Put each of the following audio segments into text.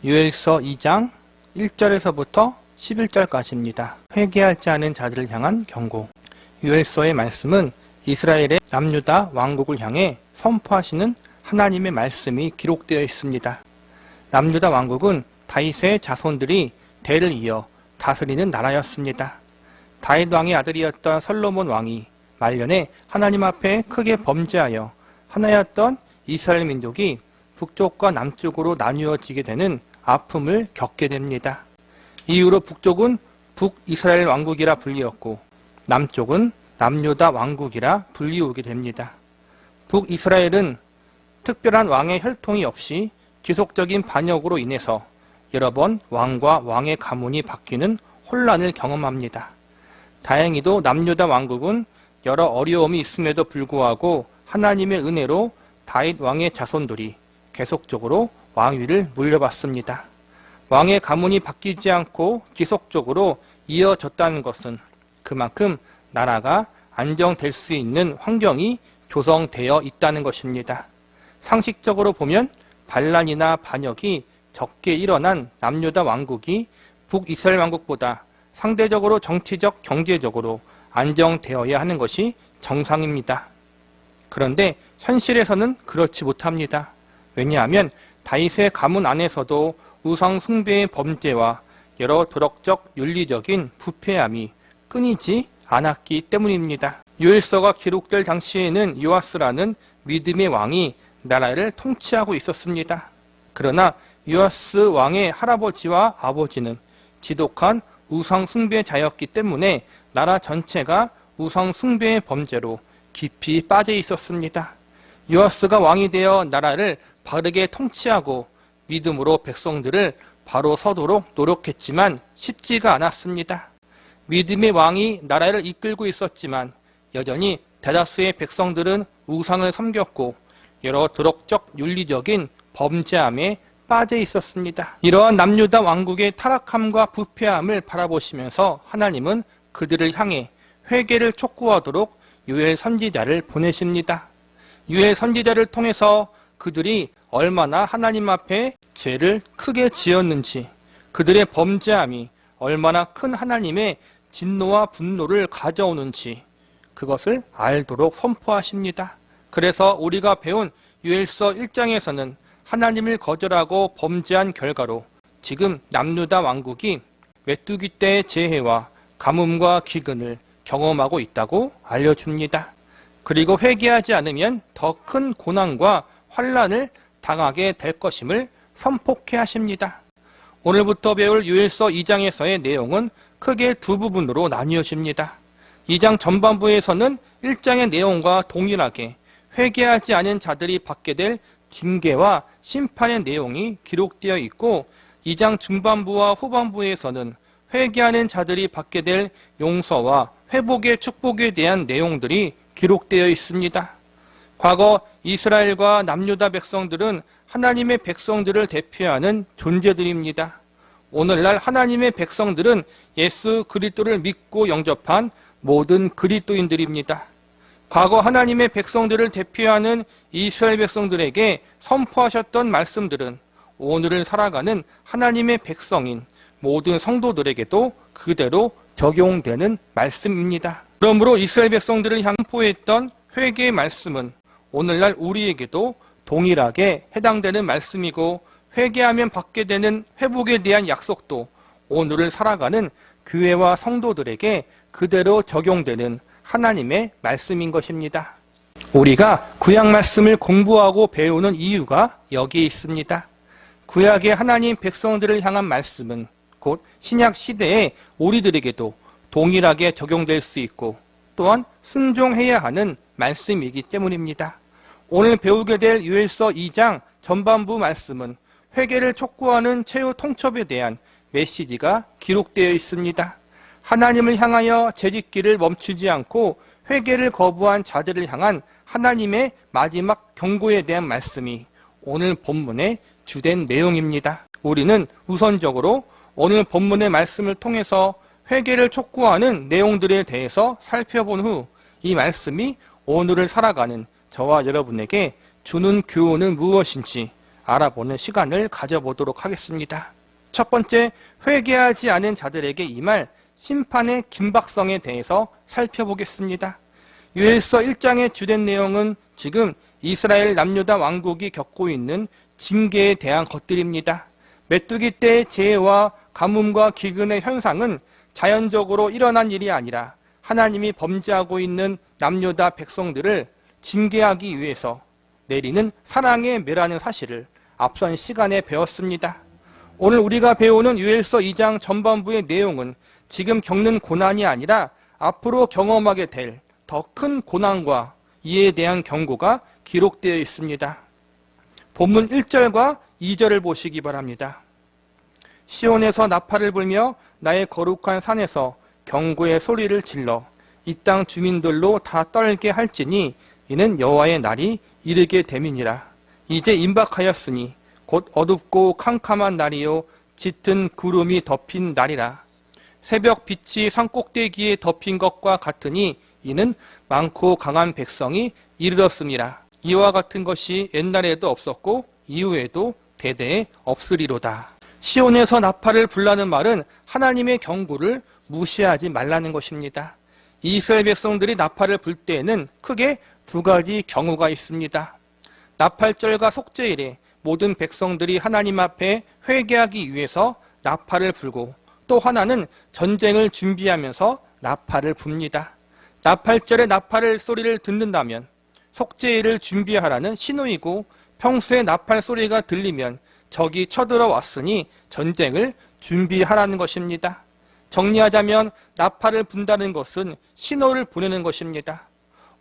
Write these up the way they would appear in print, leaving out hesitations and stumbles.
요엘서 2장 1절에서부터 11절까지입니다. 회개하지 않은 자들을 향한 경고. 요엘서의 말씀은 이스라엘의 남유다 왕국을 향해 선포하시는 하나님의 말씀이 기록되어 있습니다. 남유다 왕국은 다윗의 자손들이 대를 이어 다스리는 나라였습니다. 다윗 왕의 아들이었던 솔로몬 왕이 말년에 하나님 앞에 크게 범죄하여 하나였던 이스라엘 민족이 북쪽과 남쪽으로 나뉘어지게 되는 아픔을 겪게 됩니다. 이후로 북쪽은 북이스라엘 왕국이라 불리었고 남쪽은 남유다 왕국이라 불리우게 됩니다. 북이스라엘은 특별한 왕의 혈통이 없이 지속적인 반역으로 인해서 여러 번 왕과 왕의 가문이 바뀌는 혼란을 경험합니다. 다행히도 남유다 왕국은 여러 어려움이 있음에도 불구하고 하나님의 은혜로 다윗 왕의 자손들이 계속적으로 왕위를 물려받습니다. 왕의 가문이 바뀌지 않고 지속적으로 이어졌다는 것은 그만큼 나라가 안정될 수 있는 환경이 조성되어 있다는 것입니다. 상식적으로 보면 반란이나 반역이 적게 일어난 남유다 왕국이 북이스라엘 왕국보다 상대적으로 정치적, 경제적으로 안정되어야 하는 것이 정상입니다. 그런데 현실에서는 그렇지 못합니다. 왜냐하면 다윗의 가문 안에서도 우상 숭배의 범죄와 여러 도덕적, 윤리적인 부패함이 끊이지 않았기 때문입니다. 요엘서가 기록될 당시에는 요아스라는 믿음의 왕이 나라를 통치하고 있었습니다. 그러나 요아스 왕의 할아버지와 아버지는 지독한 우상 숭배자였기 때문에 나라 전체가 우상 숭배의 범죄로 깊이 빠져 있었습니다. 요아스가 왕이 되어 나라를 바르게 통치하고 믿음으로 백성들을 바로 서도록 노력했지만 쉽지가 않았습니다. 믿음의 왕이 나라를 이끌고 있었지만 여전히 대다수의 백성들은 우상을 섬겼고 여러 도덕적 윤리적인 범죄함에 빠져 있었습니다. 이러한 남유다 왕국의 타락함과 부패함을 바라보시면서 하나님은 그들을 향해 회개를 촉구하도록 요엘 선지자를 보내십니다. 요엘 선지자를 통해서 그들이 얼마나 하나님 앞에 죄를 크게 지었는지, 그들의 범죄함이 얼마나 큰 하나님의 진노와 분노를 가져오는지 그것을 알도록 선포하십니다. 그래서 우리가 배운 요엘서 1장에서는 하나님을 거절하고 범죄한 결과로 지금 남유다 왕국이 메뚜기 떼의 재해와 가뭄과 기근을 경험하고 있다고 알려줍니다. 그리고 회개하지 않으면 더 큰 고난과 환란을 당하게 될 것임을 선포케 하십니다. 오늘부터 배울 요엘서 2장에서의 내용은 크게 두 부분으로 나뉘어집니다. 2장 전반부에서는 1장의 내용과 동일하게 회개하지 않은 자들이 받게 될 징계와 심판의 내용이 기록되어 있고 2장 중반부와 후반부에서는 회개하는 자들이 받게 될 용서와 회복의 축복에 대한 내용들이 기록되어 있습니다. 과거 이스라엘과 남유다 백성들은 하나님의 백성들을 대표하는 존재들입니다. 오늘날 하나님의 백성들은 예수 그리스도를 믿고 영접한 모든 그리스도인들입니다. 과거 하나님의 백성들을 대표하는 이스라엘 백성들에게 선포하셨던 말씀들은 오늘을 살아가는 하나님의 백성인 모든 성도들에게도 그대로 적용되는 말씀입니다. 그러므로 이스라엘 백성들을 향해 선포했던 회개의 말씀은 오늘날 우리에게도 동일하게 해당되는 말씀이고 회개하면 받게 되는 회복에 대한 약속도 오늘을 살아가는 교회와 성도들에게 그대로 적용되는 하나님의 말씀인 것입니다. 우리가 구약 말씀을 공부하고 배우는 이유가 여기에 있습니다. 구약의 하나님 백성들을 향한 말씀은 곧 신약 시대의 우리들에게도 동일하게 적용될 수 있고 또한 순종해야 하는 말씀이기 때문입니다. 오늘 배우게 될 요엘서 2장 전반부 말씀은 회개를 촉구하는 최후 통첩에 대한 메시지가 기록되어 있습니다. 하나님을 향하여 재짓기를 멈추지 않고 회개를 거부한 자들을 향한 하나님의 마지막 경고에 대한 말씀이 오늘 본문의 주된 내용입니다. 우리는 우선적으로 오늘 본문의 말씀을 통해서 회개를 촉구하는 내용들에 대해서 살펴본 후 이 말씀이 오늘을 살아가는 저와 여러분에게 주는 교훈은 무엇인지 알아보는 시간을 가져보도록 하겠습니다. 첫 번째, 회개하지 않은 자들에게 임할 심판의 긴박성에 대해서 살펴보겠습니다. 요엘서 1장의 주된 내용은 지금 이스라엘 남유다 왕국이 겪고 있는 징계에 대한 것들입니다. 메뚜기 때의 재해와 가뭄과 기근의 현상은 자연적으로 일어난 일이 아니라 하나님이 범죄하고 있는 남유다 백성들을 징계하기 위해서 내리는 사랑의 매라는 사실을 앞선 시간에 배웠습니다. 오늘 우리가 배우는 요엘서 2장 전반부의 내용은 지금 겪는 고난이 아니라 앞으로 경험하게 될 더 큰 고난과 이에 대한 경고가 기록되어 있습니다. 본문 1절과 2절을 보시기 바랍니다. 시온에서 나팔을 불며 나의 거룩한 산에서 경고의 소리를 질러 이 땅 주민들로 다 떨게 할지니 이는 여호와의 날이 이르게 됨이니라. 이제 임박하였으니 곧 어둡고 캄캄한 날이요 짙은 구름이 덮인 날이라. 새벽 빛이 산꼭대기에 덮인 것과 같으니 이는 많고 강한 백성이 이르렀음이라. 이와 같은 것이 옛날에도 없었고 이후에도 대대에 없으리로다. 시온에서 나팔을 불라는 말은 하나님의 경고를 무시하지 말라는 것입니다. 이스라엘 백성들이 나팔을 불 때에는 크게 두 가지 경우가 있습니다. 나팔절과 속죄일에 모든 백성들이 하나님 앞에 회개하기 위해서 나팔을 불고, 또 하나는 전쟁을 준비하면서 나팔을 붑니다. 나팔절에 나팔 소리를 듣는다면 속죄일을 준비하라는 신호이고, 평소에 나팔 소리가 들리면 적이 쳐들어왔으니 전쟁을 준비하라는 것입니다. 정리하자면 나팔을 분다는 것은 신호를 보내는 것입니다.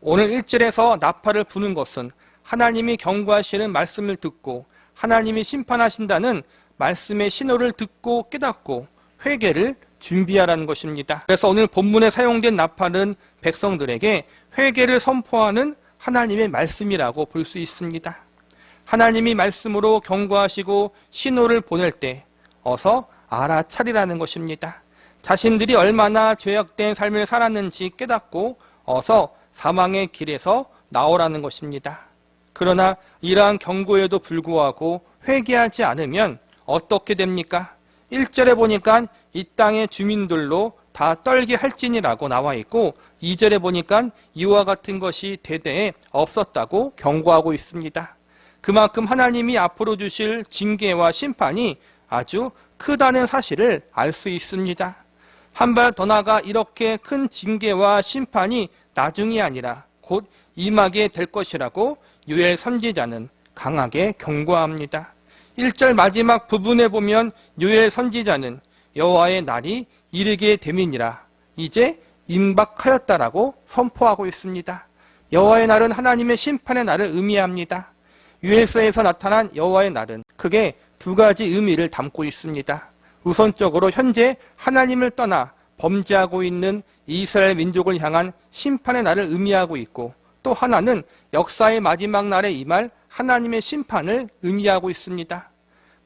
오늘 1절에서 나팔을 부는 것은 하나님이 경고하시는 말씀을 듣고 하나님이 심판하신다는 말씀의 신호를 듣고 깨닫고 회개를 준비하라는 것입니다. 그래서 오늘 본문에 사용된 나팔은 백성들에게 회개를 선포하는 하나님의 말씀이라고 볼 수 있습니다. 하나님이 말씀으로 경고하시고 신호를 보낼 때 어서 알아차리라는 것입니다. 자신들이 얼마나 죄악된 삶을 살았는지 깨닫고 어서 사망의 길에서 나오라는 것입니다. 그러나 이러한 경고에도 불구하고 회개하지 않으면 어떻게 됩니까? 1절에 보니까 이 땅의 주민들로 다 떨게 할지니라고 나와 있고, 2절에 보니까 이와 같은 것이 대대에 없었다고 경고하고 있습니다. 그만큼 하나님이 앞으로 주실 징계와 심판이 아주 크다는 사실을 알 수 있습니다. 한 발 더 나아가 이렇게 큰 징계와 심판이 나중이 아니라 곧 임하게 될 것이라고 요엘 선지자는 강하게 경고합니다. 1절 마지막 부분에 보면 요엘 선지자는 여호와의 날이 이르게 됨이니라, 이제 임박하였다라고 선포하고 있습니다. 여호와의 날은 하나님의 심판의 날을 의미합니다. 요엘서에서 나타난 여호와의 날은 크게 두 가지 의미를 담고 있습니다. 우선적으로 현재 하나님을 떠나 범죄하고 있는 이스라엘 민족을 향한 심판의 날을 의미하고 있고, 또 하나는 역사의 마지막 날에 임할 하나님의 심판을 의미하고 있습니다.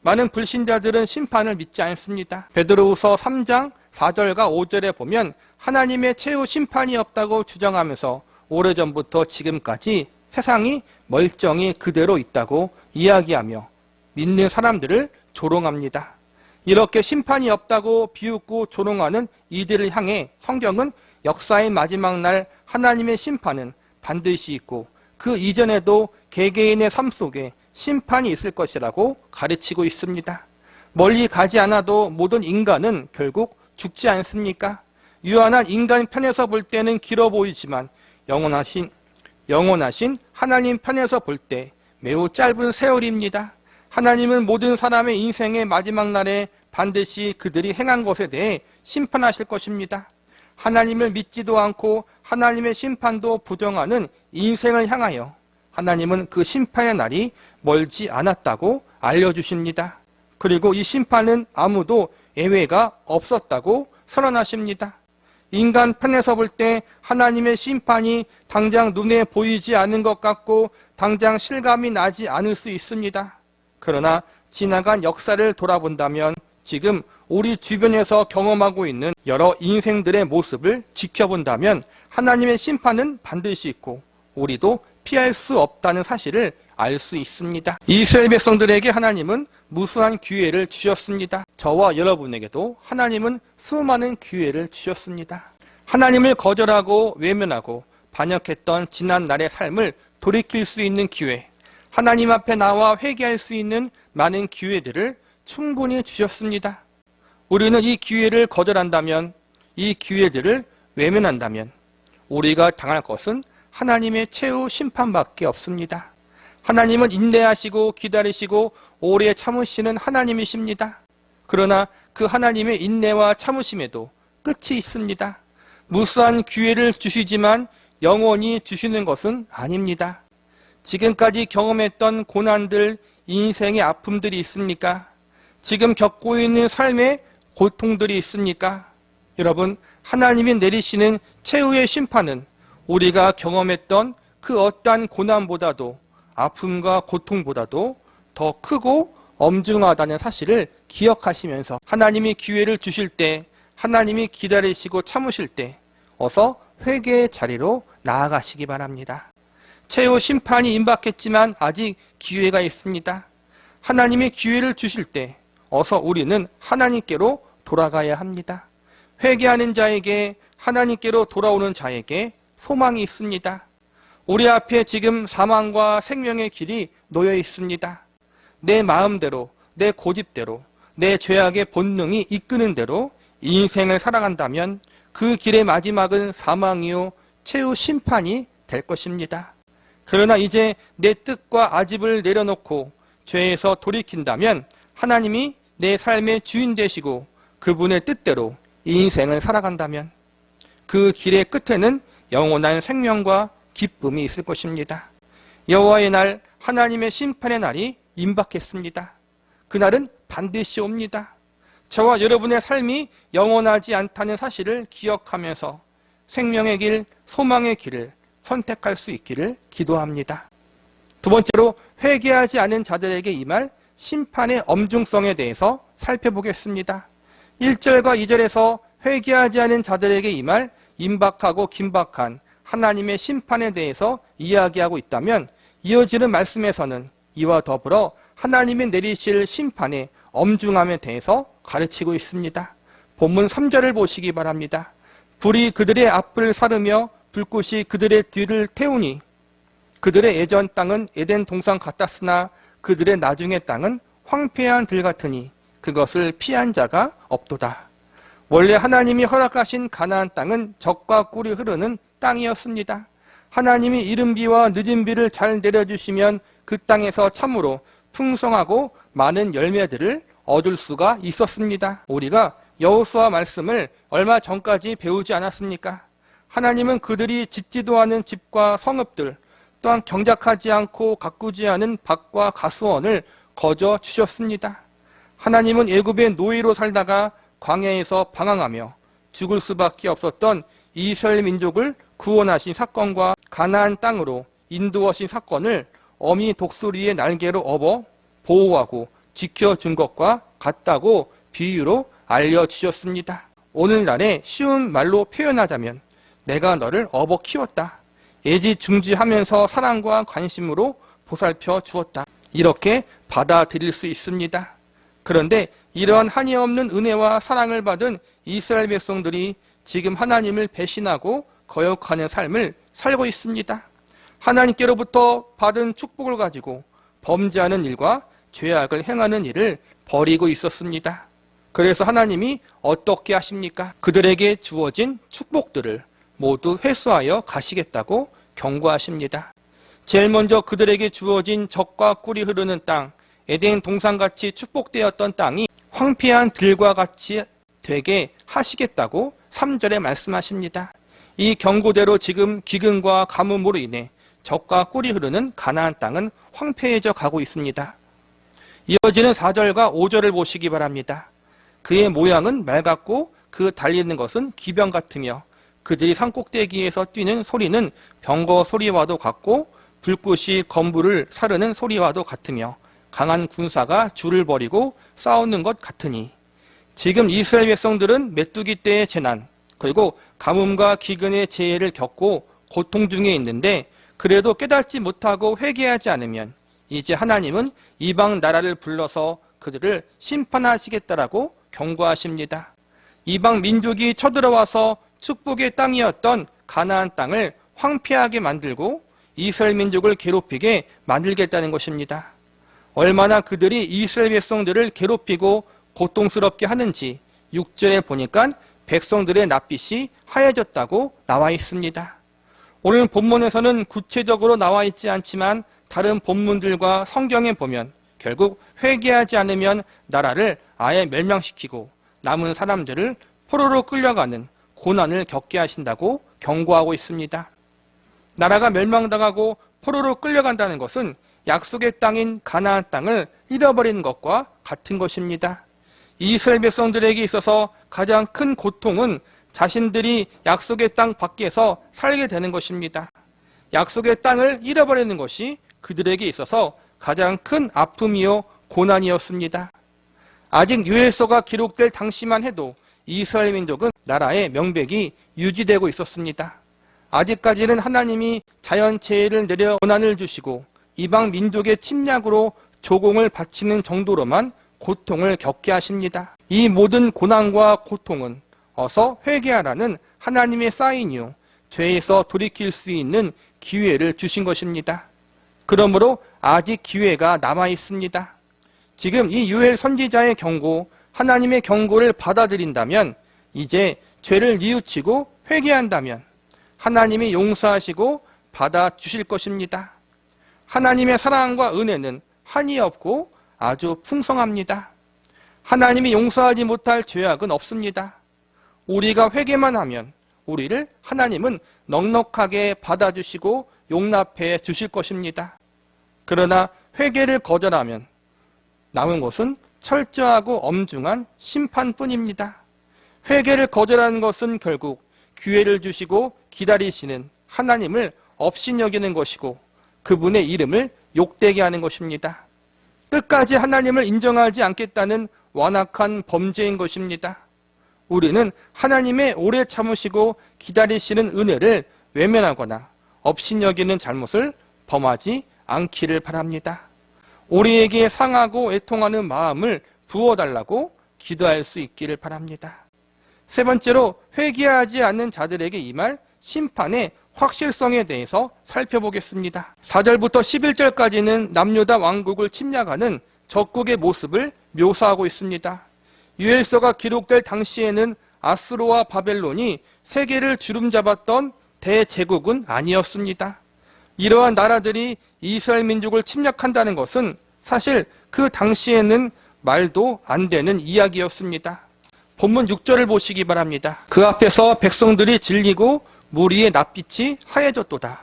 많은 불신자들은 심판을 믿지 않습니다. 베드로후서 3장 4절과 5절에 보면 하나님의 최후 심판이 없다고 주장하면서 오래전부터 지금까지 세상이 멀쩡히 그대로 있다고 이야기하며 믿는 사람들을 조롱합니다. 이렇게 심판이 없다고 비웃고 조롱하는 이들을 향해 성경은 역사의 마지막 날 하나님의 심판은 반드시 있고 그 이전에도 개개인의 삶 속에 심판이 있을 것이라고 가르치고 있습니다. 멀리 가지 않아도 모든 인간은 결국 죽지 않습니까? 유한한 인간 편에서 볼 때는 길어 보이지만 영원하신 하나님 편에서 볼 때 매우 짧은 세월입니다. 하나님은 모든 사람의 인생의 마지막 날에 반드시 그들이 행한 것에 대해 심판하실 것입니다. 하나님을 믿지도 않고 하나님의 심판도 부정하는 인생을 향하여 하나님은 그 심판의 날이 멀지 않았다고 알려주십니다. 그리고 이 심판은 아무도 예외가 없었다고 선언하십니다. 인간 편에서 볼 때 하나님의 심판이 당장 눈에 보이지 않는 것 같고 당장 실감이 나지 않을 수 있습니다. 그러나 지나간 역사를 돌아본다면 지금 우리 주변에서 경험하고 있는 여러 인생들의 모습을 지켜본다면 하나님의 심판은 반드시 있고 우리도 피할 수 없다는 사실을 알 수 있습니다. 이스라엘 백성들에게 하나님은 무수한 기회를 주셨습니다. 저와 여러분에게도 하나님은 수많은 기회를 주셨습니다. 하나님을 거절하고 외면하고 반역했던 지난 날의 삶을 돌이킬 수 있는 기회, 하나님 앞에 나와 회개할 수 있는 많은 기회들을 충분히 주셨습니다. 우리는 이 기회를 거절한다면, 이 기회들을 외면한다면 우리가 당할 것은 하나님의 최후 심판밖에 없습니다. 하나님은 인내하시고 기다리시고 오래 참으시는 하나님이십니다. 그러나 그 하나님의 인내와 참으심에도 끝이 있습니다. 무수한 기회를 주시지만 영원히 주시는 것은 아닙니다. 지금까지 경험했던 고난들, 인생의 아픔들이 있습니까? 지금 겪고 있는 삶의 고통들이 있습니까? 여러분, 하나님이 내리시는 최후의 심판은 우리가 경험했던 그 어떠한 고난보다도, 아픔과 고통보다도 더 크고 엄중하다는 사실을 기억하시면서 하나님이 기회를 주실 때, 하나님이 기다리시고 참으실 때 어서 회개의 자리로 나아가시기 바랍니다. 최후 심판이 임박했지만 아직 기회가 있습니다. 하나님이 기회를 주실 때 어서 우리는 하나님께로 돌아가야 합니다. 회개하는 자에게, 하나님께로 돌아오는 자에게 소망이 있습니다. 우리 앞에 지금 사망과 생명의 길이 놓여 있습니다. 내 마음대로, 내 고집대로, 내 죄악의 본능이 이끄는 대로 인생을 살아간다면 그 길의 마지막은 사망이요 최후 심판이 될 것입니다. 그러나 이제 내 뜻과 아집을 내려놓고 죄에서 돌이킨다면 하나님이 내 삶의 주인 되시고 그분의 뜻대로 인생을 살아간다면 그 길의 끝에는 영원한 생명과 기쁨이 있을 것입니다. 여호와의 날, 하나님의 심판의 날이 임박했습니다. 그날은 반드시 옵니다. 저와 여러분의 삶이 영원하지 않다는 사실을 기억하면서 생명의 길, 소망의 길을 선택할 수 있기를 기도합니다. 두 번째로, 회개하지 않은 자들에게 임할 심판의 엄중성에 대해서 살펴보겠습니다. 1절과 2절에서 회개하지 않은 자들에게 임할 임박하고 긴박한 하나님의 심판에 대해서 이야기하고 있다면, 이어지는 말씀에서는 이와 더불어 하나님이 내리실 심판의 엄중함에 대해서 가르치고 있습니다. 본문 3절을 보시기 바랍니다. 불이 그들의 앞을 사르며 불꽃이 그들의 뒤를 태우니 그들의 예전 땅은 에덴 동산 같았으나 그들의 나중의 땅은 황폐한 들 같으니 그것을 피한 자가 없도다. 원래 하나님이 허락하신 가나안 땅은 젖과 꿀이 흐르는 땅이었습니다. 하나님이 이른 비와 늦은 비를 잘 내려주시면 그 땅에서 참으로 풍성하고 많은 열매들을 얻을 수가 있었습니다. 우리가 여호수아 말씀을 얼마 전까지 배우지 않았습니까? 하나님은 그들이 짓지도 않은 집과 성읍들, 또한 경작하지 않고 가꾸지 않은 밭과 가수원을 거저 주셨습니다. 하나님은 애굽의 노예로 살다가 광야에서 방황하며 죽을 수밖에 없었던 이스라엘 민족을 구원하신 사건과 가나안 땅으로 인도하신 사건을 어미 독수리의 날개로 업어 보호하고 지켜준 것과 같다고 비유로 알려주셨습니다. 오늘날에 쉬운 말로 표현하자면 내가 너를 업어 키웠다. 애지중지하면서 사랑과 관심으로 보살펴 주었다. 이렇게 받아들일 수 있습니다. 그런데 이러한 한이 없는 은혜와 사랑을 받은 이스라엘 백성들이 지금 하나님을 배신하고 거역하는 삶을 살고 있습니다. 하나님께로부터 받은 축복을 가지고 범죄하는 일과 죄악을 행하는 일을 벌이고 있었습니다. 그래서 하나님이 어떻게 하십니까? 그들에게 주어진 축복들을 모두 회수하여 가시겠다고 경고하십니다. 제일 먼저 그들에게 주어진 젖과 꿀이 흐르는 땅, 에덴 동산같이 축복되었던 땅이 황폐한 들과 같이 되게 하시겠다고 3절에 말씀하십니다. 이 경고대로 지금 기근과 가뭄으로 인해 젖과 꿀이 흐르는 가나안 땅은 황폐해져 가고 있습니다. 이어지는 4절과 5절을 보시기 바랍니다. 그의 모양은 맑았고 그 달리는 것은 기병 같으며 그들이 산꼭대기에서 뛰는 소리는 병거 소리와도 같고 불꽃이 건물을 사르는 소리와도 같으며 강한 군사가 줄을 벌이고 싸우는 것 같으니. 지금 이스라엘 백성들은 메뚜기 때의 재난, 그리고 가뭄과 기근의 재해를 겪고 고통 중에 있는데 그래도 깨닫지 못하고 회개하지 않으면 이제 하나님은 이방 나라를 불러서 그들을 심판하시겠다라고 경고하십니다. 이방 민족이 쳐들어와서 축복의 땅이었던 가나안 땅을 황폐하게 만들고 이스라엘 민족을 괴롭히게 만들겠다는 것입니다. 얼마나 그들이 이스라엘 백성들을 괴롭히고 고통스럽게 하는지 6절에 보니까 백성들의 낯빛이 하얘졌다고 나와 있습니다. 오늘 본문에서는 구체적으로 나와 있지 않지만 다른 본문들과 성경에 보면 결국 회개하지 않으면 나라를 아예 멸망시키고 남은 사람들을 포로로 끌려가는 고난을 겪게 하신다고 경고하고 있습니다. 나라가 멸망당하고 포로로 끌려간다는 것은 약속의 땅인 가나안 땅을 잃어버리는 것과 같은 것입니다. 이스라엘 백성들에게 있어서 가장 큰 고통은 자신들이 약속의 땅 밖에서 살게 되는 것입니다. 약속의 땅을 잃어버리는 것이 그들에게 있어서 가장 큰 아픔이요 고난이었습니다. 아직 유엘서가 기록될 당시만 해도 이스라엘 민족은 나라의 명백이 유지되고 있었습니다. 아직까지는 하나님이 자연재해를 내려 고난을 주시고 이방 민족의 침략으로 조공을 바치는 정도로만 고통을 겪게 하십니다. 이 모든 고난과 고통은 어서 회개하라는 하나님의 사인이요 죄에서 돌이킬 수 있는 기회를 주신 것입니다. 그러므로 아직 기회가 남아 있습니다. 지금 이 요엘 선지자의 경고, 하나님의 경고를 받아들인다면 이제 죄를 뉘우치고 회개한다면 하나님이 용서하시고 받아주실 것입니다. 하나님의 사랑과 은혜는 한이 없고 아주 풍성합니다. 하나님이 용서하지 못할 죄악은 없습니다. 우리가 회개만 하면 우리를 하나님은 넉넉하게 받아주시고 용납해 주실 것입니다. 그러나 회개를 거절하면 남은 것은 철저하고 엄중한 심판뿐입니다. 회개를 거절하는 것은 결국 기회를 주시고 기다리시는 하나님을 업신여기는 것이고 그분의 이름을 욕되게 하는 것입니다. 끝까지 하나님을 인정하지 않겠다는 완악한 범죄인 것입니다. 우리는 하나님의 오래 참으시고 기다리시는 은혜를 외면하거나 업신여기는 잘못을 범하지 않기를 바랍니다. 우리에게 상하고 애통하는 마음을 부어달라고 기도할 수 있기를 바랍니다. 세 번째로 회개하지 않는 자들에게 임할 심판의 확실성에 대해서 살펴보겠습니다. 4절부터 11절까지는 남유다 왕국을 침략하는 적국의 모습을 묘사하고 있습니다. 유엘서가 기록될 당시에는 아수르와 바벨론이 세계를 주름잡았던 대제국은 아니었습니다. 이러한 나라들이 이스라엘 민족을 침략한다는 것은 사실 그 당시에는 말도 안 되는 이야기였습니다. 본문 6절을 보시기 바랍니다. 그 앞에서 백성들이 질리고 무리의 낯빛이 하얘졌도다.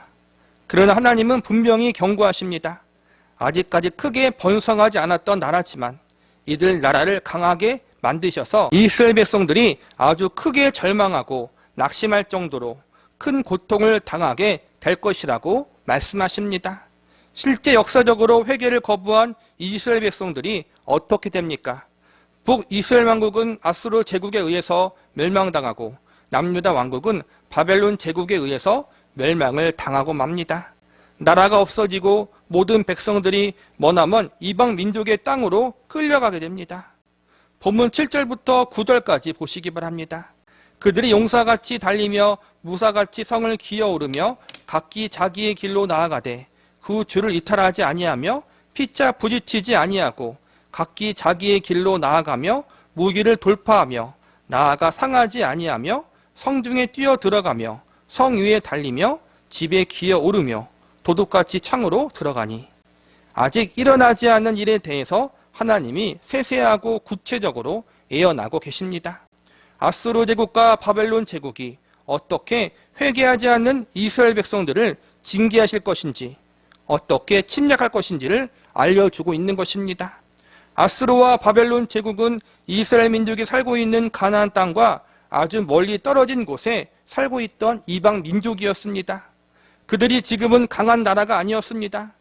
그러나 하나님은 분명히 경고하십니다. 아직까지 크게 번성하지 않았던 나라지만 이들 나라를 강하게 만드셔서 이스라엘 백성들이 아주 크게 절망하고 낙심할 정도로 큰 고통을 당하게 될 것이라고 말씀하십니다. 실제 역사적으로 회개를 거부한 이스라엘 백성들이 어떻게 됩니까? 북이스라엘 왕국은 아수르 제국에 의해서 멸망당하고 남유다 왕국은 바벨론 제국에 의해서 멸망을 당하고 맙니다. 나라가 없어지고 모든 백성들이 머나먼 이방 민족의 땅으로 끌려가게 됩니다. 본문 7절부터 9절까지 보시기 바랍니다. 그들이 용사같이 달리며 무사같이 성을 기어오르며 각기 자기의 길로 나아가되 그 주를 이탈하지 아니하며 피차 부딪히지 아니하고 각기 자기의 길로 나아가며 무기를 돌파하며 나아가 상하지 아니하며 성중에 뛰어 들어가며 성 위에 달리며 집에 기어오르며 도둑같이 창으로 들어가니 아직 일어나지 않은 일에 대해서 하나님이 세세하고 구체적으로 예언하고 계십니다. 아수르 제국과 바벨론 제국이 어떻게 회개하지 않는 이스라엘 백성들을 징계하실 것인지 어떻게 침략할 것인지를 알려주고 있는 것입니다. 아수르와 바벨론 제국은 이스라엘 민족이 살고 있는 가나안 땅과 아주 멀리 떨어진 곳에 살고 있던 이방 민족이었습니다. 그들이 지금은 강한 나라가 아니었습니다.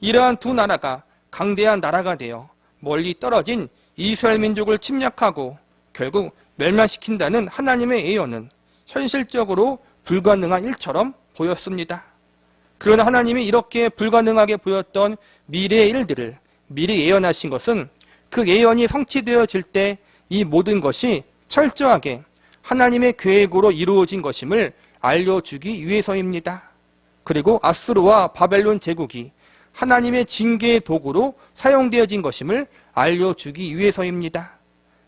이러한 두 나라가 강대한 나라가 되어 멀리 떨어진 이스라엘 민족을 침략하고 결국 멸망시킨다는 하나님의 예언은 현실적으로 불가능한 일처럼 보였습니다. 그러나 하나님이 이렇게 불가능하게 보였던 미래의 일들을 미리 예언하신 것은 그 예언이 성취되어질 때 이 모든 것이 철저하게 하나님의 계획으로 이루어진 것임을 알려주기 위해서입니다. 그리고 아수르와 바벨론 제국이 하나님의 징계의 도구로 사용되어진 것임을 알려주기 위해서입니다.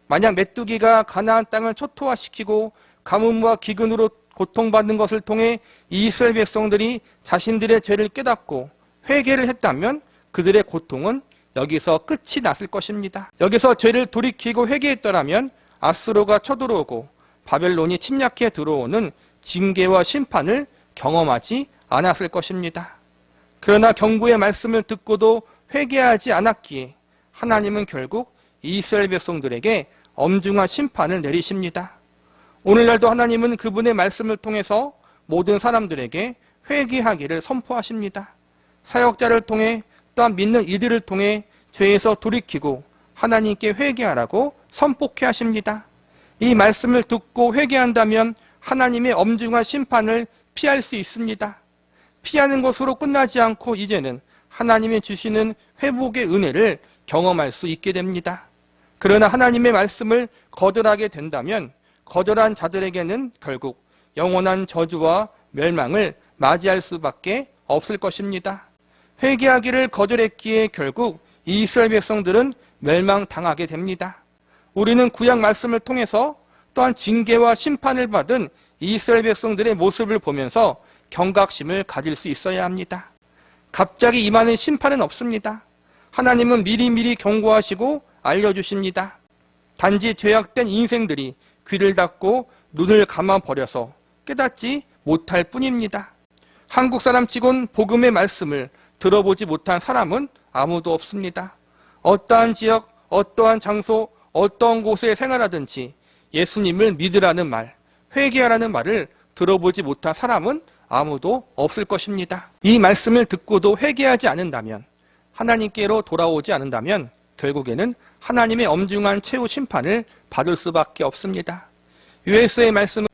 만약 메뚜기가 가나안 땅을 초토화시키고 가뭄과 기근으로 고통받는 것을 통해 이스라엘 백성들이 자신들의 죄를 깨닫고 회개를 했다면 그들의 고통은 여기서 끝이 났을 것입니다. 여기서 죄를 돌이키고 회개했더라면 아수르가 쳐들어오고 바벨론이 침략해 들어오는 징계와 심판을 경험하지 않았을 것입니다. 그러나 경고의 말씀을 듣고도 회개하지 않았기에 하나님은 결국 이스라엘 백성들에게 엄중한 심판을 내리십니다. 오늘날도 하나님은 그분의 말씀을 통해서 모든 사람들에게 회개하기를 선포하십니다. 사역자를 통해 또한 믿는 이들을 통해 죄에서 돌이키고 하나님께 회개하라고 선포케 하십니다. 이 말씀을 듣고 회개한다면 하나님의 엄중한 심판을 피할 수 있습니다. 피하는 것으로 끝나지 않고 이제는 하나님이 주시는 회복의 은혜를 경험할 수 있게 됩니다. 그러나 하나님의 말씀을 거절하게 된다면 거절한 자들에게는 결국 영원한 저주와 멸망을 맞이할 수밖에 없을 것입니다. 회개하기를 거절했기에 결국 이스라엘 백성들은 멸망당하게 됩니다. 우리는 구약 말씀을 통해서 또한 징계와 심판을 받은 이스라엘 백성들의 모습을 보면서 경각심을 가질 수 있어야 합니다. 갑자기 임하는 심판은 없습니다. 하나님은 미리미리 경고하시고 알려주십니다. 단지 죄악된 인생들이 귀를 닫고 눈을 감아버려서 깨닫지 못할 뿐입니다. 한국 사람치곤 복음의 말씀을 들어보지 못한 사람은 아무도 없습니다. 어떠한 지역, 어떠한 장소, 어떤 곳에 생활하든지 예수님을 믿으라는 말, 회개하라는 말을 들어보지 못한 사람은 아무도 없을 것입니다. 이 말씀을 듣고도 회개하지 않는다면, 하나님께로 돌아오지 않는다면 결국에는 하나님의 엄중한 최후 심판을 받을 수밖에 없습니다. 유엘서의 말씀은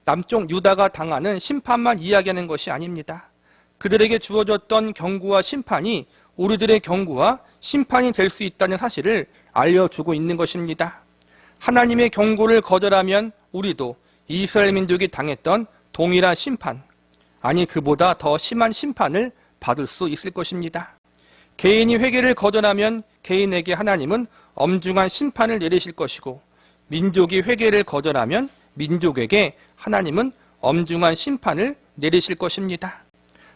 남쪽 유다가 당하는 심판만 이야기하는 것이 아닙니다. 그들에게 주어졌던 경고와 심판이 우리들의 경고와 심판이 될 수 있다는 사실을 알려주고 있는 것입니다. 하나님의 경고를 거절하면 우리도 이스라엘 민족이 당했던 동일한 심판, 아니 그보다 더 심한 심판을 받을 수 있을 것입니다. 개인이 회개를 거절하면 개인에게 하나님은 엄중한 심판을 내리실 것이고, 민족이 회개를 거절하면 민족에게 하나님은 엄중한 심판을 내리실 것입니다.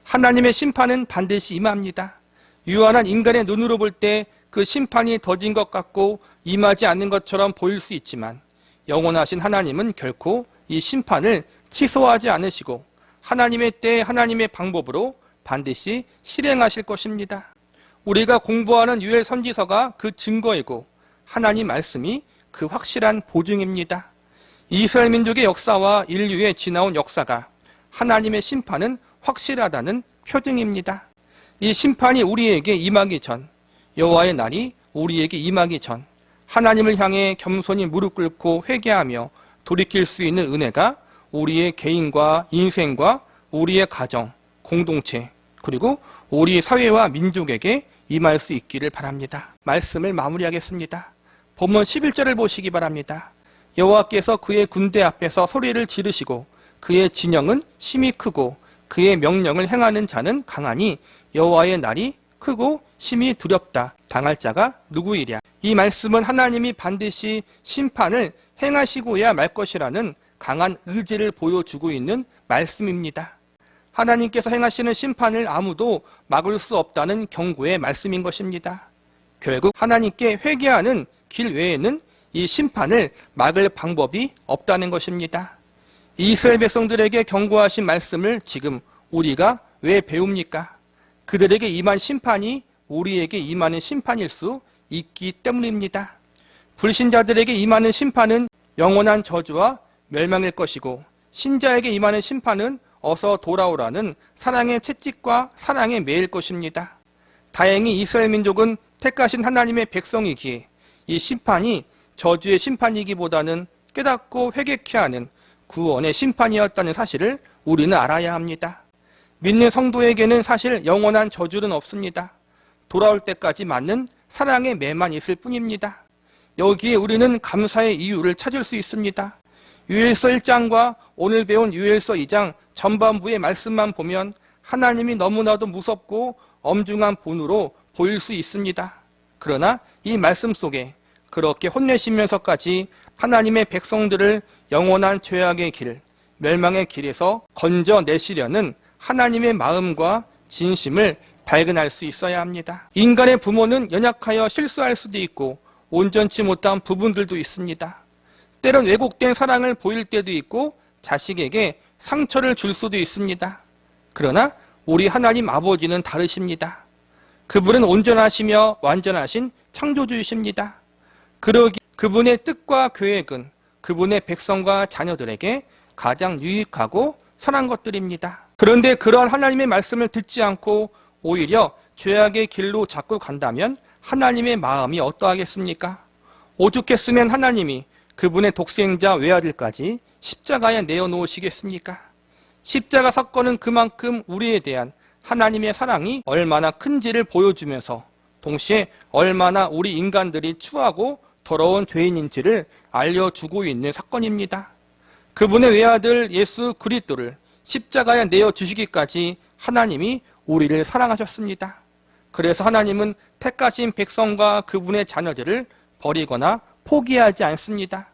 하나님의 심판은 반드시 임합니다. 유한한 인간의 눈으로 볼 때 그 심판이 더딘 것 같고 임하지 않는 것처럼 보일 수 있지만, 영원하신 하나님은 결코 이 심판을 취소하지 않으시고 하나님의 때에 하나님의 방법으로 반드시 실행하실 것입니다. 우리가 공부하는 유엘 선지서가 그 증거이고 하나님 말씀이 그 확실한 보증입니다. 이스라엘 민족의 역사와 인류에 지나온 역사가 하나님의 심판은 확실하다는 표징입니다. 이 심판이 우리에게 임하기 전, 여호와의 날이 우리에게 임하기 전 하나님을 향해 겸손히 무릎 꿇고 회개하며 돌이킬 수 있는 은혜가 우리의 개인과 인생과 우리의 가정, 공동체, 그리고 우리 사회와 민족에게 임할 수 있기를 바랍니다. 말씀을 마무리하겠습니다. 본문 11절을 보시기 바랍니다. 여호와께서 그의 군대 앞에서 소리를 지르시고 그의 진영은 심히 크고 그의 명령을 행하는 자는 강하니 여호와의 날이 크고 심히 두렵다. 당할 자가 누구이랴. 이 말씀은 하나님이 반드시 심판을 행하시고야 말 것이라는 강한 의지를 보여주고 있는 말씀입니다. 하나님께서 행하시는 심판을 아무도 막을 수 없다는 경고의 말씀인 것입니다. 결국 하나님께 회개하는 길 외에는 이 심판을 막을 방법이 없다는 것입니다. 이스라엘 백성들에게 경고하신 말씀을 지금 우리가 왜 배웁니까? 그들에게 임한 심판이 우리에게 임하는 심판일 수 있기 때문입니다. 불신자들에게 임하는 심판은 영원한 저주와 멸망일 것이고, 신자에게 임하는 심판은 어서 돌아오라는 사랑의 채찍과 사랑의 매일 것입니다. 다행히 이스라엘 민족은 택하신 하나님의 백성이기에 이 심판이 저주의 심판이기보다는 깨닫고 회개케 하는 구원의 심판이었다는 사실을 우리는 알아야 합니다. 믿는 성도에게는 사실 영원한 저주는 없습니다. 돌아올 때까지 맞는 사랑의 매만 있을 뿐입니다. 여기에 우리는 감사의 이유를 찾을 수 있습니다. 유엘서 1장과 오늘 배운 유엘서 2장 전반부의 말씀만 보면 하나님이 너무나도 무섭고 엄중한 분으로 보일 수 있습니다. 그러나 이 말씀 속에 그렇게 혼내시면서까지 하나님의 백성들을 영원한 죄악의 길, 멸망의 길에서 건져내시려는 하나님의 마음과 진심을 발견할 수 있어야 합니다. 인간의 부모는 연약하여 실수할 수도 있고 온전치 못한 부분들도 있습니다. 때론 왜곡된 사랑을 보일 때도 있고 자식에게 상처를 줄 수도 있습니다. 그러나 우리 하나님 아버지는 다르십니다. 그분은 온전하시며 완전하신 창조주이십니다. 그러기 그분의 뜻과 계획은 그분의 백성과 자녀들에게 가장 유익하고 선한 것들입니다. 그런데 그러한 하나님의 말씀을 듣지 않고 오히려 죄악의 길로 자꾸 간다면 하나님의 마음이 어떠하겠습니까? 오죽했으면 하나님이 그분의 독생자 외아들까지 십자가에 내어놓으시겠습니까? 십자가 사건은 그만큼 우리에 대한 하나님의 사랑이 얼마나 큰지를 보여주면서 동시에 얼마나 우리 인간들이 추하고 더러운 죄인인지를 알려주고 있는 사건입니다. 그분의 외아들 예수 그리스도를 십자가에 내어주시기까지 하나님이 우리를 사랑하셨습니다. 그래서 하나님은 택하신 백성과 그분의 자녀들을 버리거나 포기하지 않습니다.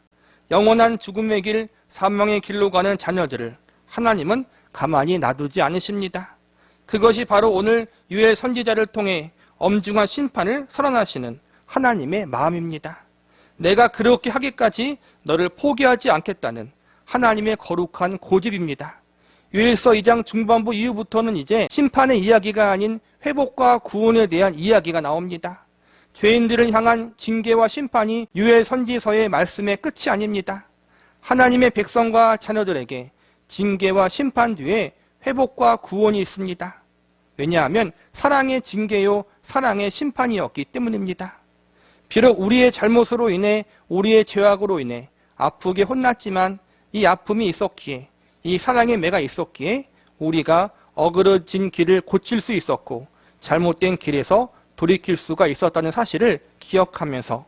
영원한 죽음의 길, 사망의 길로 가는 자녀들을 하나님은 가만히 놔두지 않으십니다. 그것이 바로 오늘 유엘 선지자를 통해 엄중한 심판을 선언하시는 하나님의 마음입니다. 내가 그렇게 하기까지 너를 포기하지 않겠다는 하나님의 거룩한 고집입니다. 유엘서 2장 중반부 이후부터는 이제 심판의 이야기가 아닌 회복과 구원에 대한 이야기가 나옵니다. 죄인들을 향한 징계와 심판이 유엘 선지서의 말씀의 끝이 아닙니다. 하나님의 백성과 자녀들에게 징계와 심판 뒤에 회복과 구원이 있습니다. 왜냐하면 사랑의 징계요 사랑의 심판이었기 때문입니다. 비록 우리의 잘못으로 인해 우리의 죄악으로 인해 아프게 혼났지만 이 아픔이 있었기에 이 사랑의 매가 있었기에 우리가 어그러진 길을 고칠 수 있었고 잘못된 길에서 돌이킬 수가 있었다는 사실을 기억하면서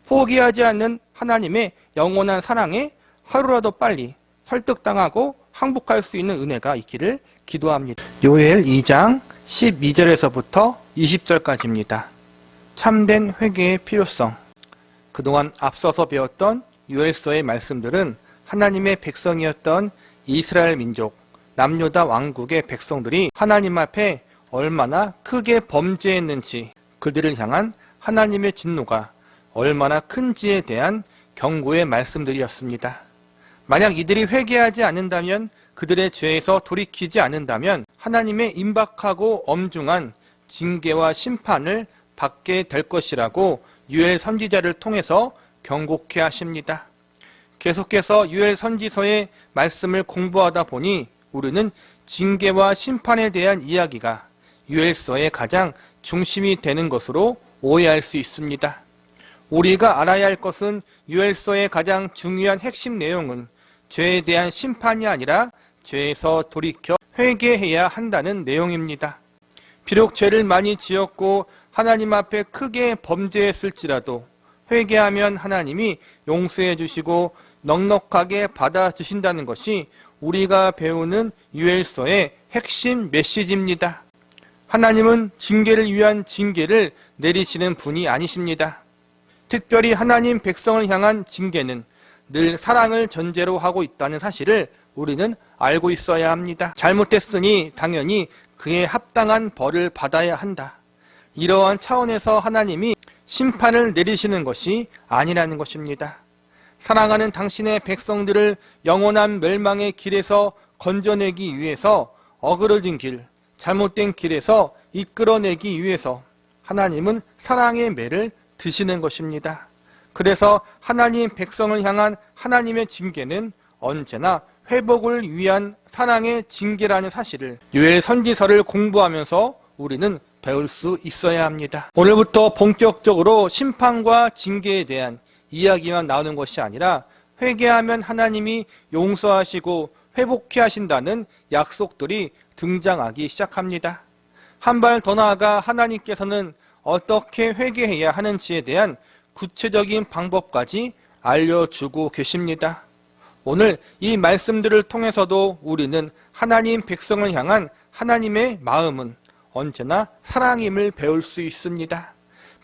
포기하지 않는 하나님의 영원한 사랑에 하루라도 빨리 설득당하고 항복할 수 있는 은혜가 있기를 기도합니다. 요엘 2장 12절에서부터 20절까지입니다. 참된 회개의 필요성. 그동안 앞서서 배웠던 요엘서의 말씀들은 하나님의 백성이었던 이스라엘 민족, 남유다 왕국의 백성들이 하나님 앞에 얼마나 크게 범죄했는지, 그들을 향한 하나님의 진노가 얼마나 큰지에 대한 경고의 말씀들이었습니다. 만약 이들이 회개하지 않는다면, 그들의 죄에서 돌이키지 않는다면 하나님의 임박하고 엄중한 징계와 심판을 받게 될 것이라고 유엘 선지자를 통해서 경고케 하십니다. 계속해서 유엘 선지서의 말씀을 공부하다 보니 우리는 징계와 심판에 대한 이야기가 유엘서의 가장 중심이 되는 것으로 오해할 수 있습니다. 우리가 알아야 할 것은 유엘서의 가장 중요한 핵심 내용은 죄에 대한 심판이 아니라 죄에서 돌이켜 회개해야 한다는 내용입니다. 비록 죄를 많이 지었고 하나님 앞에 크게 범죄했을지라도 회개하면 하나님이 용서해 주시고 넉넉하게 받아주신다는 것이 우리가 배우는 유엘서의 핵심 메시지입니다. 하나님은 징계를 위한 징계를 내리시는 분이 아니십니다. 특별히 하나님 백성을 향한 징계는 늘 사랑을 전제로 하고 있다는 사실을 우리는 알고 있어야 합니다. 잘못했으니 당연히 그에 합당한 벌을 받아야 한다. 이러한 차원에서 하나님이 심판을 내리시는 것이 아니라는 것입니다. 사랑하는 당신의 백성들을 영원한 멸망의 길에서 건져내기 위해서 어그러진 길, 잘못된 길에서 이끌어내기 위해서 하나님은 사랑의 매를 드시는 것입니다. 그래서 하나님 백성을 향한 하나님의 징계는 언제나 회복을 위한 사랑의 징계라는 사실을 요엘 선지서를 공부하면서 우리는 배울 수 있어야 합니다. 오늘부터 본격적으로 심판과 징계에 대한 이야기만 나오는 것이 아니라 회개하면 하나님이 용서하시고 회복케 하신다는 약속들이 등장하기 시작합니다. 한 발 더 나아가 하나님께서는 어떻게 회개해야 하는지에 대한 구체적인 방법까지 알려주고 계십니다. 오늘 이 말씀들을 통해서도 우리는 하나님 백성을 향한 하나님의 마음은 언제나 사랑임을 배울 수 있습니다.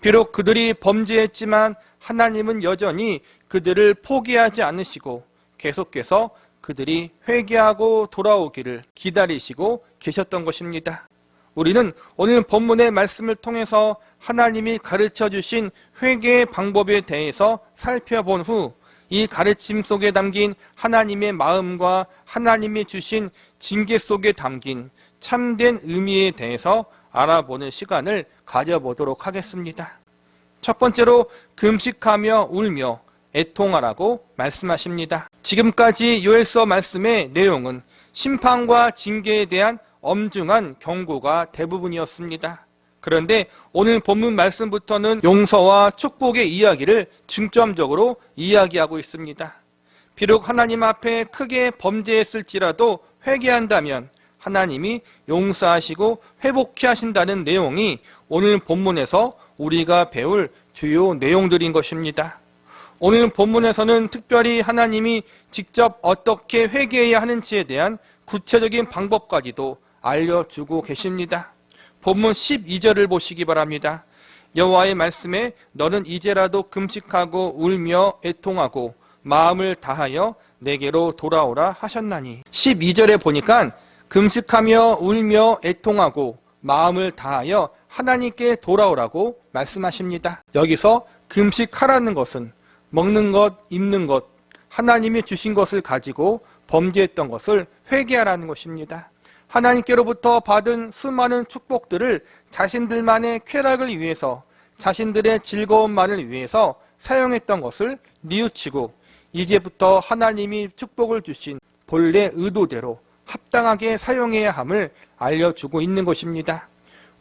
비록 그들이 범죄했지만 하나님은 여전히 그들을 포기하지 않으시고 계속해서 그들이 회개하고 돌아오기를 기다리시고 계셨던 것입니다. 우리는 오늘 본문의 말씀을 통해서 하나님이 가르쳐 주신 회개의 방법에 대해서 살펴본 후 이 가르침 속에 담긴 하나님의 마음과 하나님이 주신 징계 속에 담긴 참된 의미에 대해서 알아보는 시간을 가져보도록 하겠습니다. 첫 번째로 금식하며 울며 애통하라고 말씀하십니다. 지금까지 요엘서 말씀의 내용은 심판과 징계에 대한 엄중한 경고가 대부분이었습니다. 그런데 오늘 본문 말씀부터는 용서와 축복의 이야기를 중점적으로 이야기하고 있습니다. 비록 하나님 앞에 크게 범죄했을지라도 회개한다면 하나님이 용서하시고 회복케 하신다는 내용이 오늘 본문에서 우리가 배울 주요 내용들인 것입니다. 오늘 본문에서는 특별히 하나님이 직접 어떻게 회개해야 하는지에 대한 구체적인 방법까지도 알려주고 계십니다. 본문 12절을 보시기 바랍니다. 여호와의 말씀에 너는 이제라도 금식하고 울며 애통하고 마음을 다하여 내게로 돌아오라 하셨나니. 12절에 보니까 금식하며 울며 애통하고 마음을 다하여 하나님께 돌아오라고 말씀하십니다. 여기서 금식하라는 것은 먹는 것, 입는 것, 하나님이 주신 것을 가지고 범죄했던 것을 회개하라는 것입니다. 하나님께로부터 받은 수많은 축복들을 자신들만의 쾌락을 위해서, 자신들의 즐거움만을 위해서 사용했던 것을 뉘우치고 이제부터 하나님이 축복을 주신 본래 의도대로 합당하게 사용해야 함을 알려주고 있는 것입니다.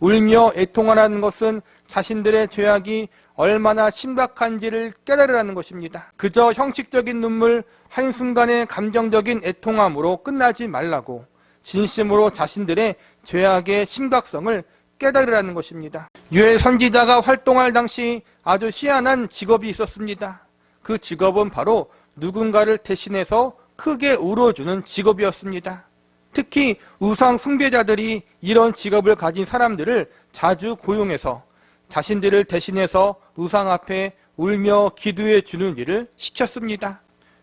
울며 애통하라는 것은 자신들의 죄악이 얼마나 심각한지를 깨달으라는 것입니다. 그저 형식적인 눈물, 한순간의 감정적인 애통함으로 끝나지 말라고 진심으로 자신들의 죄악의 심각성을 깨달으라는 것입니다. 요엘 선지자가 활동할 당시 아주 희한한 직업이 있었습니다. 그 직업은 바로 누군가를 대신해서 크게 울어주는 직업이었습니다. 특히 우상 숭배자들이 이런 직업을 가진 사람들을 자주 고용해서 자신들을 대신해서 우상 앞에 울며 기도해 주는 일을 시켰습니다.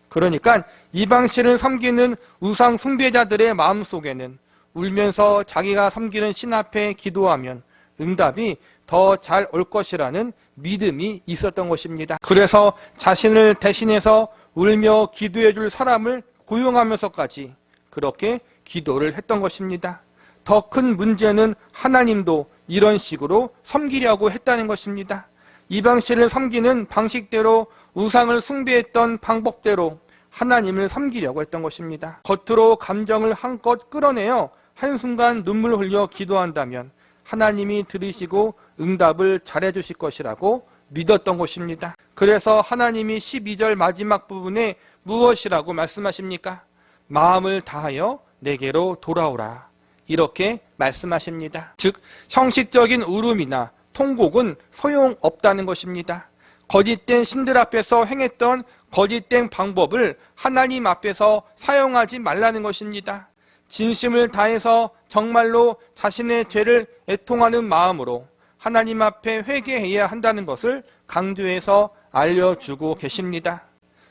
그러니까 이방신을 섬기는 우상 숭배자들의 마음속에는 울면서 자기가 섬기는 신 앞에 기도하면 응답이 더 잘 올 것이라는 믿음이 있었던 것입니다. 그래서 자신을 대신해서 울며 기도해 줄 사람을 고용하면서까지 그렇게 기도를 했던 것입니다. 더 큰 문제는 하나님도 이런 식으로 섬기려고 했다는 것입니다. 이방신을 섬기는 방식대로 우상을 숭배했던 방법대로 하나님을 섬기려고 했던 것입니다. 겉으로 감정을 한껏 끌어내어 한순간 눈물 흘려 기도한다면 하나님이 들으시고 응답을 잘해 주실 것이라고 믿었던 것입니다. 그래서 하나님이 12절 마지막 부분에 무엇이라고 말씀하십니까? 마음을 다하여 내게로 돌아오라. 이렇게 말씀하십니다. 즉 형식적인 울음이나 통곡은 소용없다는 것입니다. 거짓된 신들 앞에서 행했던 거짓된 방법을 하나님 앞에서 사용하지 말라는 것입니다. 진심을 다해서 정말로 자신의 죄를 애통하는 마음으로 하나님 앞에 회개해야 한다는 것을 강조해서 알려주고 계십니다.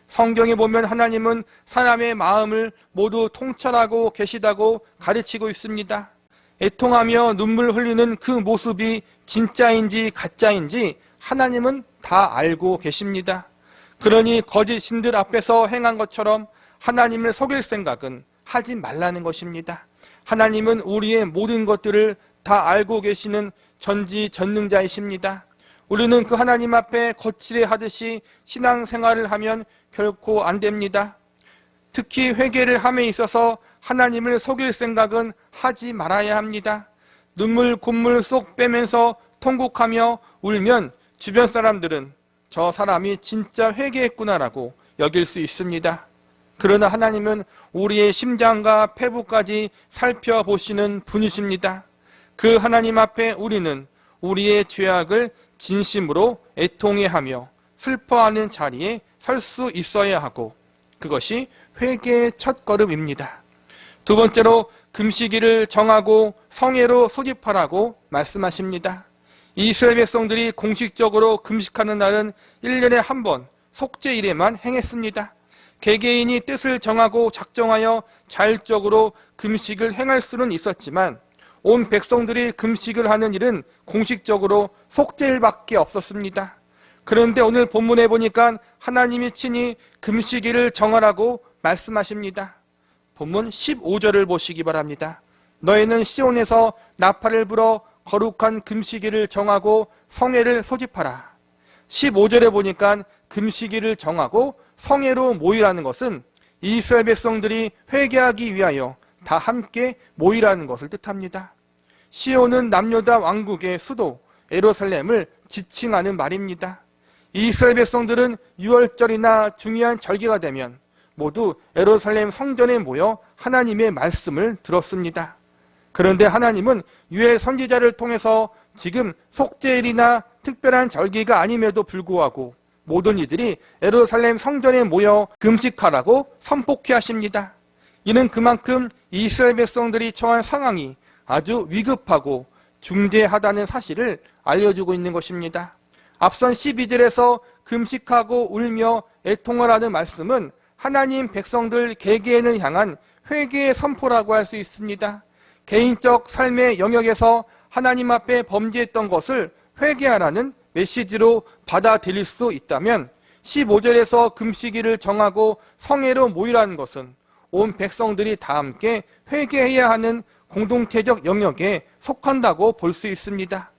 성경에 보면 하나님은 사람의 마음을 모두 통찰하고 계시다고 가르치고 있습니다. 애통하며 눈물 흘리는 그 모습이 진짜인지 가짜인지 하나님은 다 알고 계십니다. 그러니 거짓 신들 앞에서 행한 것처럼 하나님을 속일 생각은 하지 말라는 것입니다. 하나님은 우리의 모든 것들을 다 알고 계시는 전지전능자이십니다. 우리는 그 하나님 앞에 거칠해 하듯이 신앙생활을 하면 결코 안 됩니다. 특히 회개를 함에 있어서 하나님을 속일 생각은 하지 말아야 합니다. 눈물 콧물 쏙 빼면서 통곡하며 울면 주변 사람들은 저 사람이 진짜 회개했구나라고 여길 수 있습니다. 그러나 하나님은 우리의 심장과 폐부까지 살펴보시는 분이십니다. 그 하나님 앞에 우리는 우리의 죄악을 진심으로 애통해하며 슬퍼하는 자리에 설 수 있어야 하고, 그것이 회개의 첫걸음입니다. 두 번째로 금식일을 정하고 성회로 소집하라고 말씀하십니다. 이스라엘 백성들이 공식적으로 금식하는 날은 1년에 한 번 속죄일에만 행했습니다. 개개인이 뜻을 정하고 작정하여 자율적으로 금식을 행할 수는 있었지만 온 백성들이 금식을 하는 일은 공식적으로 속죄일밖에 없었습니다. 그런데 오늘 본문에 보니까 하나님이 친히 금식일을 정하라고 말씀하십니다. 본문 15절을 보시기 바랍니다. 너희는 시온에서 나팔을 불어 거룩한 금식일을 정하고 성회를 소집하라. 15절에 보니까 금식일을 정하고 성회로 모이라는 것은 이스라엘 백성들이 회개하기 위하여 다 함께 모이라는 것을 뜻합니다. 시온은 남유다 왕국의 수도 예루살렘을 지칭하는 말입니다. 이스라엘 백성들은 유월절이나 중요한 절기가 되면 모두 예루살렘 성전에 모여 하나님의 말씀을 들었습니다. 그런데 하나님은 유엘 선지자를 통해서 지금 속죄일이나 특별한 절기가 아님에도 불구하고 모든 이들이 예루살렘 성전에 모여 금식하라고 선포케 하십니다. 이는 그만큼 이스라엘 백성들이 처한 상황이 아주 위급하고 중대하다는 사실을 알려주고 있는 것입니다. 앞선 12절에서 금식하고 울며 애통을 하는 말씀은 하나님 백성들 개개인을 향한 회개의 선포라고 할 수 있습니다. 개인적 삶의 영역에서 하나님 앞에 범죄했던 것을 회개하라는 메시지로 받아들일 수 있다면 15절에서 금식일을 정하고 성회로 모이라는 것은 온 백성들이 다 함께 회개해야 하는 공동체적 영역에 속한다고 볼 수 있습니다.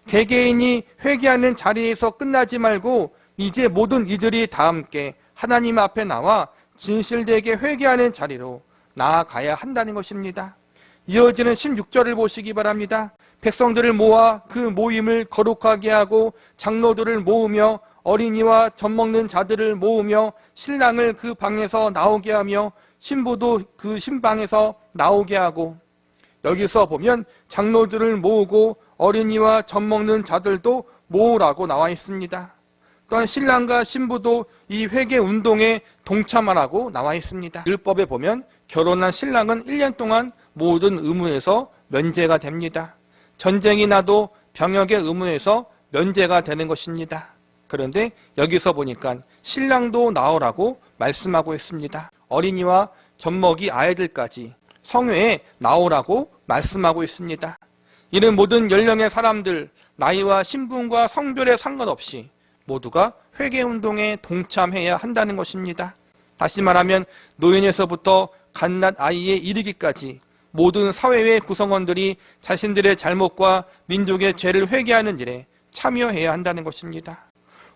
개개인이 회개하는 자리에서 끝나지 말고 이제 모든 이들이 다 함께 하나님 앞에 나와 진실되게 회개하는 자리로 나아가야 한다는 것입니다. 이어지는 16절을 보시기 바랍니다. 백성들을 모아 그 모임을 거룩하게 하고 장로들을 모으며 어린이와 젖먹는 자들을 모으며 신랑을 그 방에서 나오게 하며 신부도 그 신방에서 나오게 하고, 여기서 보면 장로들을 모으고 어린이와 젖먹는 자들도 모으라고 나와 있습니다. 또한 신랑과 신부도 이 회개 운동에 동참하라고 나와 있습니다. 율법에 보면 결혼한 신랑은 1년 동안 모든 의무에서 면제가 됩니다. 전쟁이 나도 병역의 의무에서 면제가 되는 것입니다. 그런데 여기서 보니까 신랑도 나오라고 말씀하고 있습니다. 어린이와 젖먹이 아이들까지 성회에 나오라고 말씀하고 있습니다. 이는 모든 연령의 사람들, 나이와 신분과 성별에 상관없이 모두가 회개운동에 동참해야 한다는 것입니다. 다시 말하면 노인에서부터 갓난 아이에 이르기까지 모든 사회의 구성원들이 자신들의 잘못과 민족의 죄를 회개하는 일에 참여해야 한다는 것입니다.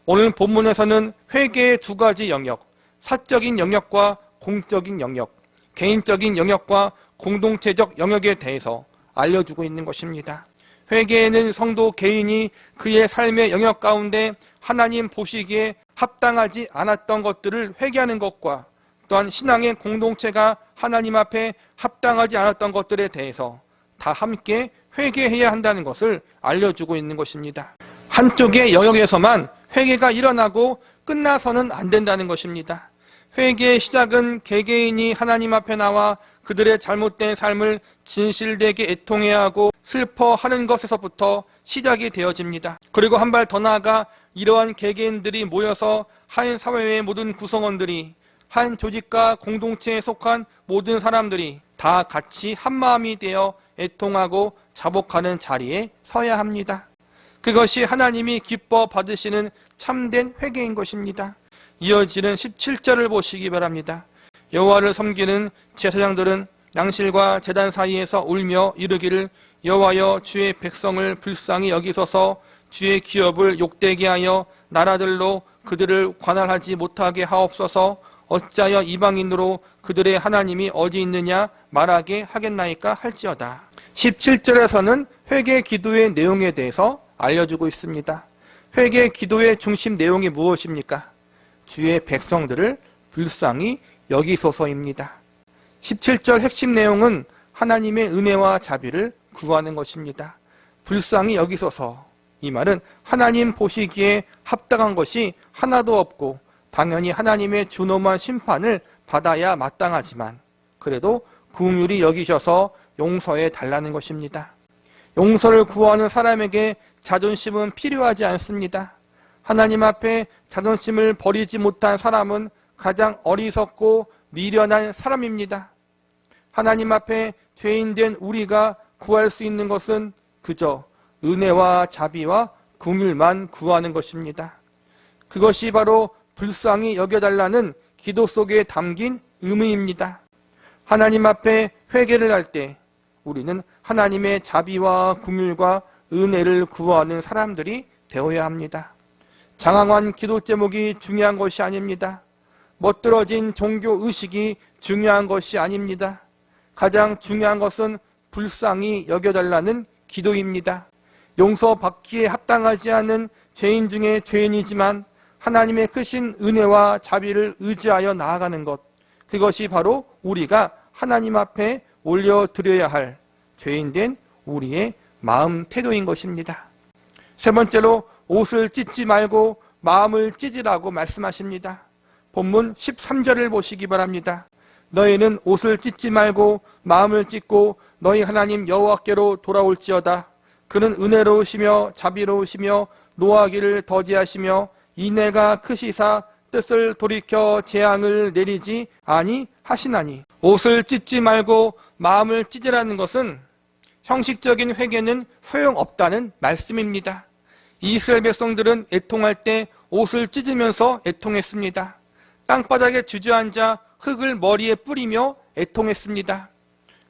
오늘 본문에서는 회개의 두 가지 영역, 사적인 영역과 공적인 영역, 개인적인 영역과 공동체적 영역에 대해서 알려주고 있는 것입니다. 회개에는 성도 개인이 그의 삶의 영역 가운데 하나님 보시기에 합당하지 않았던 것들을 회개하는 것과 또한 신앙의 공동체가 하나님 앞에 합당하지 않았던 것들에 대해서 다 함께 회개해야 한다는 것을 알려주고 있는 것입니다. 한쪽의 영역에서만 회개가 일어나고 끝나서는 안 된다는 것입니다. 회개의 시작은 개개인이 하나님 앞에 나와 그들의 잘못된 삶을 진실되게 애통해야 하고 슬퍼하는 것에서부터 시작이 되어집니다. 그리고 한 발 더 나아가 이러한 개개인들이 모여서 한 사회의 모든 구성원들이, 한 조직과 공동체에 속한 모든 사람들이 다 같이 한마음이 되어 애통하고 자복하는 자리에 서야 합니다. 그것이 하나님이 기뻐 받으시는 참된 회개인 것입니다. 이어지는 17절을 보시기 바랍니다. 여호와를 섬기는 제사장들은 양실과 제단 사이에서 울며 이르기를 여호와여 주의 백성을 불쌍히 여기소서 주의 기업을 욕되게 하여 나라들로 그들을 관할하지 못하게 하옵소서 어찌하여 이방인으로 그들의 하나님이 어디 있느냐 말하게 하겠나이까 할지어다. 17절에서는 회개 기도의 내용에 대해서 알려주고 있습니다. 회개 기도의 중심 내용이 무엇입니까? 주의 백성들을 불쌍히 여기소서입니다. 17절 핵심 내용은 하나님의 은혜와 자비를 구하는 것입니다. 불쌍히 여기소서. 이 말은 하나님 보시기에 합당한 것이 하나도 없고 당연히 하나님의 준엄한 심판을 받아야 마땅하지만 그래도 긍휼히 여기셔서 용서해 달라는 것입니다. 용서를 구하는 사람에게 자존심은 필요하지 않습니다. 하나님 앞에 자존심을 버리지 못한 사람은 가장 어리석고 미련한 사람입니다. 하나님 앞에 죄인된 우리가 구할 수 있는 것은 그저 은혜와 자비와 긍휼만 구하는 것입니다. 그것이 바로 불쌍히 여겨달라는 기도 속에 담긴 의무입니다. 하나님 앞에 회개를 할 때 우리는 하나님의 자비와 긍휼과 은혜를 구하는 사람들이 되어야 합니다. 장황한 기도 제목이 중요한 것이 아닙니다. 멋들어진 종교 의식이 중요한 것이 아닙니다. 가장 중요한 것은 불쌍히 여겨달라는 기도입니다. 용서받기에 합당하지 않은 죄인 중에 죄인이지만 하나님의 크신 은혜와 자비를 의지하여 나아가는 것, 그것이 바로 우리가 하나님 앞에 올려드려야 할 죄인된 우리의 마음 태도인 것입니다. 세 번째로 옷을 찢지 말고 마음을 찢으라고 말씀하십니다. 본문 13절을 보시기 바랍니다. 너희는 옷을 찢지 말고 마음을 찢고 너희 하나님 여호와께로 돌아올지어다. 그는 은혜로우시며 자비로우시며 노하기를 더디하시며 인애가 크시사 뜻을 돌이켜 재앙을 내리지 아니하시나니. 옷을 찢지 말고 마음을 찢으라는 것은 형식적인 회개는 소용없다는 말씀입니다. 이스라엘 백성들은 애통할 때 옷을 찢으면서 애통했습니다. 땅바닥에 주저앉아 흙을 머리에 뿌리며 애통했습니다.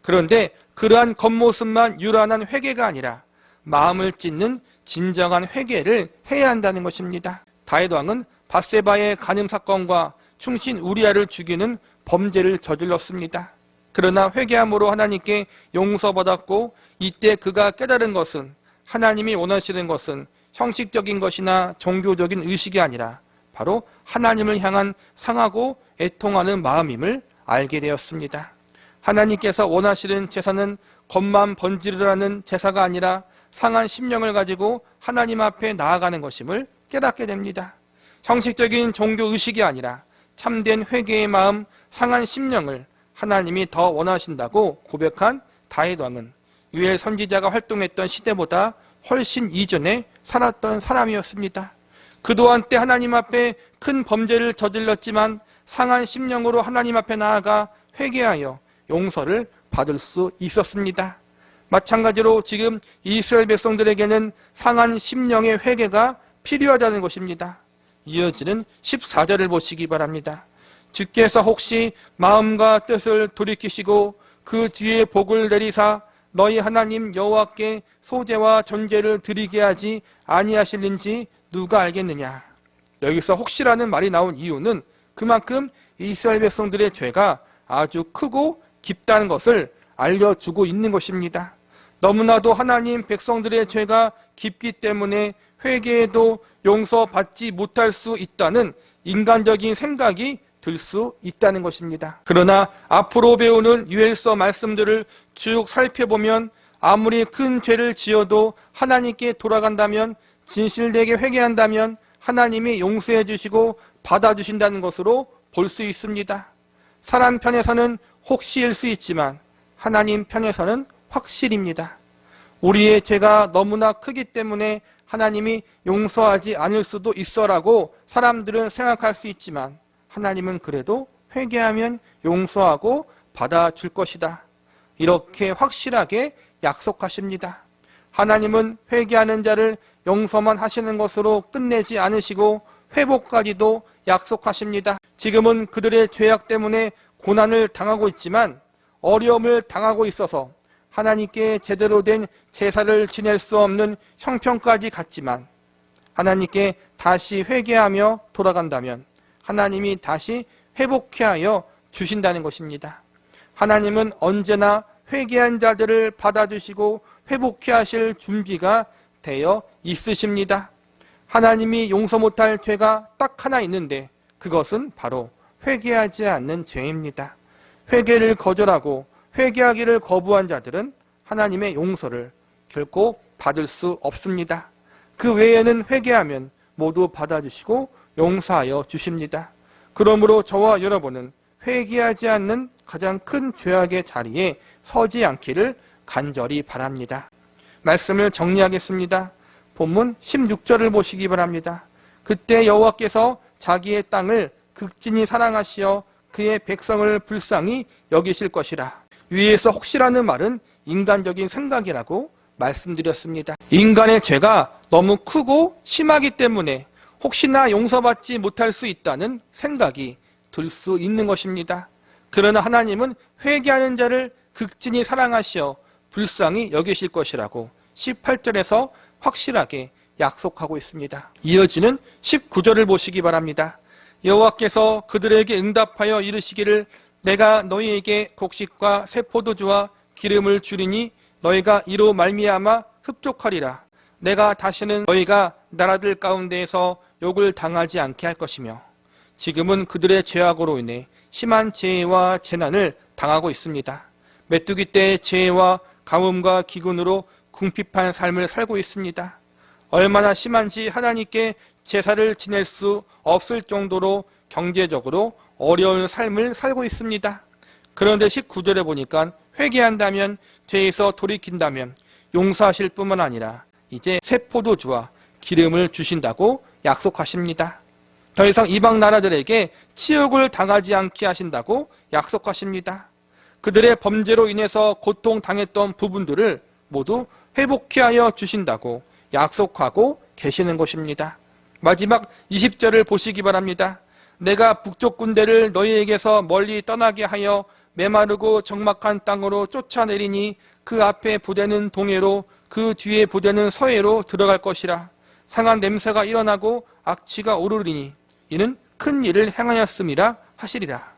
그런데 그러한 겉모습만 유란한 회개가 아니라 마음을 찢는 진정한 회개를 해야 한다는 것입니다. 다윗 왕은 밧세바의 간음 사건과 충신 우리아를 죽이는 범죄를 저질렀습니다. 그러나 회개함으로 하나님께 용서받았고 이때 그가 깨달은 것은 하나님이 원하시는 것은 형식적인 것이나 종교적인 의식이 아니라 바로 하나님을 향한 상하고 애통하는 마음임을 알게 되었습니다. 하나님께서 원하시는 제사는 겉만 번지르라는 제사가 아니라 상한 심령을 가지고 하나님 앞에 나아가는 것임을 깨닫게 됩니다. 형식적인 종교 의식이 아니라 참된 회개의 마음, 상한 심령을 하나님이 더 원하신다고 고백한 다윗 왕은 유엘 선지자가 활동했던 시대보다 훨씬 이전에 살았던 사람이었습니다. 그도 한때 하나님 앞에 큰 범죄를 저질렀지만 상한 심령으로 하나님 앞에 나아가 회개하여 용서를 받을 수 있었습니다. 마찬가지로 지금 이스라엘 백성들에게는 상한 심령의 회개가 필요하다는 것입니다. 이어지는 14절을 보시기 바랍니다. 주께서 혹시 마음과 뜻을 돌이키시고 그 뒤에 복을 내리사 너희 하나님 여호와께 소제와 전제를 드리게 하지 아니하실는지 누가 알겠느냐. 여기서 혹시라는 말이 나온 이유는 그만큼 이스라엘 백성들의 죄가 아주 크고 깊다는 것을 알려주고 있는 것입니다. 너무나도 하나님 백성들의 죄가 깊기 때문에 회개해도 용서받지 못할 수 있다는 인간적인 생각이 들 수 있다는 것입니다. 그러나 앞으로 배우는 유엘서 말씀들을 쭉 살펴보면 아무리 큰 죄를 지어도 하나님께 돌아간다면, 진실되게 회개한다면 하나님이 용서해 주시고 받아주신다는 것으로 볼 수 있습니다. 사람 편에서는 혹시일 수 있지만 하나님 편에서는 확실입니다. 우리의 죄가 너무나 크기 때문에 하나님이 용서하지 않을 수도 있어라고 사람들은 생각할 수 있지만 하나님은 그래도 회개하면 용서하고 받아줄 것이다. 이렇게 확실하게 약속하십니다. 하나님은 회개하는 자를 용서만 하시는 것으로 끝내지 않으시고 회복까지도 약속하십니다. 지금은 그들의 죄악 때문에 고난을 당하고 있지만 어려움을 당하고 있어서 하나님께 제대로 된 제사를 지낼 수 없는 형편까지 갔지만 하나님께 다시 회개하며 돌아간다면 하나님이 다시 회복케 하여 주신다는 것입니다. 하나님은 언제나 회개한 자들을 받아주시고 회복케 하실 준비가 되어 있으십니다. 하나님이 용서 못할 죄가 딱 하나 있는데 그것은 바로 회개하지 않는 죄입니다. 회개를 거절하고 회개하기를 거부한 자들은 하나님의 용서를 결코 받을 수 없습니다. 그 외에는 회개하면 모두 받아주시고 용서하여 주십니다. 그러므로 저와 여러분은 회개하지 않는 가장 큰 죄악의 자리에 서지 않기를 간절히 바랍니다. 말씀을 정리하겠습니다. 본문 16절을 보시기 바랍니다. 그때 여호와께서 자기의 땅을 극진히 사랑하시어 그의 백성을 불쌍히 여기실 것이라. 위에서 혹시라는 말은 인간적인 생각이라고 말씀드렸습니다. 인간의 죄가 너무 크고 심하기 때문에 혹시나 용서받지 못할 수 있다는 생각이 들 수 있는 것입니다. 그러나 하나님은 회개하는 자를 극진히 사랑하시어 불쌍히 여기실 것이라고 18절에서 확실하게 약속하고 있습니다. 이어지는 19절을 보시기 바랍니다. 여호와께서 그들에게 응답하여 이르시기를 내가 너희에게 곡식과 새 포도주와 기름을 주리니 너희가 이로 말미암아 흡족하리라. 내가 다시는 너희가 나라들 가운데에서 욕을 당하지 않게 할 것이며 지금은 그들의 죄악으로 인해 심한 재해와 재난을 당하고 있습니다. 메뚜기 때의 재해와 가뭄과 기근으로 궁핍한 삶을 살고 있습니다. 얼마나 심한지 하나님께 제사를 지낼 수 없을 정도로 경제적으로 어려운 삶을 살고 있습니다. 그런데 19절에 보니까 회개한다면, 죄에서 돌이킨다면 용서하실 뿐만 아니라 이제 새 포도주와 기름을 주신다고 약속하십니다. 더 이상 이방 나라들에게 치욕을 당하지 않게 하신다고 약속하십니다. 그들의 범죄로 인해서 고통당했던 부분들을 모두 회복케 하여 주신다고 약속하고 계시는 것입니다. 마지막 20절을 보시기 바랍니다. 내가 북쪽 군대를 너희에게서 멀리 떠나게 하여 메마르고 적막한 땅으로 쫓아내리니 그 앞에 부대는 동해로 그 뒤에 부대는 서해로 들어갈 것이라. 상한 냄새가 일어나고 악취가 오르리니 이는 큰 일을 행하였음이라 하시리라.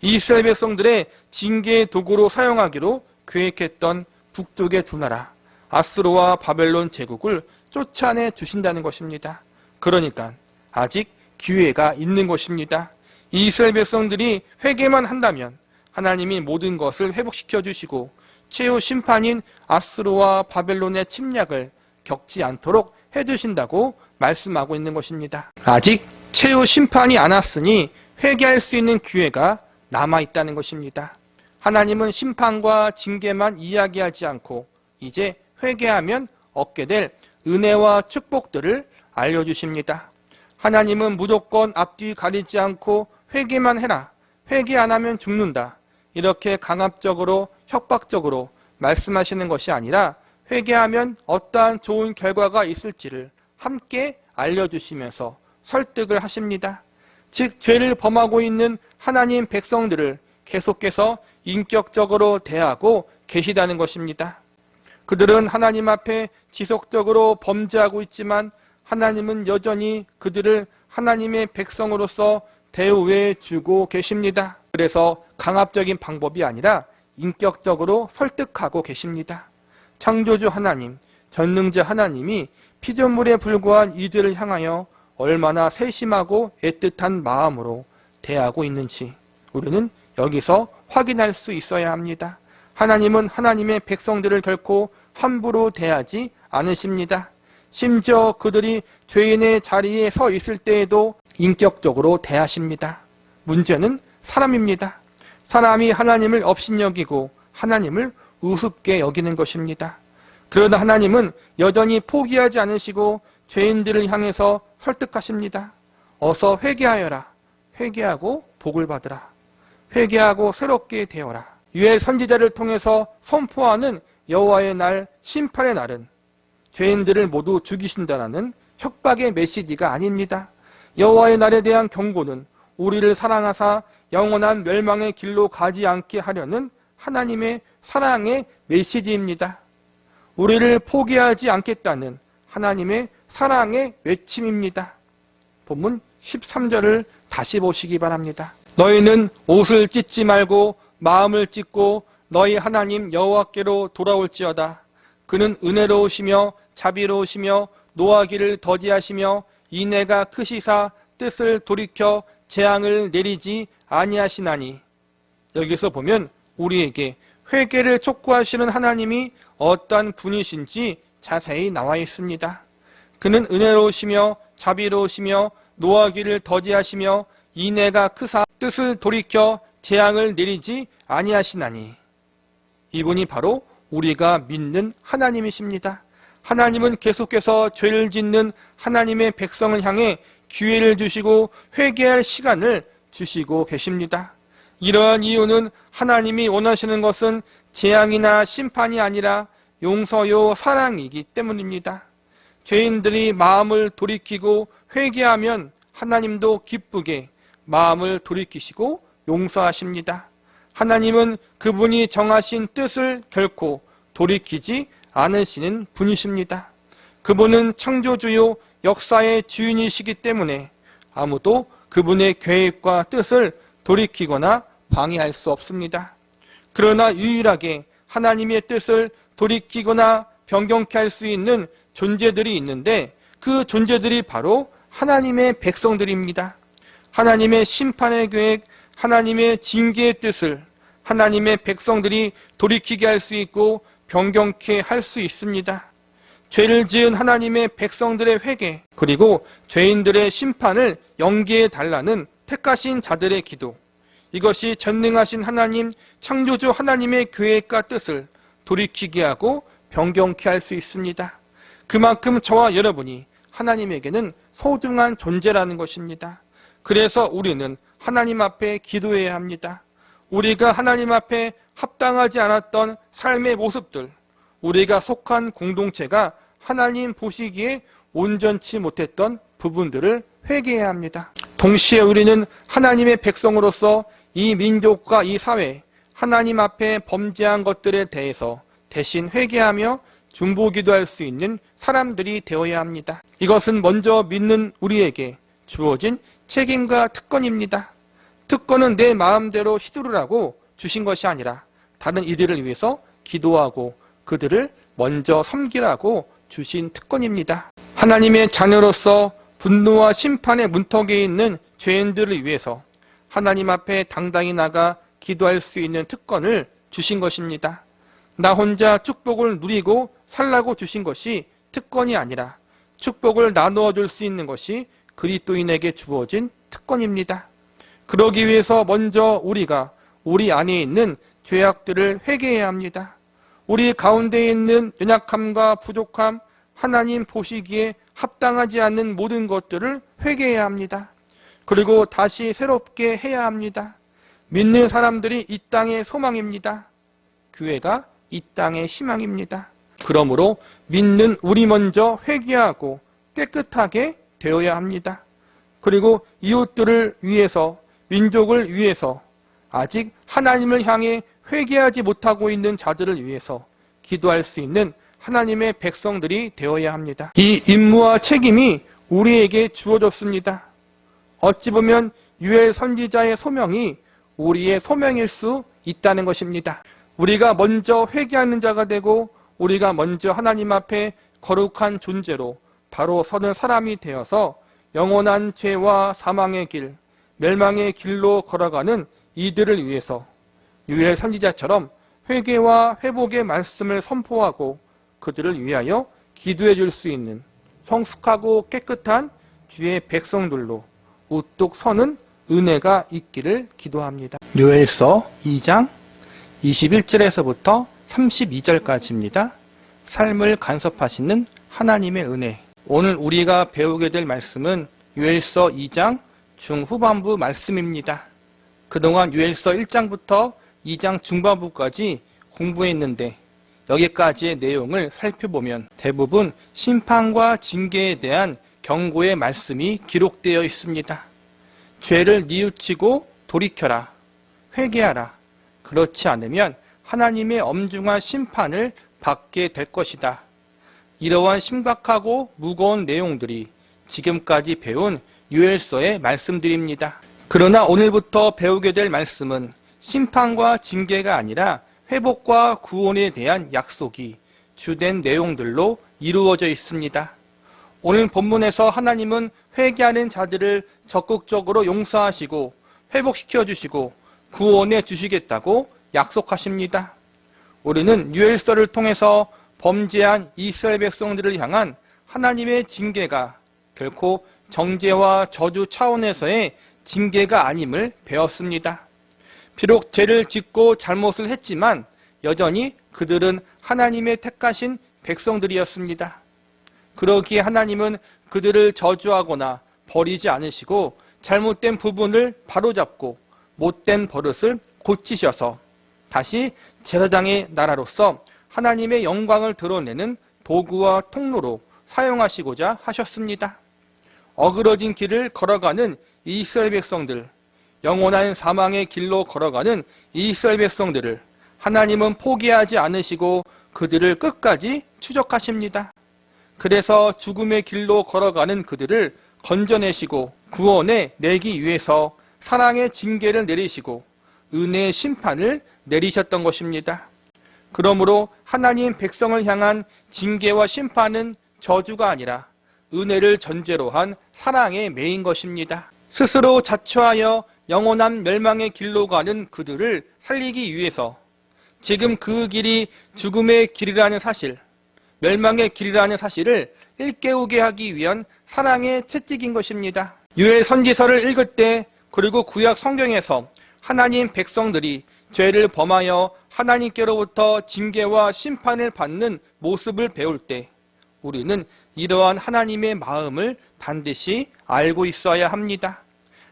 이스라엘 백성들의 징계의 도구로 사용하기로 계획했던 북쪽의 두 나라 아수르와 바벨론 제국을 쫓아내 주신다는 것입니다. 그러니까 아직 기회가 있는 것입니다. 이스라엘 백성들이 회개만 한다면 하나님이 모든 것을 회복시켜 주시고 최후 심판인 아수르와 바벨론의 침략을 겪지 않도록 해주신다고 말씀하고 있는 것입니다. 아직 최후 심판이 안 왔으니 회개할 수 있는 기회가 남아있다는 것입니다. 하나님은 심판과 징계만 이야기하지 않고 이제 회개하면 얻게 될 은혜와 축복들을 알려주십니다. 하나님은 무조건 앞뒤 가리지 않고 회개만 해라, 회개 안 하면 죽는다, 이렇게 강압적으로 협박적으로 말씀하시는 것이 아니라 회개하면 어떠한 좋은 결과가 있을지를 함께 알려주시면서 설득을 하십니다. 즉 죄를 범하고 있는 하나님 백성들을 계속해서 인격적으로 대하고 계시다는 것입니다. 그들은 하나님 앞에 지속적으로 범죄하고 있지만 하나님은 여전히 그들을 하나님의 백성으로서 대우해 주고 계십니다. 그래서 강압적인 방법이 아니라 인격적으로 설득하고 계십니다. 창조주 하나님, 전능자 하나님이 피조물에 불과한 이들을 향하여 얼마나 세심하고 애틋한 마음으로 대하고 있는지 우리는 여기서 확인할 수 있어야 합니다. 하나님은 하나님의 백성들을 결코 함부로 대하지 않으십니다. 심지어 그들이 죄인의 자리에 서 있을 때에도 인격적으로 대하십니다. 문제는 사람입니다. 사람이 하나님을 업신여기고 하나님을 우습게 여기는 것입니다. 그러나 하나님은 여전히 포기하지 않으시고 죄인들을 향해서 설득하십니다. 어서 회개하여라. 회개하고 복을 받으라. 회개하고 새롭게 되어라. 유엘 선지자를 통해서 선포하는 여호와의 날, 심판의 날은 죄인들을 모두 죽이신다라는 협박의 메시지가 아닙니다. 여호와의 날에 대한 경고는 우리를 사랑하사 영원한 멸망의 길로 가지 않게 하려는 하나님의 사랑의 메시지입니다. 우리를 포기하지 않겠다는 하나님의 사랑의 외침입니다. 본문 13절을 다시 보시기 바랍니다. 너희는 옷을 찢지 말고 마음을 찢고 너희 하나님 여호와께로 돌아올지어다. 그는 은혜로우시며 자비로우시며 노하기를 더디하시며 인애가 크시사 뜻을 돌이켜 재앙을 내리지 아니하시나니. 여기서 보면 우리에게 회개를 촉구하시는 하나님이 어떠한 분이신지 자세히 나와 있습니다. 그는 은혜로우시며 자비로우시며 노하기를 더디하시며 인애가 크사 뜻을 돌이켜 재앙을 내리지 아니하시나니. 이분이 바로 우리가 믿는 하나님이십니다. 하나님은 계속해서 죄를 짓는 하나님의 백성을 향해 기회를 주시고 회개할 시간을 주시고 계십니다. 이러한 이유는 하나님이 원하시는 것은 재앙이나 심판이 아니라 용서요 사랑이기 때문입니다. 죄인들이 마음을 돌이키고 회개하면 하나님도 기쁘게 마음을 돌이키시고 용서하십니다. 하나님은 그분이 정하신 뜻을 결코 돌이키지 않으시는 분이십니다. 그분은 창조주요 역사의 주인이시기 때문에 아무도 그분의 계획과 뜻을 돌이키거나 방해할 수 없습니다. 그러나 유일하게 하나님의 뜻을 돌이키거나 변경케 할 수 있는 존재들이 있는데 그 존재들이 바로 하나님의 백성들입니다. 하나님의 심판의 계획, 하나님의 징계의 뜻을 하나님의 백성들이 돌이키게 할 수 있고 변경케 할 수 있습니다. 죄를 지은 하나님의 백성들의 회개, 그리고 죄인들의 심판을 연기해 달라는 택하신 자들의 기도, 이것이 전능하신 하나님, 창조주 하나님의 계획과 뜻을 돌이키게 하고 변경케 할 수 있습니다. 그만큼 저와 여러분이 하나님에게는 소중한 존재라는 것입니다. 그래서 우리는 하나님 앞에 기도해야 합니다. 우리가 하나님 앞에 합당하지 않았던 삶의 모습들, 우리가 속한 공동체가 하나님 보시기에 온전치 못했던 부분들을 회개해야 합니다. 동시에 우리는 하나님의 백성으로서 이 민족과 이 사회, 하나님 앞에 범죄한 것들에 대해서 대신 회개하며 중보기도할 수 있는 사람들이 되어야 합니다. 이것은 먼저 믿는 우리에게 주어진 책임과 특권입니다. 특권은 내 마음대로 휘두르라고 주신 것이 아니라 다른 이들을 위해서 기도하고 그들을 먼저 섬기라고 주신 특권입니다. 하나님의 자녀로서 분노와 심판의 문턱에 있는 죄인들을 위해서 하나님 앞에 당당히 나가 기도할 수 있는 특권을 주신 것입니다. 나 혼자 축복을 누리고 살라고 주신 것이 특권이 아니라 축복을 나누어 줄 수 있는 것이 그리스도인에게 주어진 특권입니다. 그러기 위해서 먼저 우리가 우리 안에 있는 죄악들을 회개해야 합니다. 우리 가운데 있는 연약함과 부족함, 하나님 보시기에 합당하지 않는 모든 것들을 회개해야 합니다. 그리고 다시 새롭게 해야 합니다. 믿는 사람들이 이 땅의 소망입니다. 교회가 이 땅의 희망입니다. 그러므로 믿는 우리 먼저 회개하고 깨끗하게 되어야 합니다. 그리고 이웃들을 위해서, 민족을 위해서, 아직 하나님을 향해 회개하지 못하고 있는 자들을 위해서 기도할 수 있는 하나님의 백성들이 되어야 합니다. 이 임무와 책임이 우리에게 주어졌습니다. 어찌 보면 유엘 선지자의 소명이 우리의 소명일 수 있다는 것입니다. 우리가 먼저 회개하는 자가 되고 우리가 먼저 하나님 앞에 거룩한 존재로 바로 서는 사람이 되어서 영원한 죄와 사망의 길, 멸망의 길로 걸어가는 이들을 위해서 유엘 선지자처럼 회개와 회복의 말씀을 선포하고 그들을 위하여 기도해 줄 수 있는 성숙하고 깨끗한 주의 백성들로 우뚝 서는 은혜가 있기를 기도합니다. 요엘서 2장 21절에서부터 32절까지입니다. 삶을 간섭하시는 하나님의 은혜. 오늘 우리가 배우게 될 말씀은 요엘서 2장 중후반부 말씀입니다. 그동안 요엘서 1장부터 2장 중반부까지 공부했는데 여기까지의 내용을 살펴보면 대부분 심판과 징계에 대한 경고의 말씀이 기록되어 있습니다. 죄를 뉘우치고 돌이켜라, 회개하라. 그렇지 않으면 하나님의 엄중한 심판을 받게 될 것이다. 이러한 심각하고 무거운 내용들이 지금까지 배운 요엘서의 말씀들입니다. 그러나 오늘부터 배우게 될 말씀은 심판과 징계가 아니라 회복과 구원에 대한 약속이 주된 내용들로 이루어져 있습니다. 오늘 본문에서 하나님은 회개하는 자들을 적극적으로 용서하시고 회복시켜 주시고 구원해 주시겠다고 약속하십니다. 우리는 유엘서를 통해서 범죄한 이스라엘 백성들을 향한 하나님의 징계가 결코 정죄와 저주 차원에서의 징계가 아님을 배웠습니다. 비록 죄를 짓고 잘못을 했지만 여전히 그들은 하나님의 택하신 백성들이었습니다. 그러기에 하나님은 그들을 저주하거나 버리지 않으시고 잘못된 부분을 바로잡고 못된 버릇을 고치셔서 다시 제사장의 나라로서 하나님의 영광을 드러내는 도구와 통로로 사용하시고자 하셨습니다. 어그러진 길을 걸어가는 이스라엘 백성들, 영원한 사망의 길로 걸어가는 이스라엘 백성들을 하나님은 포기하지 않으시고 그들을 끝까지 추적하십니다. 그래서 죽음의 길로 걸어가는 그들을 건져내시고 구원해 내기 위해서 사랑의 징계를 내리시고 은혜의 심판을 내리셨던 것입니다. 그러므로 하나님 백성을 향한 징계와 심판은 저주가 아니라 은혜를 전제로 한 사랑의 매인 것입니다. 스스로 자초하여 영원한 멸망의 길로 가는 그들을 살리기 위해서 지금 그 길이 죽음의 길이라는 사실, 멸망의 길이라는 사실을 일깨우게 하기 위한 사랑의 채찍인 것입니다. 유엘 선지서를 읽을 때 그리고 구약 성경에서 하나님 백성들이 죄를 범하여 하나님께로부터 징계와 심판을 받는 모습을 배울 때 우리는 이러한 하나님의 마음을 반드시 알고 있어야 합니다.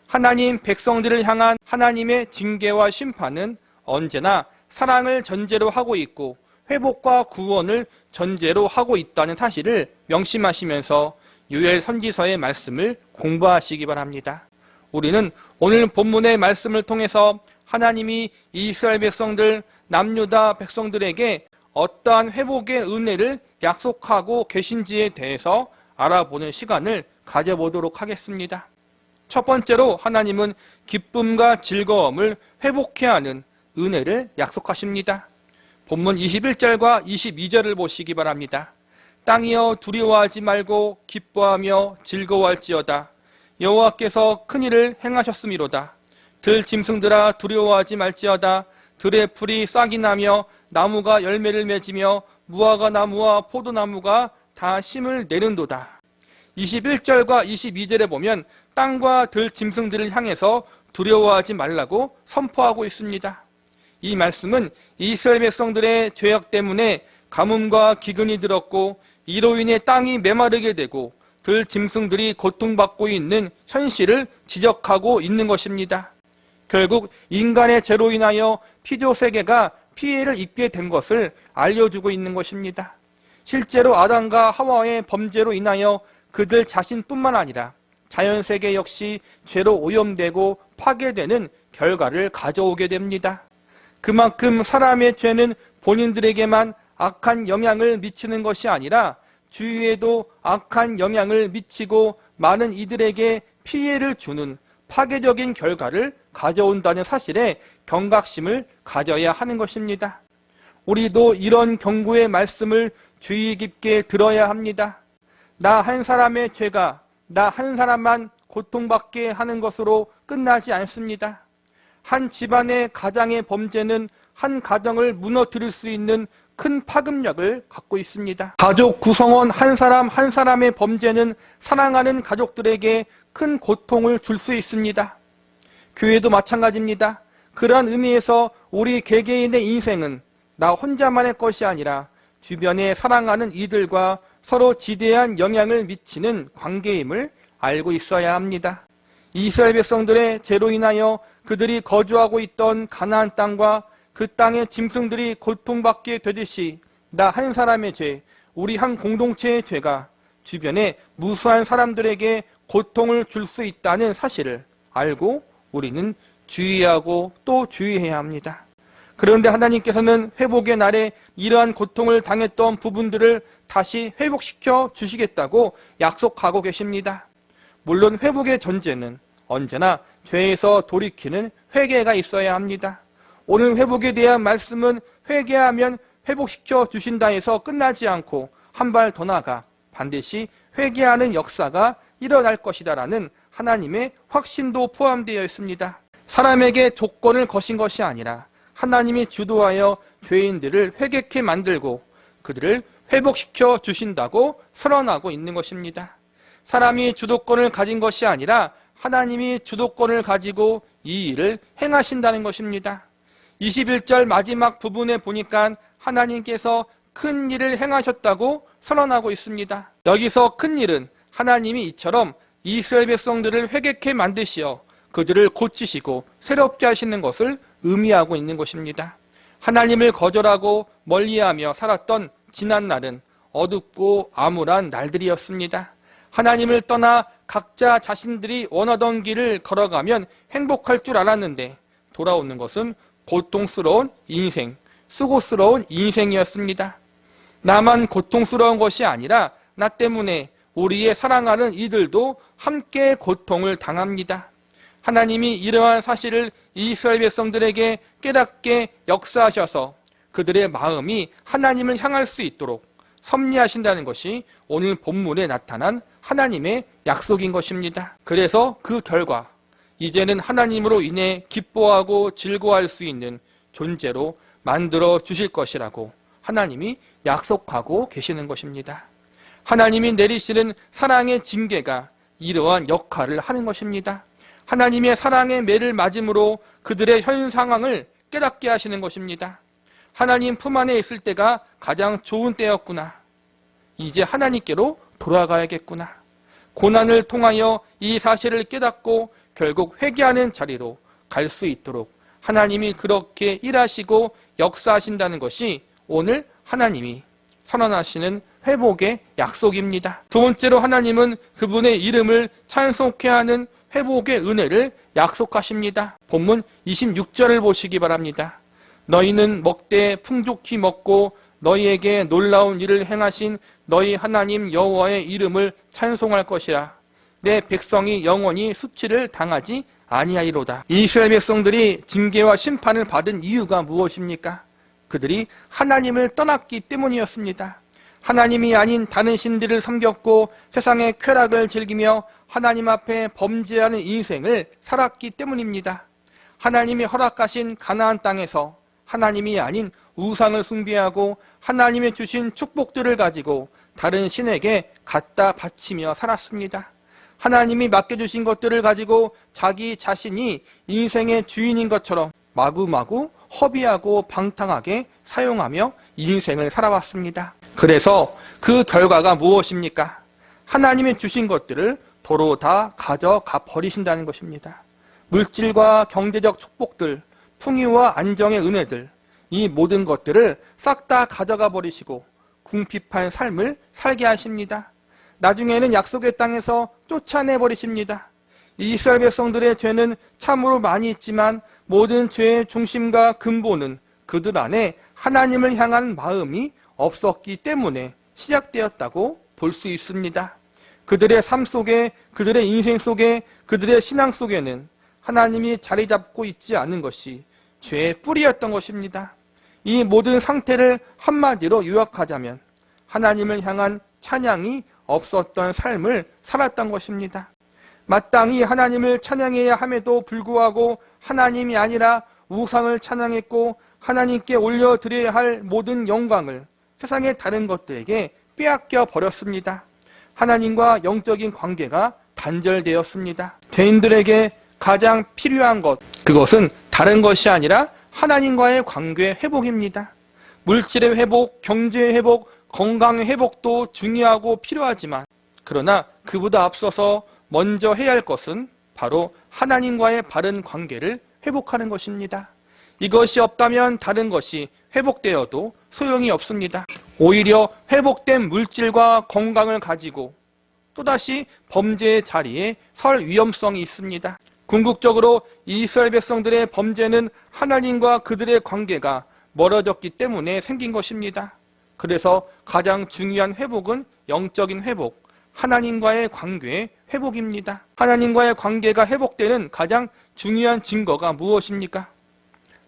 하나님 백성들을 향한 하나님의 징계와 심판은 언제나 사랑을 전제로 하고 있고 회복과 구원을 전제로 하고 있다는 사실을 명심하시면서 유엘 선지서의 말씀을 공부하시기 바랍니다. 우리는 오늘 본문의 말씀을 통해서 하나님이 이스라엘 백성들, 남유다 백성들에게 어떠한 회복의 은혜를 약속하고 계신지에 대해서 알아보는 시간을 가져보도록 하겠습니다. 첫 번째로 하나님은 기쁨과 즐거움을 회복케 하는 은혜를 약속하십니다. 본문 21절과 22절을 보시기 바랍니다. 땅이여 두려워하지 말고 기뻐하며 즐거워할지어다. 여호와께서 큰 일을 행하셨음이로다. 들 짐승들아 두려워하지 말지어다. 들의 풀이 싹이 나며 나무가 열매를 맺으며 무화과 나무와 포도나무가 다 심을 내는도다. 21절과 22절에 보면 땅과 들 짐승들을 향해서 두려워하지 말라고 선포하고 있습니다. 이 말씀은 이스라엘 백성들의 죄악 때문에 가뭄과 기근이 들었고 이로 인해 땅이 메마르게 되고 들 짐승들이 고통받고 있는 현실을 지적하고 있는 것입니다. 결국 인간의 죄로 인하여 피조세계가 피해를 입게 된 것을 알려주고 있는 것입니다. 실제로 아담과 하와의 범죄로 인하여 그들 자신뿐만 아니라 자연세계 역시 죄로 오염되고 파괴되는 결과를 가져오게 됩니다. 그만큼 사람의 죄는 본인들에게만 악한 영향을 미치는 것이 아니라 주위에도 악한 영향을 미치고 많은 이들에게 피해를 주는 파괴적인 결과를 가져온다는 사실에 경각심을 가져야 하는 것입니다. 우리도 이런 경고의 말씀을 주의 깊게 들어야 합니다. 나 한 사람의 죄가 나 한 사람만 고통받게 하는 것으로 끝나지 않습니다. 한 집안의 가장의 범죄는 한 가정을 무너뜨릴 수 있는 큰 파급력을 갖고 있습니다. 가족 구성원 한 사람 한 사람의 범죄는 사랑하는 가족들에게 큰 고통을 줄 수 있습니다. 교회도 마찬가지입니다. 그러한 의미에서 우리 개개인의 인생은 나 혼자만의 것이 아니라 주변에 사랑하는 이들과 서로 지대한 영향을 미치는 관계임을 알고 있어야 합니다. 이스라엘 백성들의 죄로 인하여 그들이 거주하고 있던 가나안 땅과 그 땅의 짐승들이 고통받게 되듯이 나 한 사람의 죄, 우리 한 공동체의 죄가 주변에 무수한 사람들에게 고통을 줄 수 있다는 사실을 알고 우리는 주의하고 또 주의해야 합니다. 그런데 하나님께서는 회복의 날에 이러한 고통을 당했던 부분들을 다시 회복시켜 주시겠다고 약속하고 계십니다. 물론 회복의 전제는 언제나 죄에서 돌이키는 회개가 있어야 합니다. 오늘 회복에 대한 말씀은 회개하면 회복시켜 주신다 해서 끝나지 않고 한 발 더 나아가 반드시 회개하는 역사가 일어날 것이다라는 하나님의 확신도 포함되어 있습니다. 사람에게 조건을 거신 것이 아니라 하나님이 주도하여 죄인들을 회개케 만들고 그들을 회복시켜 주신다고 선언하고 있는 것입니다. 사람이 주도권을 가진 것이 아니라 하나님이 주도권을 가지고 이 일을 행하신다는 것입니다. 21절 마지막 부분에 보니까 하나님께서 큰 일을 행하셨다고 선언하고 있습니다. 여기서 큰 일은 하나님이 이처럼 이스라엘 백성들을 회개케 만드시어 그들을 고치시고 새롭게 하시는 것을 의미하고 있는 것입니다. 하나님을 거절하고 멀리하며 살았던 지난 날은 어둡고 암울한 날들이었습니다. 하나님을 떠나 각자 자신들이 원하던 길을 걸어가면 행복할 줄 알았는데 돌아오는 것은 고통스러운 인생, 수고스러운 인생이었습니다. 나만 고통스러운 것이 아니라 나 때문에 우리의 사랑하는 이들도 함께 고통을 당합니다. 하나님이 이러한 사실을 이스라엘 백성들에게 깨닫게 역사하셔서 그들의 마음이 하나님을 향할 수 있도록 섭리하신다는 것이 오늘 본문에 나타난 하나님의 약속인 것입니다. 그래서 그 결과 이제는 하나님으로 인해 기뻐하고 즐거워할 수 있는 존재로 만들어 주실 것이라고 하나님이 약속하고 계시는 것입니다. 하나님이 내리시는 사랑의 징계가 이러한 역할을 하는 것입니다. 하나님의 사랑의 매를 맞음으로 그들의 현 상황을 깨닫게 하시는 것입니다. 하나님 품 안에 있을 때가 가장 좋은 때였구나. 이제 하나님께로 돌아가야겠구나. 고난을 통하여 이 사실을 깨닫고 결국 회개하는 자리로 갈 수 있도록 하나님이 그렇게 일하시고 역사하신다는 것이 오늘 하나님이 선언하시는 회복의 약속입니다. 두 번째로 하나님은 그분의 이름을 찬송케 하는 회복의 은혜를 약속하십니다. 본문 26절을 보시기 바랍니다. 너희는 먹되 풍족히 먹고 너희에게 놀라운 일을 행하신 너희 하나님 여호와의 이름을 찬송할 것이라. 내 백성이 영원히 수치를 당하지 아니하리로다. 이스라엘 백성들이 징계와 심판을 받은 이유가 무엇입니까? 그들이 하나님을 떠났기 때문이었습니다. 하나님이 아닌 다른 신들을 섬겼고 세상의 쾌락을 즐기며 하나님 앞에 범죄하는 인생을 살았기 때문입니다. 하나님이 허락하신 가나안 땅에서 하나님이 아닌 우상을 숭배하고 하나님이 주신 축복들을 가지고 다른 신에게 갖다 바치며 살았습니다. 하나님이 맡겨주신 것들을 가지고 자기 자신이 인생의 주인인 것처럼 마구마구 허비하고 방탕하게 사용하며 인생을 살아왔습니다. 그래서 그 결과가 무엇입니까? 하나님이 주신 것들을 도로 다 가져가 버리신다는 것입니다. 물질과 경제적 축복들, 풍요와 안정의 은혜들, 이 모든 것들을 싹 다 가져가 버리시고 궁핍한 삶을 살게 하십니다. 나중에는 약속의 땅에서 쫓아내 버리십니다. 이스라엘 백성들의 죄는 참으로 많이 있지만 모든 죄의 중심과 근본은 그들 안에 하나님을 향한 마음이 없었기 때문에 시작되었다고 볼 수 있습니다. 그들의 삶 속에, 그들의 인생 속에, 그들의 신앙 속에는 하나님이 자리 잡고 있지 않은 것이 죄의 뿌리였던 것입니다. 이 모든 상태를 한마디로 요약하자면 하나님을 향한 찬양이 없었던 삶을 살았던 것입니다. 마땅히 하나님을 찬양해야 함에도 불구하고 하나님이 아니라 우상을 찬양했고 하나님께 올려드려야 할 모든 영광을 세상의 다른 것들에게 빼앗겨 버렸습니다. 하나님과 영적인 관계가 단절되었습니다. 죄인들에게 가장 필요한 것, 그것은 다른 것이 아니라 하나님과의 관계 회복입니다. 물질의 회복, 경제의 회복, 건강의 회복도 중요하고 필요하지만 그러나 그보다 앞서서 먼저 해야 할 것은 바로 하나님과의 바른 관계를 회복하는 것입니다. 이것이 없다면 다른 것이 회복되어도 소용이 없습니다. 오히려 회복된 물질과 건강을 가지고 또다시 범죄의 자리에 설 위험성이 있습니다. 궁극적으로 이스라엘 백성들의 범죄는 하나님과 그들의 관계가 멀어졌기 때문에 생긴 것입니다. 그래서 가장 중요한 회복은 영적인 회복, 하나님과의 관계의 회복입니다. 하나님과의 관계가 회복되는 가장 중요한 증거가 무엇입니까?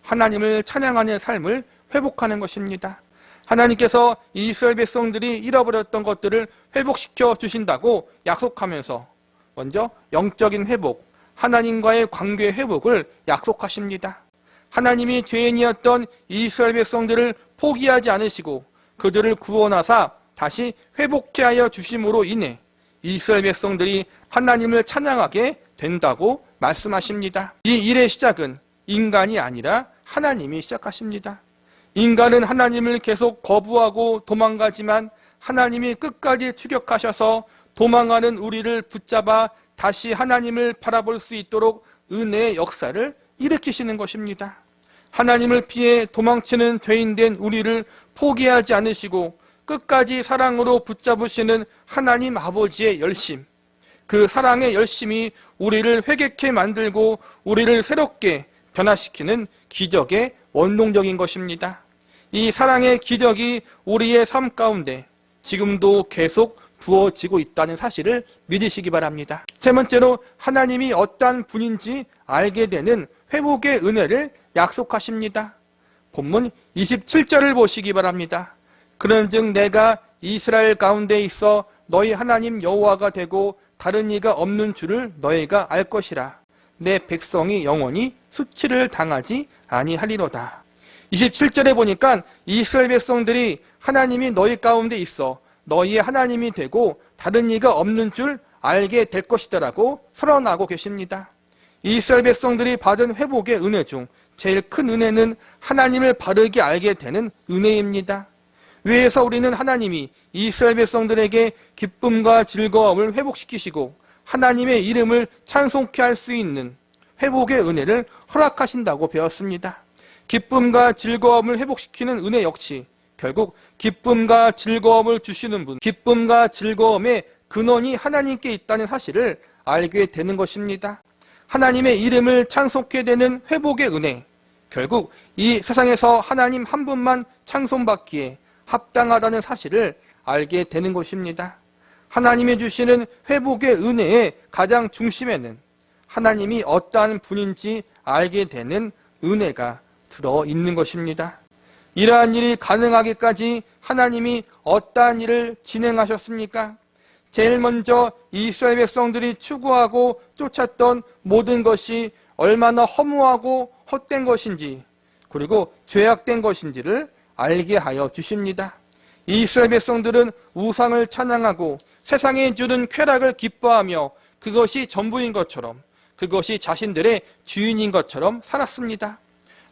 하나님을 찬양하는 삶을 회복하는 것입니다. 하나님께서 이스라엘 백성들이 잃어버렸던 것들을 회복시켜 주신다고 약속하면서 먼저 영적인 회복, 하나님과의 관계 회복을 약속하십니다. 하나님이 죄인이었던 이스라엘 백성들을 포기하지 않으시고 그들을 구원하사 다시 회복케 하여 주심으로 인해 이스라엘 백성들이 하나님을 찬양하게 된다고 말씀하십니다. 이 일의 시작은 인간이 아니라 하나님이 시작하십니다. 인간은 하나님을 계속 거부하고 도망가지만 하나님이 끝까지 추격하셔서 도망가는 우리를 붙잡아 다시 하나님을 바라볼 수 있도록 은혜의 역사를 일으키시는 것입니다. 하나님을 피해 도망치는 죄인된 우리를 포기하지 않으시고 끝까지 사랑으로 붙잡으시는 하나님 아버지의 열심, 그 사랑의 열심이 우리를 회개케 만들고 우리를 새롭게 변화시키는 기적의 원동력인 것입니다. 이 사랑의 기적이 우리의 삶 가운데 지금도 계속 부어지고 있다는 사실을 믿으시기 바랍니다. 세 번째로 하나님이 어떠한 분인지 알게 되는 회복의 은혜를 약속하십니다. 본문 27절을 보시기 바랍니다. 그런즉 내가 이스라엘 가운데 있어 너희 하나님 여호와가 되고 다른 이가 없는 줄을 너희가 알 것이라. 내 백성이 영원히 수치를 당하지 아니하리로다. 27절에 보니까 이스라엘 백성들이 하나님이 너희 가운데 있어 너희의 하나님이 되고 다른 이가 없는 줄 알게 될 것이다라고 선언하고 계십니다. 이스라엘 백성들이 받은 회복의 은혜 중 제일 큰 은혜는 하나님을 바르게 알게 되는 은혜입니다. 위에서 우리는 하나님이 이스라엘 백성들에게 기쁨과 즐거움을 회복시키시고 하나님의 이름을 찬송케 할 수 있는 회복의 은혜를 허락하신다고 배웠습니다. 기쁨과 즐거움을 회복시키는 은혜 역시 결국 기쁨과 즐거움을 주시는 분, 기쁨과 즐거움의 근원이 하나님께 있다는 사실을 알게 되는 것입니다. 하나님의 이름을 찬송케 되는 회복의 은혜, 결국 이 세상에서 하나님 한 분만 찬송받기에 합당하다는 사실을 알게 되는 것입니다. 하나님이 주시는 회복의 은혜의 가장 중심에는 하나님이 어떠한 분인지 알게 되는 은혜가 들어있는 것입니다. 이러한 일이 가능하기까지 하나님이 어떠한 일을 진행하셨습니까? 제일 먼저 이스라엘 백성들이 추구하고 쫓았던 모든 것이 얼마나 허무하고 헛된 것인지 그리고 죄악된 것인지를 알게 하여 주십니다. 이스라엘 백성들은 우상을 찬양하고 세상에 주는 쾌락을 기뻐하며 그것이 전부인 것처럼 그것이 자신들의 주인인 것처럼 살았습니다.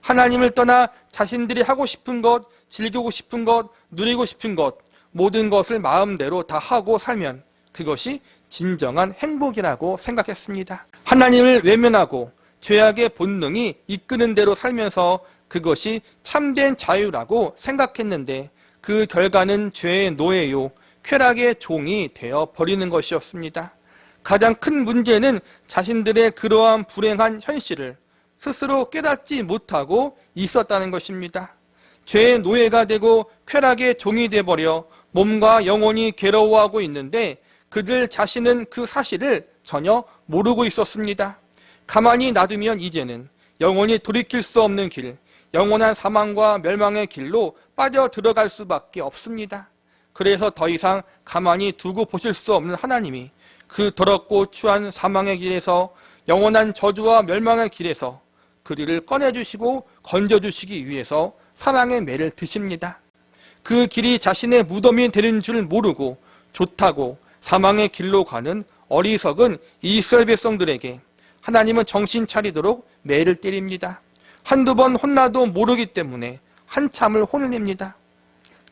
하나님을 떠나 자신들이 하고 싶은 것, 즐기고 싶은 것, 누리고 싶은 것 모든 것을 마음대로 다 하고 살면 그것이 진정한 행복이라고 생각했습니다. 하나님을 외면하고 죄악의 본능이 이끄는 대로 살면서 그것이 참된 자유라고 생각했는데 그 결과는 죄의 노예요, 쾌락의 종이 되어 버리는 것이었습니다. 가장 큰 문제는 자신들의 그러한 불행한 현실을 스스로 깨닫지 못하고 있었다는 것입니다. 죄의 노예가 되고 쾌락의 종이 되어버려 몸과 영혼이 괴로워하고 있는데 그들 자신은 그 사실을 전혀 모르고 있었습니다. 가만히 놔두면 이제는 영원히 돌이킬 수 없는 길, 영원한 사망과 멸망의 길로 빠져 들어갈 수밖에 없습니다. 그래서 더 이상 가만히 두고 보실 수 없는 하나님이 그 더럽고 추한 사망의 길에서 영원한 저주와 멸망의 길에서 그리를 꺼내주시고 건져주시기 위해서 사랑의 매를 드십니다. 그 길이 자신의 무덤이 되는 줄 모르고 좋다고 사망의 길로 가는 어리석은 이스라엘 백성들에게 하나님은 정신 차리도록 매를 때립니다. 한두 번 혼나도 모르기 때문에 한참을 혼을 냅니다.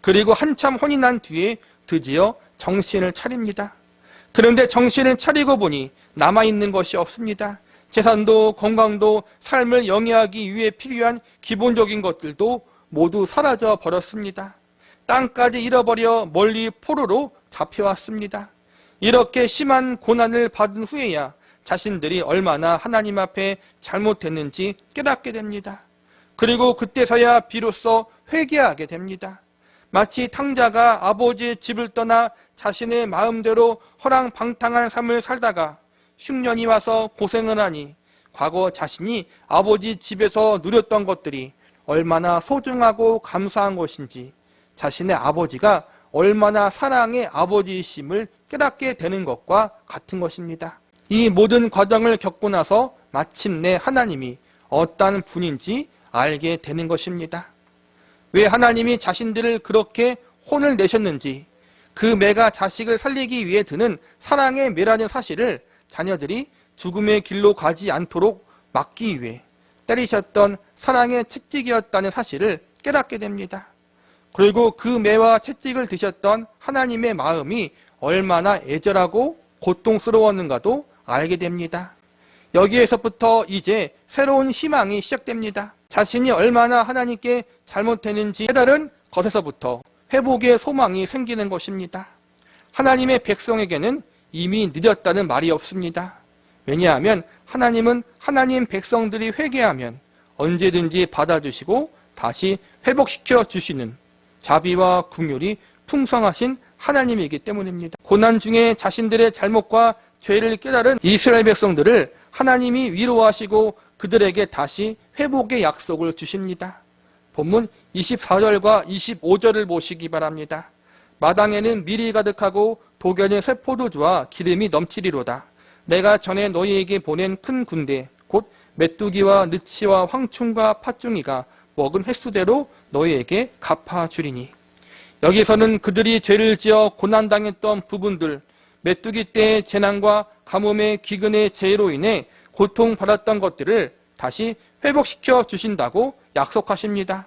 그리고 한참 혼이 난 뒤에 드디어 정신을 차립니다. 그런데 정신을 차리고 보니 남아있는 것이 없습니다. 재산도 건강도 삶을 영위하기 위해 필요한 기본적인 것들도 모두 사라져 버렸습니다. 땅까지 잃어버려 멀리 포로로 잡혀왔습니다. 이렇게 심한 고난을 받은 후에야 자신들이 얼마나 하나님 앞에 잘못했는지 깨닫게 됩니다. 그리고 그때서야 비로소 회개하게 됩니다. 마치 탕자가 아버지의 집을 떠나 자신의 마음대로 허랑방탕한 삶을 살다가 흉년이 와서 고생을 하니 과거 자신이 아버지 집에서 누렸던 것들이 얼마나 소중하고 감사한 것인지 자신의 아버지가 얼마나 사랑의 아버지이심을 깨닫게 되는 것과 같은 것입니다. 이 모든 과정을 겪고 나서 마침내 하나님이 어떠한 분인지 알게 되는 것입니다. 왜 하나님이 자신들을 그렇게 혼을 내셨는지, 그 매가 자식을 살리기 위해 드는 사랑의 매라는 사실을 자녀들이 죽음의 길로 가지 않도록 막기 위해 때리셨던 사랑의 채찍이었다는 사실을 깨닫게 됩니다. 그리고 그 매와 채찍을 드셨던 하나님의 마음이 얼마나 애절하고 고통스러웠는가도 알게 됩니다. 여기에서부터 이제 새로운 희망이 시작됩니다. 자신이 얼마나 하나님께 잘못했는지 깨달은 것에서부터 회복의 소망이 생기는 것입니다. 하나님의 백성에게는 이미 늦었다는 말이 없습니다. 왜냐하면 하나님은 하나님 백성들이 회개하면 언제든지 받아주시고 다시 회복시켜 주시는 자비와 긍휼이 풍성하신 하나님이기 때문입니다. 고난 중에 자신들의 잘못과 죄를 깨달은 이스라엘 백성들을 하나님이 위로하시고 그들에게 다시 회복의 약속을 주십니다. 본문 24절과 25절을 보시기 바랍니다. 마당에는 밀이 가득하고 독에는 새 포도주와 기름이 넘치리로다. 내가 전에 너희에게 보낸 큰 군대 곧 메뚜기와 느치와 황충과 팥중이가 먹은 횟수대로 너희에게 갚아주리니. 여기서는 그들이 죄를 지어 고난당했던 부분들, 메뚜기 때의 재난과 가뭄의 기근의 재해로 인해 고통받았던 것들을 다시 회복시켜 주신다고 약속하십니다.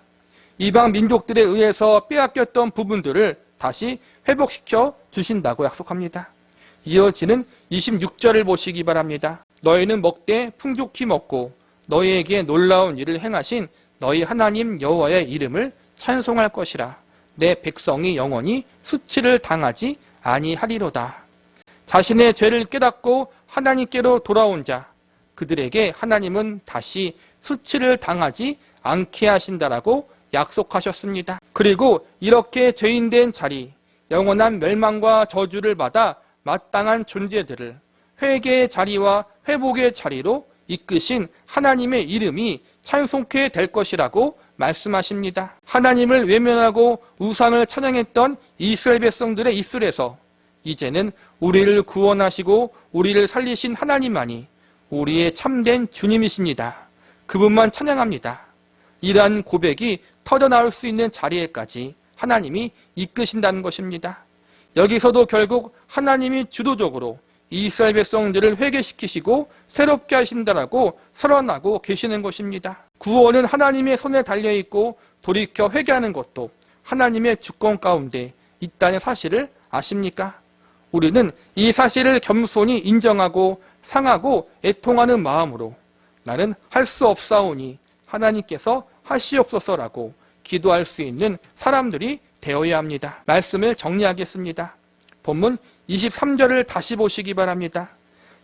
이방 민족들에 의해서 빼앗겼던 부분들을 다시 회복시켜 주신다고 약속합니다. 이어지는 26절을 보시기 바랍니다. 너희는 먹되 풍족히 먹고 너희에게 놀라운 일을 행하신 너희 하나님 여호와의 이름을 찬송할 것이라. 내 백성이 영원히 수치를 당하지 아니하리로다. 자신의 죄를 깨닫고 하나님께로 돌아온 자, 그들에게 하나님은 다시 수치를 당하지 않게 하신다라고 약속하셨습니다. 그리고 이렇게 죄인된 자리, 영원한 멸망과 저주를 받아 마땅한 존재들을 회개의 자리와 회복의 자리로 이끄신 하나님의 이름이 찬송케 될 것이라고 말씀하십니다. 하나님을 외면하고 우상을 찬양했던 이스라엘 백성들의 입술에서 이제는 우리를 구원하시고 우리를 살리신 하나님만이 우리의 참된 주님이십니다. 그분만 찬양합니다. 이러한 고백이 터져나올 수 있는 자리에까지 하나님이 이끄신다는 것입니다. 여기서도 결국 하나님이 주도적으로 이스라엘 백성들을 회개시키시고 새롭게 하신다라고 선언하고 계시는 것입니다. 구원은 하나님의 손에 달려있고 돌이켜 회개하는 것도 하나님의 주권 가운데 있다는 사실을 아십니까? 우리는 이 사실을 겸손히 인정하고 상하고 애통하는 마음으로 나는 할 수 없사오니 하나님께서 하시옵소서라고 기도할 수 있는 사람들이 되어야 합니다. 말씀을 정리하겠습니다. 본문 23절을 다시 보시기 바랍니다.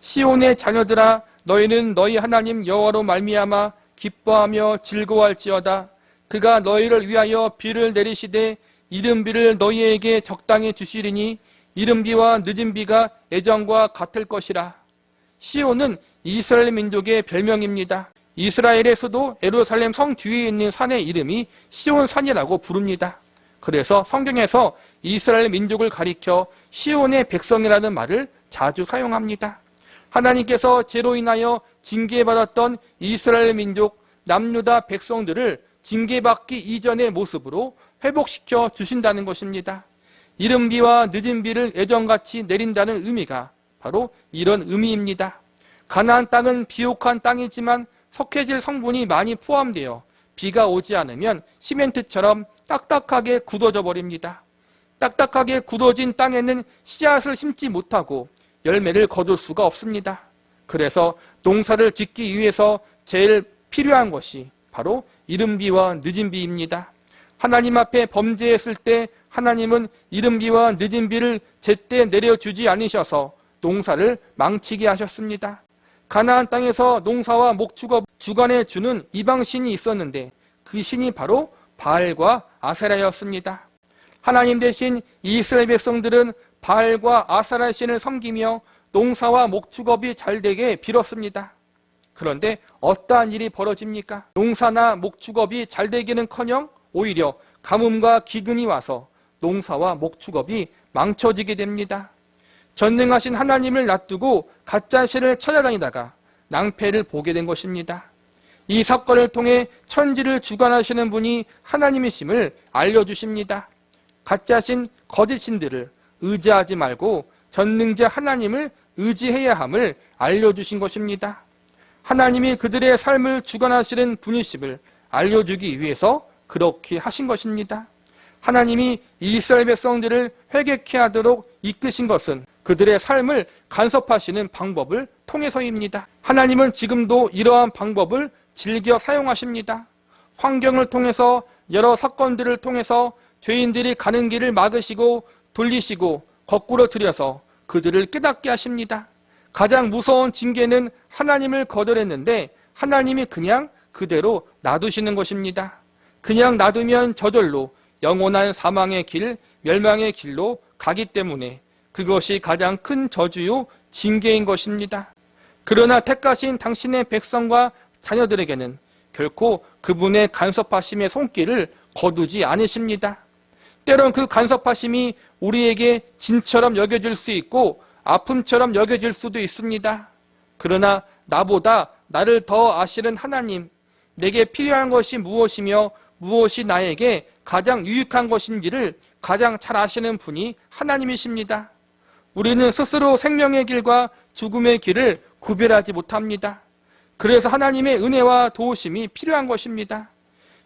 시온의 자녀들아 너희는 너희 하나님 여호와로 말미암아 기뻐하며 즐거워할지어다. 그가 너희를 위하여 비를 내리시되 이른 비를 너희에게 적당히 주시리니 이른 비와 늦은 비가 애정과 같을 것이라. 시온은 이스라엘 민족의 별명입니다. 이스라엘의 수도 예루살렘 성 뒤에 있는 산의 이름이 시온산이라고 부릅니다. 그래서 성경에서 이스라엘 민족을 가리켜 시온의 백성이라는 말을 자주 사용합니다. 하나님께서 죄로 인하여 징계받았던 이스라엘 민족 남유다 백성들을 징계받기 이전의 모습으로 회복시켜 주신다는 것입니다. 이른 비와 늦은 비를 애정같이 내린다는 의미가 바로 이런 의미입니다. 가나안 땅은 비옥한 땅이지만 석회질 성분이 많이 포함되어 비가 오지 않으면 시멘트처럼 딱딱하게 굳어져 버립니다. 딱딱하게 굳어진 땅에는 씨앗을 심지 못하고 열매를 거둘 수가 없습니다. 그래서 농사를 짓기 위해서 제일 필요한 것이 바로 이른 비와 늦은 비입니다. 하나님 앞에 범죄했을 때 하나님은 이른 비와 늦은 비를 제때 내려주지 않으셔서 농사를 망치게 하셨습니다. 가나안 땅에서 농사와 목축업 주관해 주는 이방신이 있었는데 그 신이 바로 바알과 아세라였습니다. 하나님 대신 이스라엘 백성들은 바알과 아세라 신을 섬기며 농사와 목축업이 잘 되게 빌었습니다. 그런데 어떠한 일이 벌어집니까? 농사나 목축업이 잘 되기는커녕 오히려 가뭄과 기근이 와서 농사와 목축업이 망쳐지게 됩니다. 전능하신 하나님을 놔두고 가짜 신을 찾아다니다가 낭패를 보게 된 것입니다. 이 사건을 통해 천지를 주관하시는 분이 하나님이심을 알려주십니다. 가짜신 거짓신들을 의지하지 말고 전능자 하나님을 의지해야 함을 알려주신 것입니다. 하나님이 그들의 삶을 주관하시는 분이심을 알려주기 위해서 그렇게 하신 것입니다. 하나님이 이스라엘 백성들을 회개케 하도록 이끄신 것은 그들의 삶을 간섭하시는 방법을 통해서입니다. 하나님은 지금도 이러한 방법을 즐겨 사용하십니다. 환경을 통해서 여러 사건들을 통해서 죄인들이 가는 길을 막으시고 돌리시고 거꾸로 들여서 그들을 깨닫게 하십니다. 가장 무서운 징계는 하나님을 거절했는데 하나님이 그냥 그대로 놔두시는 것입니다. 그냥 놔두면 저절로 영원한 사망의 길, 멸망의 길로 가기 때문에 그것이 가장 큰 저주요 징계인 것입니다. 그러나 택하신 당신의 백성과 자녀들에게는 결코 그분의 간섭하심의 손길을 거두지 않으십니다. 때론 그 간섭하심이 우리에게 진처럼 여겨질 수 있고 아픔처럼 여겨질 수도 있습니다. 그러나 나보다 나를 더 아시는 하나님, 내게 필요한 것이 무엇이며 무엇이 나에게 가장 유익한 것인지를 가장 잘 아시는 분이 하나님이십니다. 우리는 스스로 생명의 길과 죽음의 길을 구별하지 못합니다. 그래서 하나님의 은혜와 도우심이 필요한 것입니다.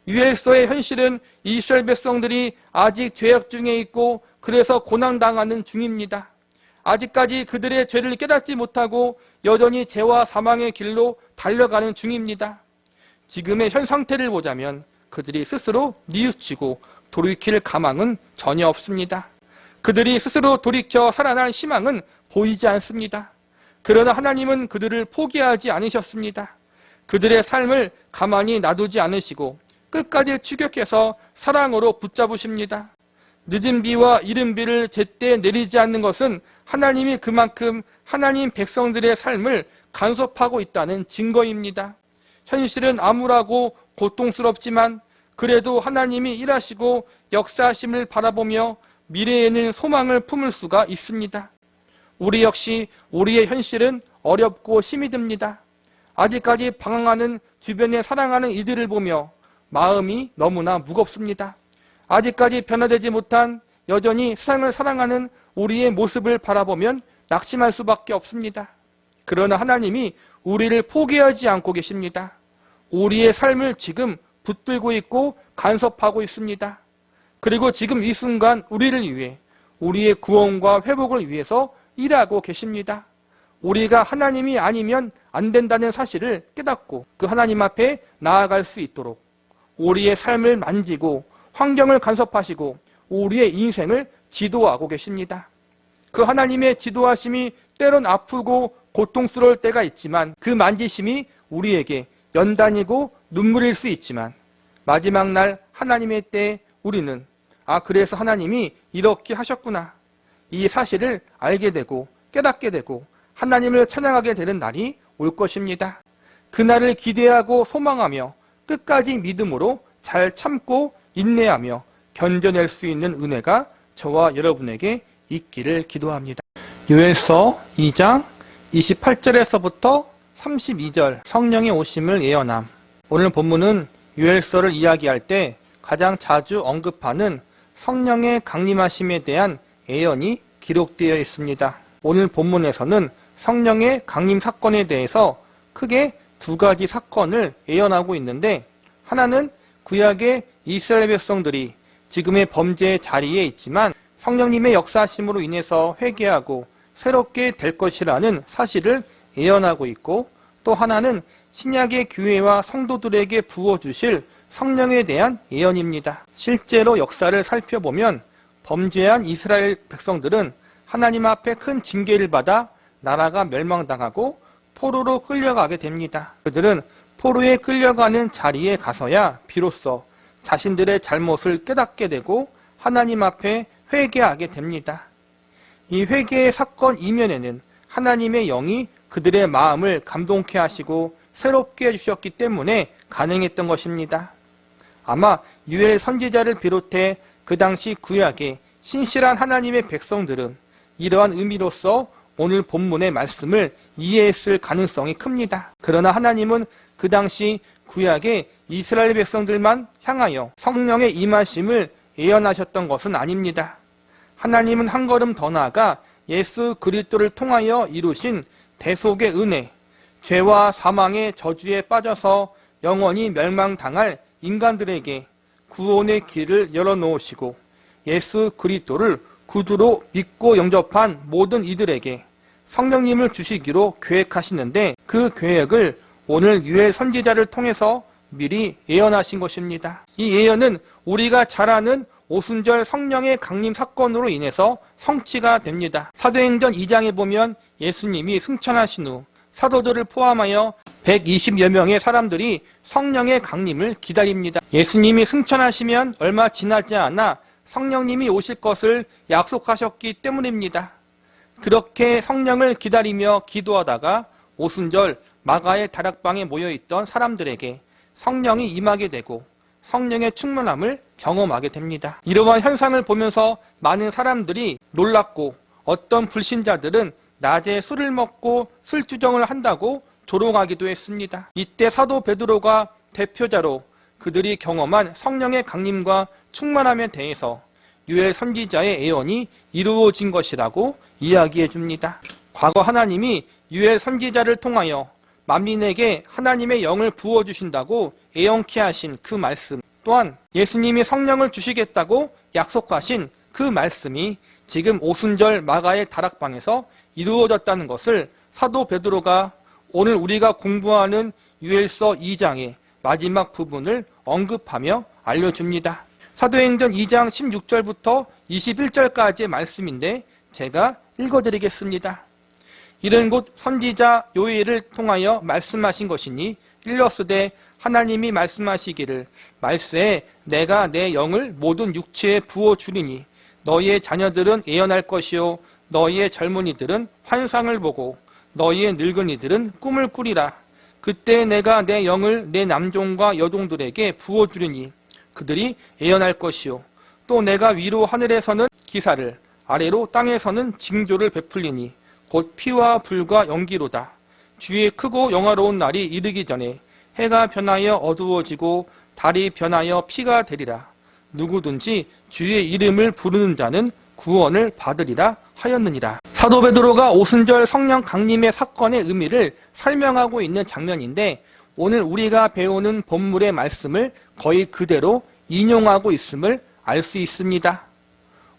유엘서의 현실은 이스라엘 백성들이 아직 죄악 중에 있고 그래서 고난당하는 중입니다. 아직까지 그들의 죄를 깨닫지 못하고 여전히 죄와 사망의 길로 달려가는 중입니다. 지금의 현 상태를 보자면 그들이 스스로 뉘우치고 돌이킬 가망은 전혀 없습니다. 그들이 스스로 돌이켜 살아날 희망은 보이지 않습니다. 그러나 하나님은 그들을 포기하지 않으셨습니다. 그들의 삶을 가만히 놔두지 않으시고 끝까지 추격해서 사랑으로 붙잡으십니다. 늦은 비와 이른 비를 제때 내리지 않는 것은 하나님이 그만큼 하나님 백성들의 삶을 간섭하고 있다는 증거입니다. 현실은 암울하고 고통스럽지만 그래도 하나님이 일하시고 역사하심을 바라보며 미래에는 소망을 품을 수가 있습니다. 우리 역시 우리의 현실은 어렵고 힘이 듭니다. 아직까지 방황하는 주변에 사랑하는 이들을 보며 마음이 너무나 무겁습니다. 아직까지 변화되지 못한 여전히 세상을 사랑하는 우리의 모습을 바라보면 낙심할 수밖에 없습니다. 그러나 하나님이 우리를 포기하지 않고 계십니다. 우리의 삶을 지금 붙들고 있고 간섭하고 있습니다. 그리고 지금 이 순간 우리를 위해 우리의 구원과 회복을 위해서 일하고 계십니다. 우리가 하나님이 아니면 안 된다는 사실을 깨닫고 그 하나님 앞에 나아갈 수 있도록 우리의 삶을 만지고 환경을 간섭하시고 우리의 인생을 지도하고 계십니다. 그 하나님의 지도하심이 때론 아프고 고통스러울 때가 있지만 그 만지심이 우리에게 연단이고 눈물일 수 있지만 마지막 날 하나님의 때에 우리는 그래서 하나님이 이렇게 하셨구나 이 사실을 알게 되고 깨닫게 되고 하나님을 찬양하게 되는 날이 올 것입니다. 그날을 기대하고 소망하며 끝까지 믿음으로 잘 참고 인내하며 견뎌낼 수 있는 은혜가 저와 여러분에게 있기를 기도합니다. 요엘서 2장 28절에서부터 32절 성령의 오심을 예언함. 오늘 본문은 요엘서를 이야기할 때 가장 자주 언급하는 성령의 강림하심에 대한 예언이 기록되어 있습니다. 오늘 본문에서는 성령의 강림 사건에 대해서 크게 두 가지 사건을 예언하고 있는데 하나는 구약의 이스라엘 백성들이 지금의 범죄의 자리에 있지만 성령님의 역사하심으로 인해서 회개하고 새롭게 될 것이라는 사실을 예언하고 있고 또 하나는 신약의 교회와 성도들에게 부어주실 성령에 대한 예언입니다. 실제로 역사를 살펴보면 범죄한 이스라엘 백성들은 하나님 앞에 큰 징계를 받아 나라가 멸망당하고 포로로 끌려가게 됩니다. 그들은 포로에 끌려가는 자리에 가서야 비로소 자신들의 잘못을 깨닫게 되고 하나님 앞에 회개하게 됩니다. 이 회개의 사건 이면에는 하나님의 영이 그들의 마음을 감동케 하시고 새롭게 해주셨기 때문에 가능했던 것입니다. 아마 유엘 선지자를 비롯해 그 당시 구약의 신실한 하나님의 백성들은 이러한 의미로서 오늘 본문의 말씀을 이해했을 가능성이 큽니다. 그러나 하나님은 그 당시 구약의 이스라엘 백성들만 향하여 성령의 임하심을 예언하셨던 것은 아닙니다. 하나님은 한 걸음 더 나아가 예수 그리스도를 통하여 이루신 대속의 은혜, 죄와 사망의 저주에 빠져서 영원히 멸망당할 인간들에게 구원의 길을 열어놓으시고 예수 그리스도를 구주로 믿고 영접한 모든 이들에게 성령님을 주시기로 계획하시는데 그 계획을 오늘 유엘 선지자를 통해서 미리 예언하신 것입니다. 이 예언은 우리가 잘 아는 오순절 성령의 강림 사건으로 인해서 성취가 됩니다. 사도행전 2장에 보면 예수님이 승천하신 후 사도들을 포함하여 120여 명의 사람들이 성령의 강림을 기다립니다. 예수님이 승천하시면 얼마 지나지 않아 성령님이 오실 것을 약속하셨기 때문입니다. 그렇게 성령을 기다리며 기도하다가 오순절 마가의 다락방에 모여있던 사람들에게 성령이 임하게 되고 성령의 충만함을 경험하게 됩니다. 이러한 현상을 보면서 많은 사람들이 놀랐고 어떤 불신자들은 낮에 술을 먹고 술주정을 한다고 조롱하기도 했습니다. 이때 사도 베드로가 대표자로 그들이 경험한 성령의 강림과 충만함에 대해서 유엘 선지자의 예언이 이루어진 것이라고 이야기해 줍니다. 과거 하나님이 유엘 선지자를 통하여 만민에게 하나님의 영을 부어주신다고 예언케 하신 그 말씀, 또한 예수님이 성령을 주시겠다고 약속하신 그 말씀이 지금 오순절 마가의 다락방에서 이루어졌다는 것을 사도 베드로가 오늘 우리가 공부하는 유엘서 2장의 마지막 부분을 언급하며 알려줍니다. 사도행전 2장 16절부터 21절까지의 말씀인데 제가 읽어드리겠습니다. 이런 곧 선지자 요엘을 통하여 말씀하신 것이니 일러스되 하나님이 말씀하시기를 말세에 내가 내 영을 모든 육체에 부어주리니 너희의 자녀들은 예언할 것이요 너희의 젊은이들은 환상을 보고 너희의 늙은이들은 꿈을 꾸리라. 그때 내가 내 영을 내 남종과 여종들에게 부어주리니 그들이 예언할 것이요 또 내가 위로 하늘에서는 기사를 아래로 땅에서는 징조를 베풀리니 곧 피와 불과 연기로다. 주의 크고 영화로운 날이 이르기 전에 해가 변하여 어두워지고 달이 변하여 피가 되리라. 누구든지 주의 이름을 부르는 자는 구원을 받으리라 하였느니라. 사도 베드로가 오순절 성령 강림의 사건의 의미를 설명하고 있는 장면인데 오늘 우리가 배우는 본문의 말씀을 거의 그대로 인용하고 있음을 알 수 있습니다.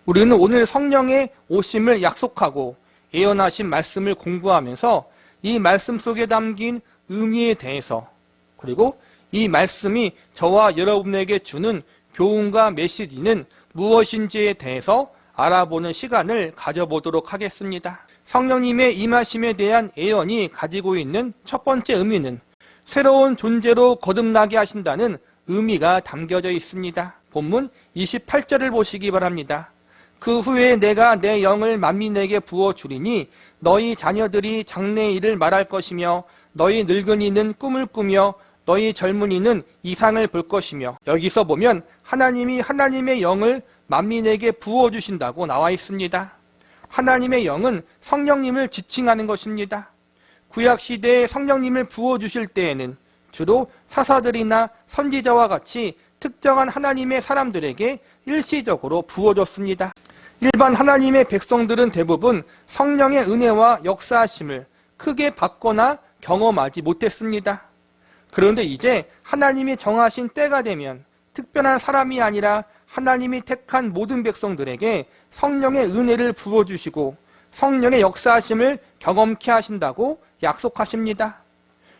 우리는 오늘 성령의 오심을 약속하고 예언하신 말씀을 공부하면서 이 말씀 속에 담긴 의미에 대해서 그리고 이 말씀이 저와 여러분에게 주는 교훈과 메시지는 무엇인지에 대해서 알아보는 시간을 가져보도록 하겠습니다. 성령님의 임하심에 대한 예언이 가지고 있는 첫 번째 의미는 새로운 존재로 거듭나게 하신다는 의미가 담겨져 있습니다. 본문 28절을 보시기 바랍니다. 그 후에 내가 내 영을 만민에게 부어주리니 너희 자녀들이 장래의 일을 말할 것이며 너희 늙은이는 꿈을 꾸며 너희 젊은이는 이상을 볼 것이며 여기서 보면 하나님이 하나님의 영을 만민에게 부어주신다고 나와 있습니다. 하나님의 영은 성령님을 지칭하는 것입니다. 구약시대에 성령님을 부어주실 때에는 주로 사사들이나 선지자와 같이 특정한 하나님의 사람들에게 일시적으로 부어줬습니다. 일반 하나님의 백성들은 대부분 성령의 은혜와 역사하심을 크게 받거나 경험하지 못했습니다. 그런데 이제 하나님이 정하신 때가 되면 특별한 사람이 아니라 하나님이 택한 모든 백성들에게 성령의 은혜를 부어주시고 성령의 역사하심을 경험케 하신다고 약속하십니다.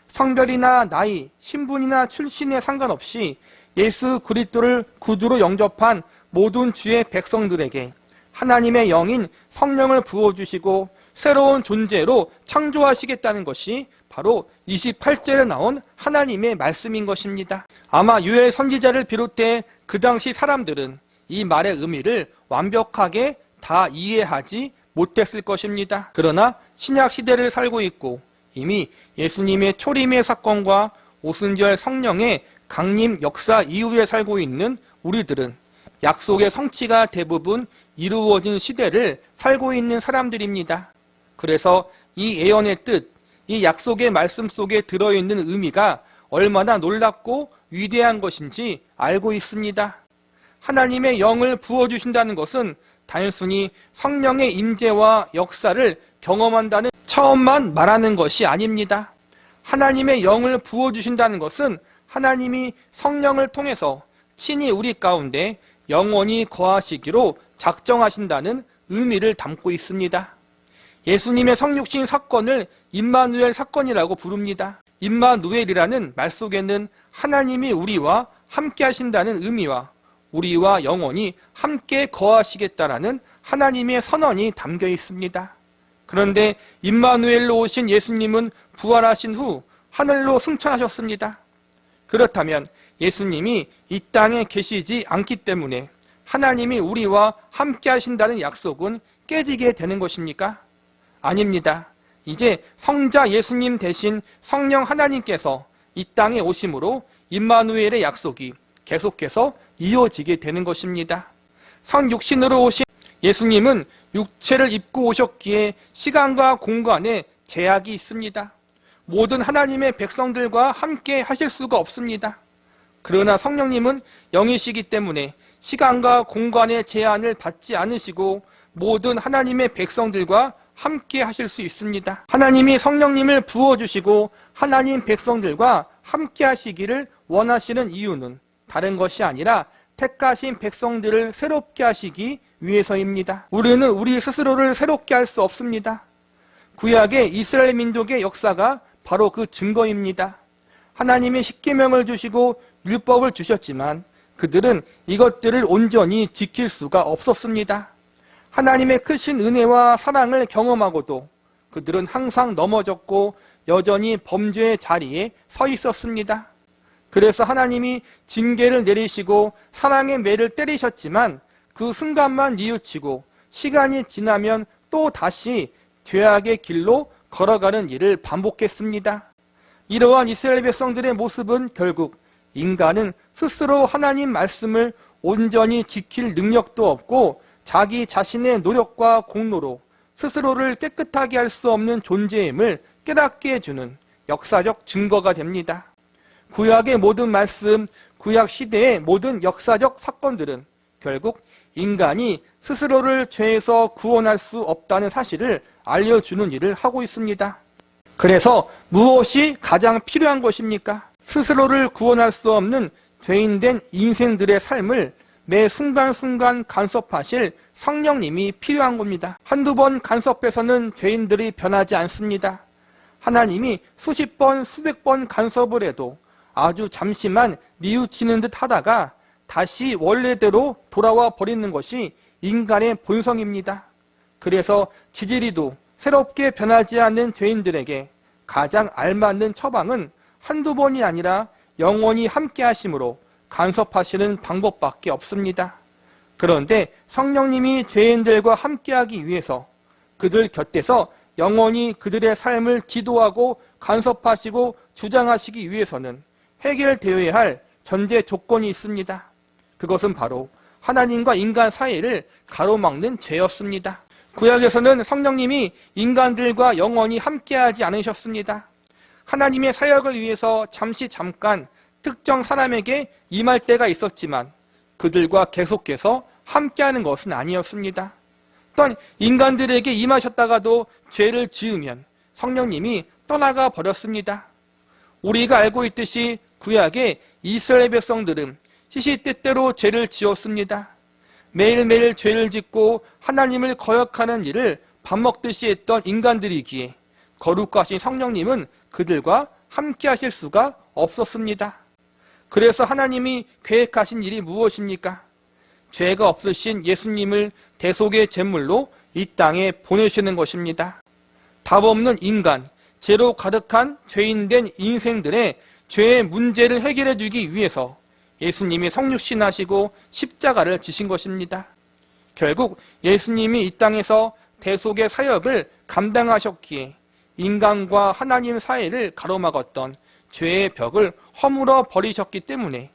성별이나 나이, 신분이나 출신에 상관없이 예수 그리스도를 구주로 영접한 모든 주의 백성들에게 하나님의 영인 성령을 부어주시고 새로운 존재로 창조하시겠다는 것이 바로 28절에 나온 하나님의 말씀인 것입니다. 아마 유엘 선지자를 비롯해 그 당시 사람들은 이 말의 의미를 완벽하게 다 이해하지 못했을 것입니다. 그러나 신약 시대를 살고 있고 이미 예수님의 초림의 사건과 오순절 성령의 강림 역사 이후에 살고 있는 우리들은 약속의 성취가 대부분 이루어진 시대를 살고 있는 사람들입니다. 그래서 이 예언의 뜻, 이 약속의 말씀 속에 들어있는 의미가 얼마나 놀랍고 위대한 것인지 알고 있습니다. 하나님의 영을 부어주신다는 것은 단순히 성령의 임재와 역사를 경험한다는 처음만 말하는 것이 아닙니다. 하나님의 영을 부어주신다는 것은 하나님이 성령을 통해서 친히 우리 가운데 영원히 거하시기로 작정하신다는 의미를 담고 있습니다. 예수님의 성육신 사건을 임마누엘 사건이라고 부릅니다. 임마누엘이라는 말 속에는 하나님이 우리와 함께 하신다는 의미와 우리와 영원히 함께 거하시겠다라는 하나님의 선언이 담겨 있습니다. 그런데 임마누엘로 오신 예수님은 부활하신 후 하늘로 승천하셨습니다. 그렇다면 예수님이 이 땅에 계시지 않기 때문에 하나님이 우리와 함께 하신다는 약속은 깨지게 되는 것입니까? 아닙니다. 이제 성자 예수님 대신 성령 하나님께서 이 땅에 오심으로 임마누엘의 약속이 계속해서 이어지게 되는 것입니다. 성육신으로 오신 예수님은 육체를 입고 오셨기에 시간과 공간에 제약이 있습니다. 모든 하나님의 백성들과 함께 하실 수가 없습니다. 그러나 성령님은 영이시기 때문에 시간과 공간의 제한을 받지 않으시고 모든 하나님의 백성들과 함께 하실 수 있습니다. 하나님이 성령님을 부어주시고 하나님 백성들과 함께 하시기를 원하시는 이유는 다른 것이 아니라 택하신 백성들을 새롭게 하시기 위해서입니다. 우리는 우리 스스로를 새롭게 할 수 없습니다. 구약의 이스라엘 민족의 역사가 바로 그 증거입니다. 하나님이 십계명을 주시고 율법을 주셨지만 그들은 이것들을 온전히 지킬 수가 없었습니다. 하나님의 크신 은혜와 사랑을 경험하고도 그들은 항상 넘어졌고 여전히 범죄의 자리에 서 있었습니다. 그래서 하나님이 징계를 내리시고 사랑의 매를 때리셨지만 그 순간만 뉘우치고 시간이 지나면 또 다시 죄악의 길로 걸어가는 일을 반복했습니다. 이러한 이스라엘 백성들의 모습은 결국 인간은 스스로 하나님 말씀을 온전히 지킬 능력도 없고 자기 자신의 노력과 공로로 스스로를 깨끗하게 할 수 없는 존재임을 깨닫게 해주는 역사적 증거가 됩니다. 구약의 모든 말씀, 구약 시대의 모든 역사적 사건들은 결국 인간이 스스로를 죄에서 구원할 수 없다는 사실을 알려주는 일을 하고 있습니다. 그래서 무엇이 가장 필요한 것입니까? 스스로를 구원할 수 없는 죄인된 인생들의 삶을 매 순간순간 간섭하실 성령님이 필요한 겁니다. 한두 번 간섭해서는 죄인들이 변하지 않습니다. 하나님이 수십 번, 수백 번 간섭을 해도 아주 잠시만 뉘우치는 듯 하다가 다시 원래대로 돌아와 버리는 것이 인간의 본성입니다. 그래서 지지리도 새롭게 변하지 않는 죄인들에게 가장 알맞는 처방은 한두 번이 아니라 영원히 함께 하심으로 간섭하시는 방법밖에 없습니다. 그런데 성령님이 죄인들과 함께하기 위해서 그들 곁에서 영원히 그들의 삶을 지도하고 간섭하시고 주장하시기 위해서는 해결되어야 할 전제 조건이 있습니다. 그것은 바로 하나님과 인간 사이를 가로막는 죄였습니다. 구약에서는 성령님이 인간들과 영원히 함께하지 않으셨습니다. 하나님의 사역을 위해서 잠깐 특정 사람에게 임할 때가 있었지만 그들과 계속해서 함께하는 것은 아니었습니다. 또한 인간들에게 임하셨다가도 죄를 지으면 성령님이 떠나가 버렸습니다. 우리가 알고 있듯이 구약의 이스라엘 백성들은 시시때때로 죄를 지었습니다. 매일매일 죄를 짓고 하나님을 거역하는 일을 밥 먹듯이 했던 인간들이기에 거룩하신 성령님은 그들과 함께 하실 수가 없었습니다. 그래서 하나님이 계획하신 일이 무엇입니까? 죄가 없으신 예수님을 대속의 제물로 이 땅에 보내시는 것입니다. 답 없는 인간, 죄로 가득한 죄인된 인생들의 죄의 문제를 해결해 주기 위해서 예수님이 성육신하시고 십자가를 지신 것입니다. 결국 예수님이 이 땅에서 대속의 사역을 감당하셨기에 인간과 하나님 사이를 가로막았던 죄의 벽을 허물어 버리셨기 때문에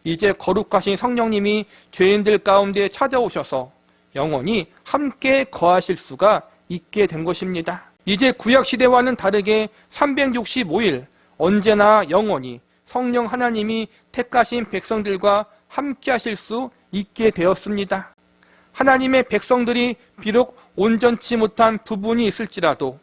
이제 거룩하신 성령님이 죄인들 가운데 찾아오셔서 영원히 함께 거하실 수가 있게 된 것입니다. 이제 구약시대와는 다르게 365일 언제나 영원히 성령 하나님이 택하신 백성들과 함께 하실 수 있게 되었습니다. 하나님의 백성들이 비록 온전치 못한 부분이 있을지라도,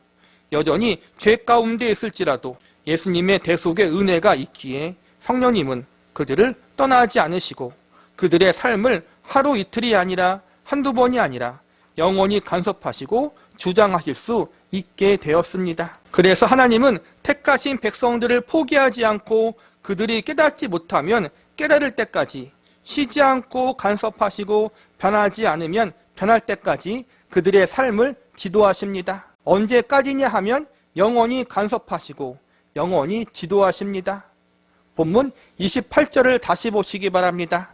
여전히 죄 가운데 있을지라도 예수님의 대속의 은혜가 있기에 성령님은 그들을 떠나지 않으시고 그들의 삶을 하루 이틀이 아니라 한두 번이 아니라 영원히 간섭하시고 주장하실 수 있게 되었습니다. 그래서 하나님은 택하신 백성들을 포기하지 않고 그들이 깨닫지 못하면 깨달을 때까지, 쉬지 않고 간섭하시고 변하지 않으면 변할 때까지 그들의 삶을 지도하십니다. 언제까지냐 하면 영원히 간섭하시고 영원히 지도하십니다. 본문 28절을 다시 보시기 바랍니다.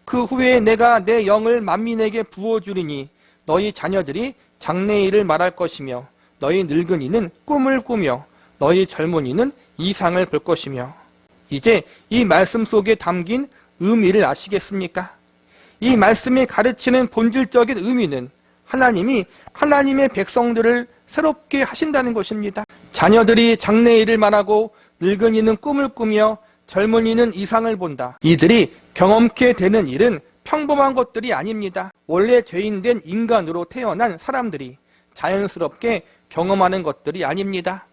그 후에 내가 내 영을 만민에게 부어주리니 너희 자녀들이 장래일을 말할 것이며 너희 늙은이는 꿈을 꾸며 너희 젊은이는 이상을 볼 것이며. 이제 이 말씀 속에 담긴 의미를 아시겠습니까? 이 말씀이 가르치는 본질적인 의미는 하나님이 하나님의 백성들을 새롭게 하신다는 것입니다. 자녀들이 장래일을 말하고 늙은이는 꿈을 꾸며 젊은이는 이상을 본다. 이들이 경험케 되는 일은 평범한 것들이 아닙니다. 원래 죄인된 인간으로 태어난 사람들이 자연스럽게 경험하는 것들이 아닙니다.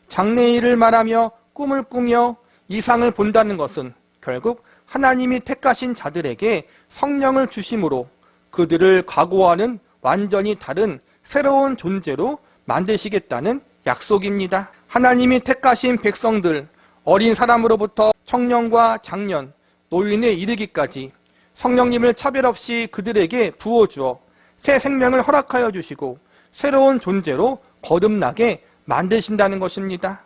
장래일을 말하며 꿈을 꾸며 이상을 본다는 것은 결국 하나님이 택하신 자들에게 성령을 주심으로 그들을 각오하는 완전히 다른 새로운 존재로 만드시겠다는 약속입니다. 하나님이 택하신 백성들, 어린 사람으로부터 청년과 장년, 노인에 이르기까지 성령님을 차별 없이 그들에게 부어주어 새 생명을 허락하여 주시고 새로운 존재로 거듭나게 만드신다는 것입니다.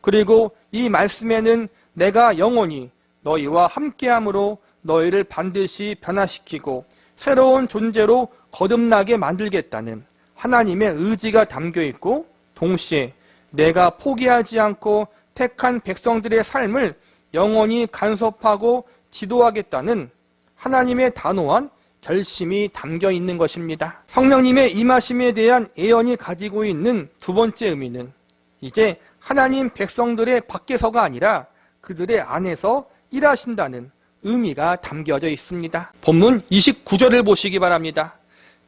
그리고 이 말씀에는 내가 영원히 너희와 함께함으로 너희를 반드시 변화시키고 새로운 존재로 거듭나게 만들겠다는 하나님의 의지가 담겨 있고, 동시에 내가 포기하지 않고 택한 백성들의 삶을 영원히 간섭하고 지도하겠다는 하나님의 단호한 결심이 담겨 있는 것입니다. 성령님의 임하심에 대한 예언이 가지고 있는 두 번째 의미는 이제 하나님 백성들의 밖에서가 아니라 그들의 안에서 일하신다는 의미가 담겨져 있습니다. 본문 29절을 보시기 바랍니다.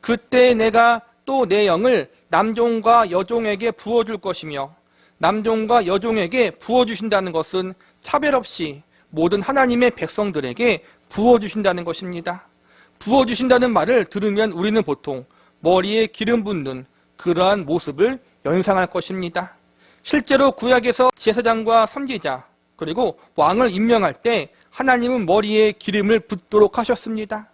그때 내가 또 내 영을 남종과 여종에게 부어줄 것이며, 남종과 여종에게 부어주신다는 것은 차별 없이 모든 하나님의 백성들에게 부어주신다는 것입니다. 부어주신다는 말을 들으면 우리는 보통 머리에 기름 붓는 그러한 모습을 연상할 것입니다. 실제로 구약에서 제사장과 선지자 그리고 왕을 임명할 때 하나님은 머리에 기름을 붓도록 하셨습니다.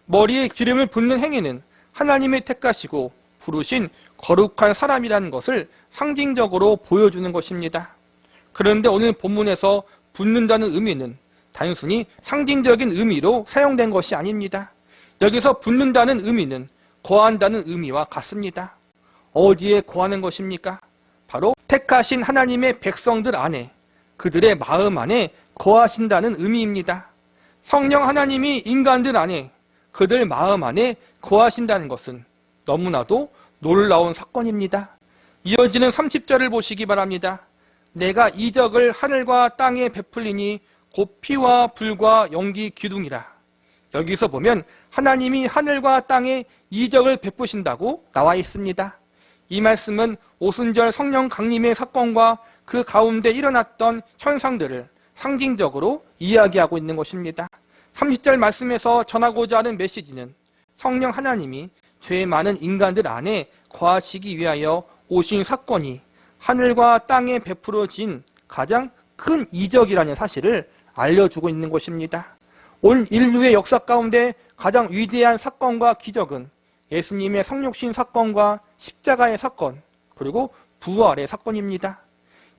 머리에 기름을 붓는 행위는 하나님이 택하시고 부르신 거룩한 사람이라는 것을 상징적으로 보여주는 것입니다. 그런데 오늘 본문에서 붓는다는 의미는 단순히 상징적인 의미로 사용된 것이 아닙니다. 여기서 붓는다는 의미는 거한다는 의미와 같습니다. 어디에 거하는 것입니까? 바로 택하신 하나님의 백성들 안에, 그들의 마음 안에 거하신다는 의미입니다. 성령 하나님이 인간들 안에, 그들 마음 안에 거하신다는 것은 너무나도 놀라운 사건입니다. 이어지는 30절을 보시기 바랍니다. 내가 이적을 하늘과 땅에 베풀리니 곧 피와 불과 연기 기둥이라. 여기서 보면 하나님이 하늘과 땅에 이적을 베푸신다고 나와 있습니다. 이 말씀은 오순절 성령 강림의 사건과 그 가운데 일어났던 현상들을 상징적으로 이야기하고 있는 것입니다. 30절 말씀에서 전하고자 하는 메시지는 성령 하나님이 죄 많은 인간들 안에 거하시기 위하여 오신 사건이 하늘과 땅에 베풀어진 가장 큰 이적이라는 사실을 알려주고 있는 것입니다. 온 인류의 역사 가운데 가장 위대한 사건과 기적은 예수님의 성육신 사건과 십자가의 사건, 그리고 부활의 사건입니다.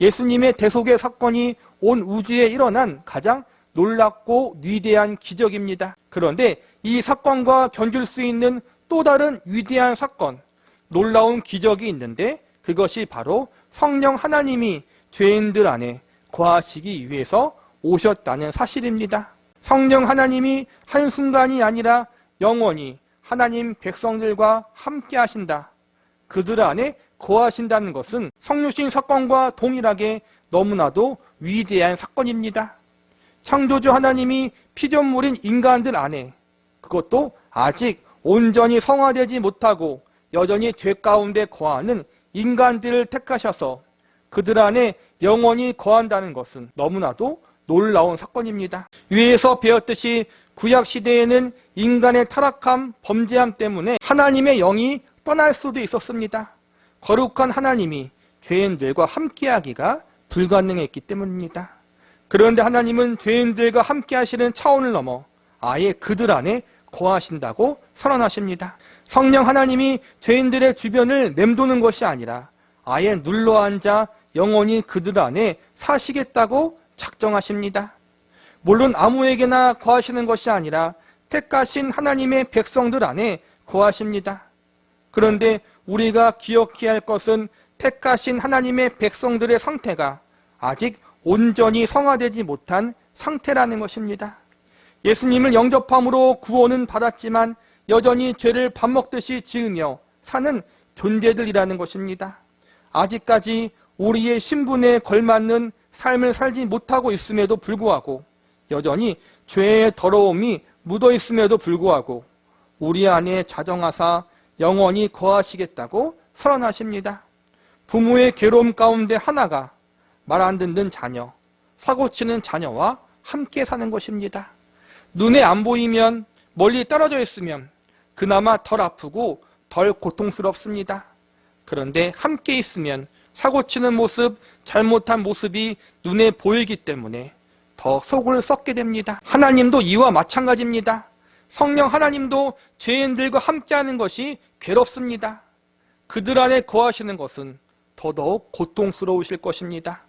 예수님의 대속의 사건이 온 우주에 일어난 가장 놀랍고 위대한 기적입니다. 그런데 이 사건과 견줄 수 있는 또 다른 위대한 사건, 놀라운 기적이 있는데 그것이 바로 성령 하나님이 죄인들 안에 거하시기 위해서 오셨다는 사실입니다. 성령 하나님이 한순간이 아니라 영원히 하나님 백성들과 함께 하신다, 그들 안에 거하신다는 것은 성육신 사건과 동일하게 너무나도 위대한 사건입니다. 창조주 하나님이 피조물인 인간들 안에, 그것도 아직 온전히 성화되지 못하고 여전히 죄 가운데 거하는 인간들을 택하셔서 그들 안에 영원히 거한다는 것은 너무나도 놀라운 사건입니다. 위에서 배웠듯이 구약시대에는 인간의 타락함, 범죄함 때문에 하나님의 영이 떠날 수도 있었습니다. 거룩한 하나님이 죄인들과 함께하기가 불가능했기 때문입니다. 그런데 하나님은 죄인들과 함께하시는 차원을 넘어 아예 그들 안에 거하신다고 선언하십니다. 성령 하나님이 죄인들의 주변을 맴도는 것이 아니라 아예 눌러앉아 영원히 그들 안에 사시겠다고 작정하십니다. 물론 아무에게나 거하시는 것이 아니라 택하신 하나님의 백성들 안에 거하십니다. 그런데 우리가 기억해야 할 것은 택하신 하나님의 백성들의 상태가 아직 온전히 성화되지 못한 상태라는 것입니다. 예수님을 영접함으로 구원은 받았지만 여전히 죄를 밥 먹듯이 지으며 사는 존재들이라는 것입니다. 아직까지 우리의 신분에 걸맞는 삶을 살지 못하고 있음에도 불구하고, 여전히 죄의 더러움이 묻어 있음에도 불구하고 우리 안에 자정하사 영원히 거하시겠다고 선언하십니다. 부모의 괴로움 가운데 하나가 말 안 듣는 자녀, 사고치는 자녀와 함께 사는 것입니다. 눈에 안 보이면, 멀리 떨어져 있으면 그나마 덜 아프고 덜 고통스럽습니다. 그런데 함께 있으면 사고치는 모습, 잘못한 모습이 눈에 보이기 때문에 더 속을 썩게 됩니다. 하나님도 이와 마찬가지입니다. 성령 하나님도 죄인들과 함께하는 것이 괴롭습니다. 그들 안에 거하시는 것은 더더욱 고통스러우실 것입니다.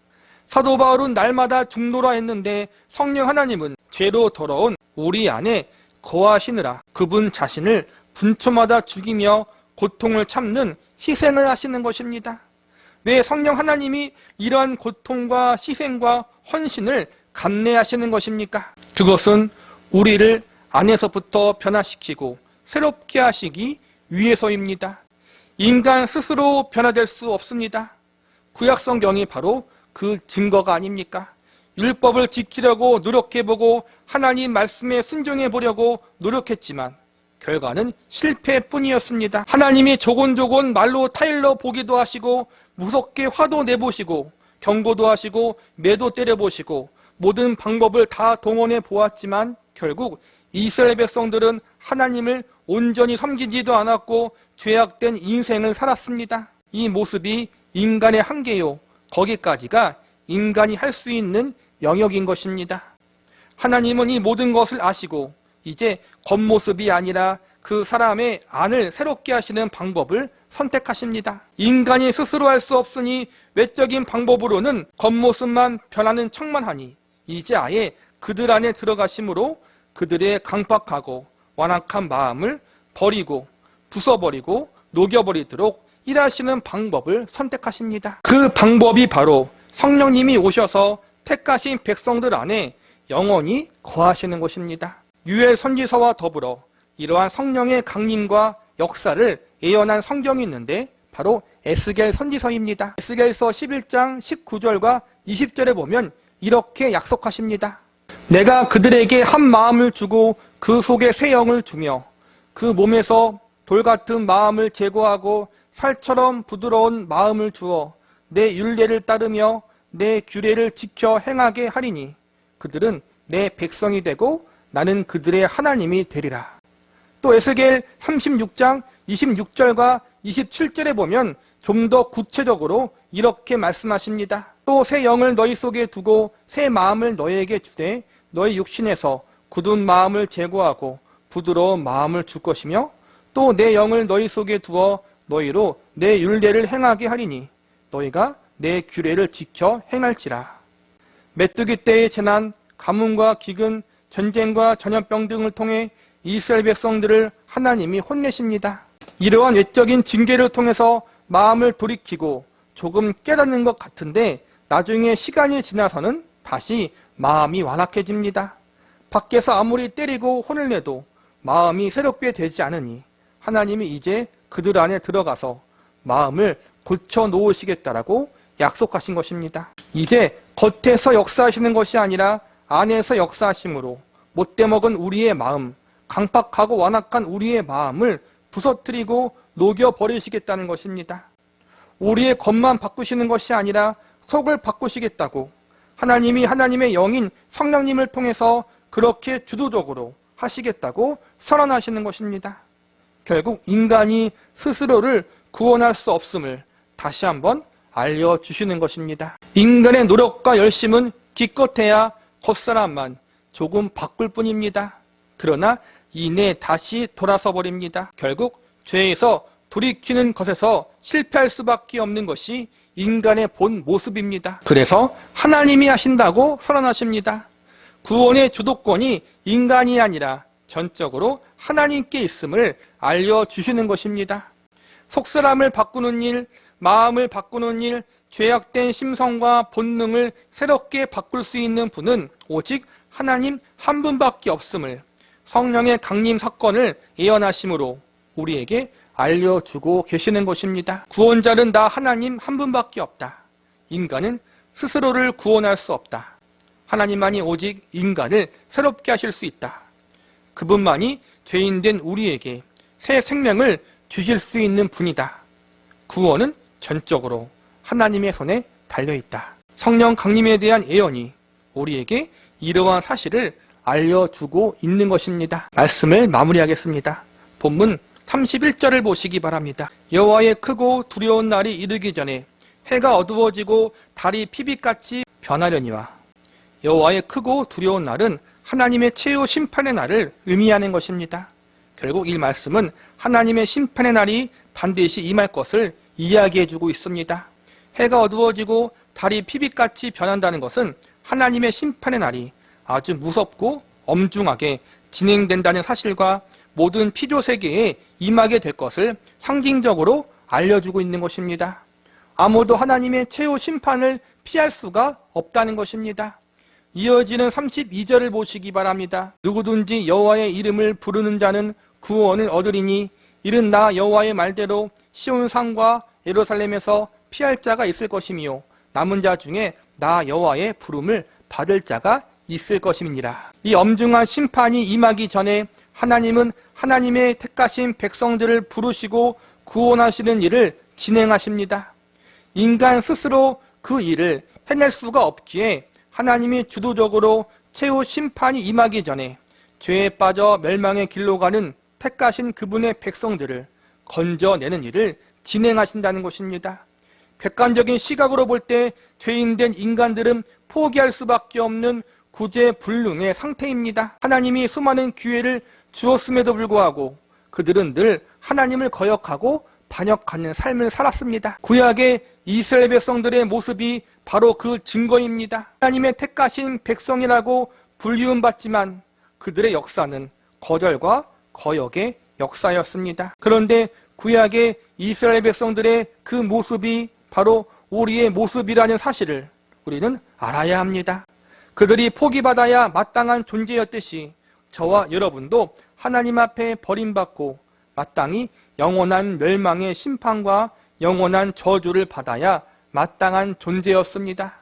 사도 바울은 날마다 죽노라 했는데 성령 하나님은 죄로 더러운 우리 안에 거하시느라 그분 자신을 분초마다 죽이며 고통을 참는 희생을 하시는 것입니다. 왜 성령 하나님이 이러한 고통과 희생과 헌신을 감내하시는 것입니까? 그것은 우리를 안에서부터 변화시키고 새롭게 하시기 위해서입니다. 인간 스스로 변화될 수 없습니다. 구약성경이 바로 그 증거가 아닙니까? 율법을 지키려고 노력해보고 하나님 말씀에 순종해보려고 노력했지만 결과는 실패뿐이었습니다. 하나님이 조곤조곤 말로 타일러 보기도 하시고 무섭게 화도 내보시고 경고도 하시고 매도 때려보시고 모든 방법을 다 동원해 보았지만 결국 이스라엘 백성들은 하나님을 온전히 섬기지도 않았고 죄악된 인생을 살았습니다. 이 모습이 인간의 한계요, 거기까지가 인간이 할 수 있는 영역인 것입니다. 하나님은 이 모든 것을 아시고 이제 겉모습이 아니라 그 사람의 안을 새롭게 하시는 방법을 선택하십니다. 인간이 스스로 할 수 없으니 외적인 방법으로는 겉모습만 변하는 척만 하니 이제 아예 그들 안에 들어가심으로 그들의 강팍하고 완악한 마음을 버리고 부숴버리고 녹여버리도록 일하시는 방법을 선택하십니다. 그 방법이 바로 성령님이 오셔서 택하신 백성들 안에 영원히 거하시는 것입니다. 유엘 선지서와 더불어 이러한 성령의 강림과 역사를 예언한 성경이 있는데 바로 에스겔 선지서입니다. 에스겔서 11장 19절과 20절에 보면 이렇게 약속하십니다. 내가 그들에게 한 마음을 주고 그 속에 새 영을 주며 그 몸에서 돌같은 마음을 제거하고 살처럼 부드러운 마음을 주어 내 율례를 따르며 내 규례를 지켜 행하게 하리니 그들은 내 백성이 되고 나는 그들의 하나님이 되리라. 또 에스겔 36장 26절과 27절에 보면 좀 더 구체적으로 이렇게 말씀하십니다. 또 새 영을 너희 속에 두고 새 마음을 너희에게 주되 너희 육신에서 굳은 마음을 제거하고 부드러운 마음을 줄 것이며 또 내 영을 너희 속에 두어 너희로 내 율례를 행하게 하리니 너희가 내 규례를 지켜 행할지라. 메뚜기 때의 재난, 가뭄과 기근, 전쟁과 전염병 등을 통해 이스라엘 백성들을 하나님이 혼내십니다. 이러한 외적인 징계를 통해서 마음을 돌이키고 조금 깨닫는 것 같은데 나중에 시간이 지나서는 다시 마음이 완악해집니다. 밖에서 아무리 때리고 혼을 내도 마음이 새롭게 되지 않으니 하나님이 이제 그들 안에 들어가서 마음을 고쳐 놓으시겠다라고 약속하신 것입니다. 이제 겉에서 역사하시는 것이 아니라 안에서 역사하심으로 못돼먹은 우리의 마음, 강팍하고 완악한 우리의 마음을 부서뜨리고 녹여버리시겠다는 것입니다. 우리의 겉만 바꾸시는 것이 아니라 속을 바꾸시겠다고 하나님이 하나님의 영인 성령님을 통해서 그렇게 주도적으로 하시겠다고 선언하시는 것입니다. 결국 인간이 스스로를 구원할 수 없음을 다시 한번 알려주시는 것입니다. 인간의 노력과 열심은 기껏해야 겉사람만 조금 바꿀 뿐입니다. 그러나 이내 다시 돌아서 버립니다. 결국 죄에서 돌이키는 것에서 실패할 수밖에 없는 것이 인간의 본 모습입니다. 그래서 하나님이 하신다고 선언하십니다. 구원의 주도권이 인간이 아니라 전적으로 하나님께 있음을 알려주시는 것입니다. 속사람을 바꾸는 일, 마음을 바꾸는 일, 죄악된 심성과 본능을 새롭게 바꿀 수 있는 분은 오직 하나님 한 분밖에 없음을 성령의 강림 사건을 예언하심으로 우리에게 알려주고 계시는 것입니다. 구원자는 나 하나님 한 분밖에 없다. 인간은 스스로를 구원할 수 없다. 하나님만이 오직 인간을 새롭게 하실 수 있다. 그분만이 죄인된 우리에게 새 생명을 주실 수 있는 분이다. 구원은 전적으로 하나님의 손에 달려있다. 성령 강림에 대한 예언이 우리에게 이러한 사실을 알려주고 있는 것입니다. 말씀을 마무리하겠습니다. 본문 31절을 보시기 바랍니다. 여호와의 크고 두려운 날이 이르기 전에 해가 어두워지고 달이 피빛같이 변하려니와. 여호와의 크고 두려운 날은 하나님의 최후 심판의 날을 의미하는 것입니다. 결국 이 말씀은 하나님의 심판의 날이 반드시 임할 것을 이야기해주고 있습니다. 해가 어두워지고 달이 피빛같이 변한다는 것은 하나님의 심판의 날이 아주 무섭고 엄중하게 진행된다는 사실과 모든 피조세계에 임하게 될 것을 상징적으로 알려주고 있는 것입니다. 아무도 하나님의 최후 심판을 피할 수가 없다는 것입니다. 이어지는 32절을 보시기 바랍니다. 누구든지 여호와의 이름을 부르는 자는 구원을 얻으리니 이른 나 여호와의 말대로 시온산과 예루살렘에서 피할 자가 있을 것이며 남은 자 중에 나 여호와의 부름을 받을 자가 있을 것임이니라. 이 엄중한 심판이 임하기 전에 하나님은 하나님의 택하신 백성들을 부르시고 구원하시는 일을 진행하십니다. 인간 스스로 그 일을 해낼 수가 없기에 하나님이 주도적으로 최후 심판이 임하기 전에 죄에 빠져 멸망의 길로 가는 택하신 그분의 백성들을 건져내는 일을 진행하신다는 것입니다. 객관적인 시각으로 볼 때 죄인된 인간들은 포기할 수밖에 없는 구제불능의 상태입니다. 하나님이 수많은 기회를 주었음에도 불구하고 그들은 늘 하나님을 거역하고 반역하는 삶을 살았습니다. 구약의 이스라엘 백성들의 모습이 바로 그 증거입니다. 하나님의 택하신 백성이라고 불리움받지만 그들의 역사는 거절과 거역의 역사였습니다. 그런데 구약의 이스라엘 백성들의 그 모습이 바로 우리의 모습이라는 사실을 우리는 알아야 합니다. 그들이 포기받아야 마땅한 존재였듯이 저와 여러분도 하나님 앞에 버림받고 마땅히 영원한 멸망의 심판과 영원한 저주를 받아야 마땅한 존재였습니다.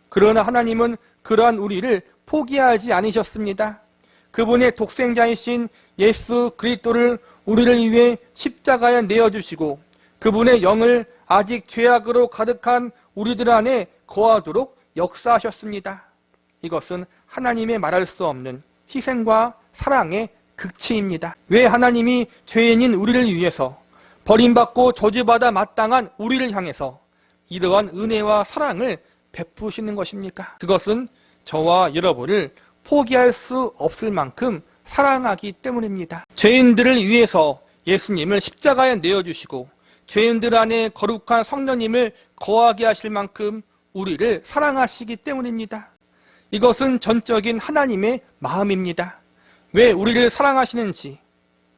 그러나 하나님은 그러한 우리를 포기하지 않으셨습니다. 그분의 독생자이신 예수 그리스도를 우리를 위해 십자가에 내어주시고 그분의 영을 아직 죄악으로 가득한 우리들 안에 거하도록 역사하셨습니다. 이것은 하나님의 말할 수 없는 희생과 사랑의 극치입니다. 왜 하나님이 죄인인 우리를 위해서 버림받고 저주받아 마땅한 우리를 향해서 이러한 은혜와 사랑을 베푸시는 것입니까? 그것은 저와 여러분을 포기할 수 없을 만큼 사랑하기 때문입니다. 죄인들을 위해서 예수님을 십자가에 내어주시고 죄인들 안에 거룩한 성령님을 거하게 하실 만큼 우리를 사랑하시기 때문입니다. 이것은 전적인 하나님의 마음입니다. 왜 우리를 사랑하시는지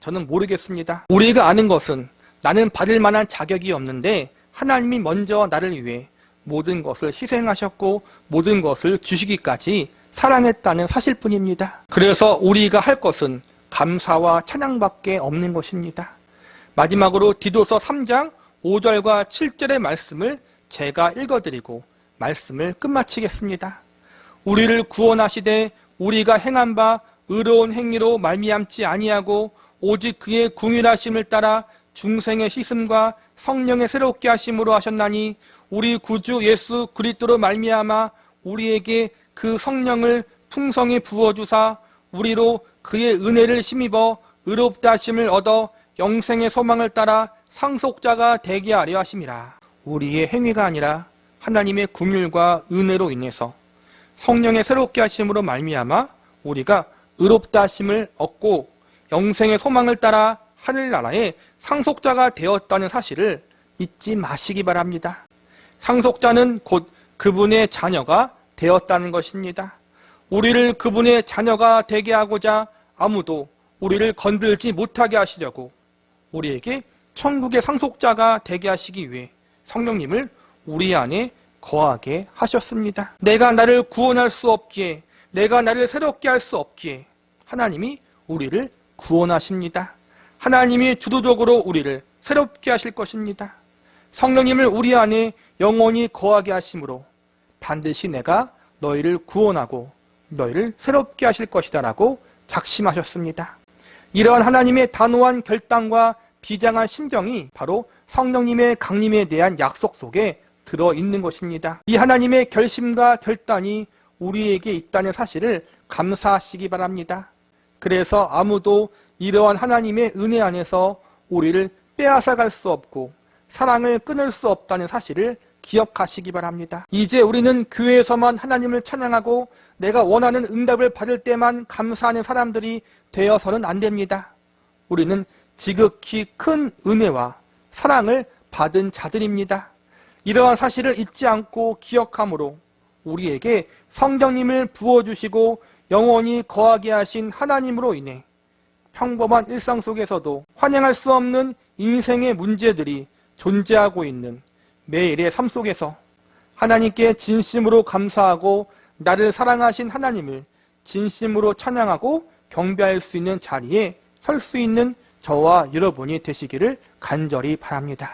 저는 모르겠습니다. 우리가 아는 것은 나는 받을 만한 자격이 없는데 하나님이 먼저 나를 위해 모든 것을 희생하셨고 모든 것을 주시기까지 사랑했다는 사실뿐입니다. 그래서 우리가 할 것은 감사와 찬양밖에 없는 것입니다. 마지막으로 디도서 3장 5절과 7절의 말씀을 제가 읽어드리고 말씀을 끝마치겠습니다. 우리를 구원하시되 우리가 행한 바 의로운 행위로 말미암지 아니하고 오직 그의 궁휼하심을 따라 중생의 씻음과 성령의 새롭게 하심으로 하셨나니 우리 구주 예수 그리스도로 말미암아 우리에게 그 성령을 풍성히 부어주사 우리로 그의 은혜를 힘입어 의롭다 하심을 얻어 영생의 소망을 따라 상속자가 되게 하려 하심이라. 우리의 행위가 아니라 하나님의 긍휼과 은혜로 인해서 성령의 새롭게 하심으로 말미암아 우리가 의롭다 하심을 얻고 영생의 소망을 따라 하늘나라의 상속자가 되었다는 사실을 잊지 마시기 바랍니다. 상속자는 곧 그분의 자녀가 되었다는 것입니다. 우리를 그분의 자녀가 되게 하고자 아무도 우리를 건들지 못하게 하시려고 우리에게 천국의 상속자가 되게 하시기 위해 성령님을 우리 안에 거하게 하셨습니다. 내가 나를 구원할 수 없기에, 내가 나를 새롭게 할 수 없기에 하나님이 우리를 구원하십니다. 하나님이 주도적으로 우리를 새롭게 하실 것입니다. 성령님을 우리 안에 영원히 거하게 하심으로 반드시 내가 너희를 구원하고 너희를 새롭게 하실 것이다 라고 작심하셨습니다. 이러한 하나님의 단호한 결단과 비장한 심정이 바로 성령님의 강림에 대한 약속 속에 들어있는 것입니다. 이 하나님의 결심과 결단이 우리에게 있다는 사실을 감사하시기 바랍니다. 그래서 아무도 이러한 하나님의 은혜 안에서 우리를 빼앗아갈 수 없고 사랑을 끊을 수 없다는 사실을 기억하시기 바랍니다. 이제 우리는 교회에서만 하나님을 찬양하고 내가 원하는 응답을 받을 때만 감사하는 사람들이 되어서는 안 됩니다. 우리는 지극히 큰 은혜와 사랑을 받은 자들입니다. 이러한 사실을 잊지 않고 기억함으로 우리에게 성령님을 부어주시고 영원히 거하게 하신 하나님으로 인해 평범한 일상 속에서도 환영할 수 없는 인생의 문제들이 존재하고 있는 매일의 삶 속에서 하나님께 진심으로 감사하고 나를 사랑하신 하나님을 진심으로 찬양하고 경배할 수 있는 자리에 설 수 있는 저와 여러분이 되시기를 간절히 바랍니다.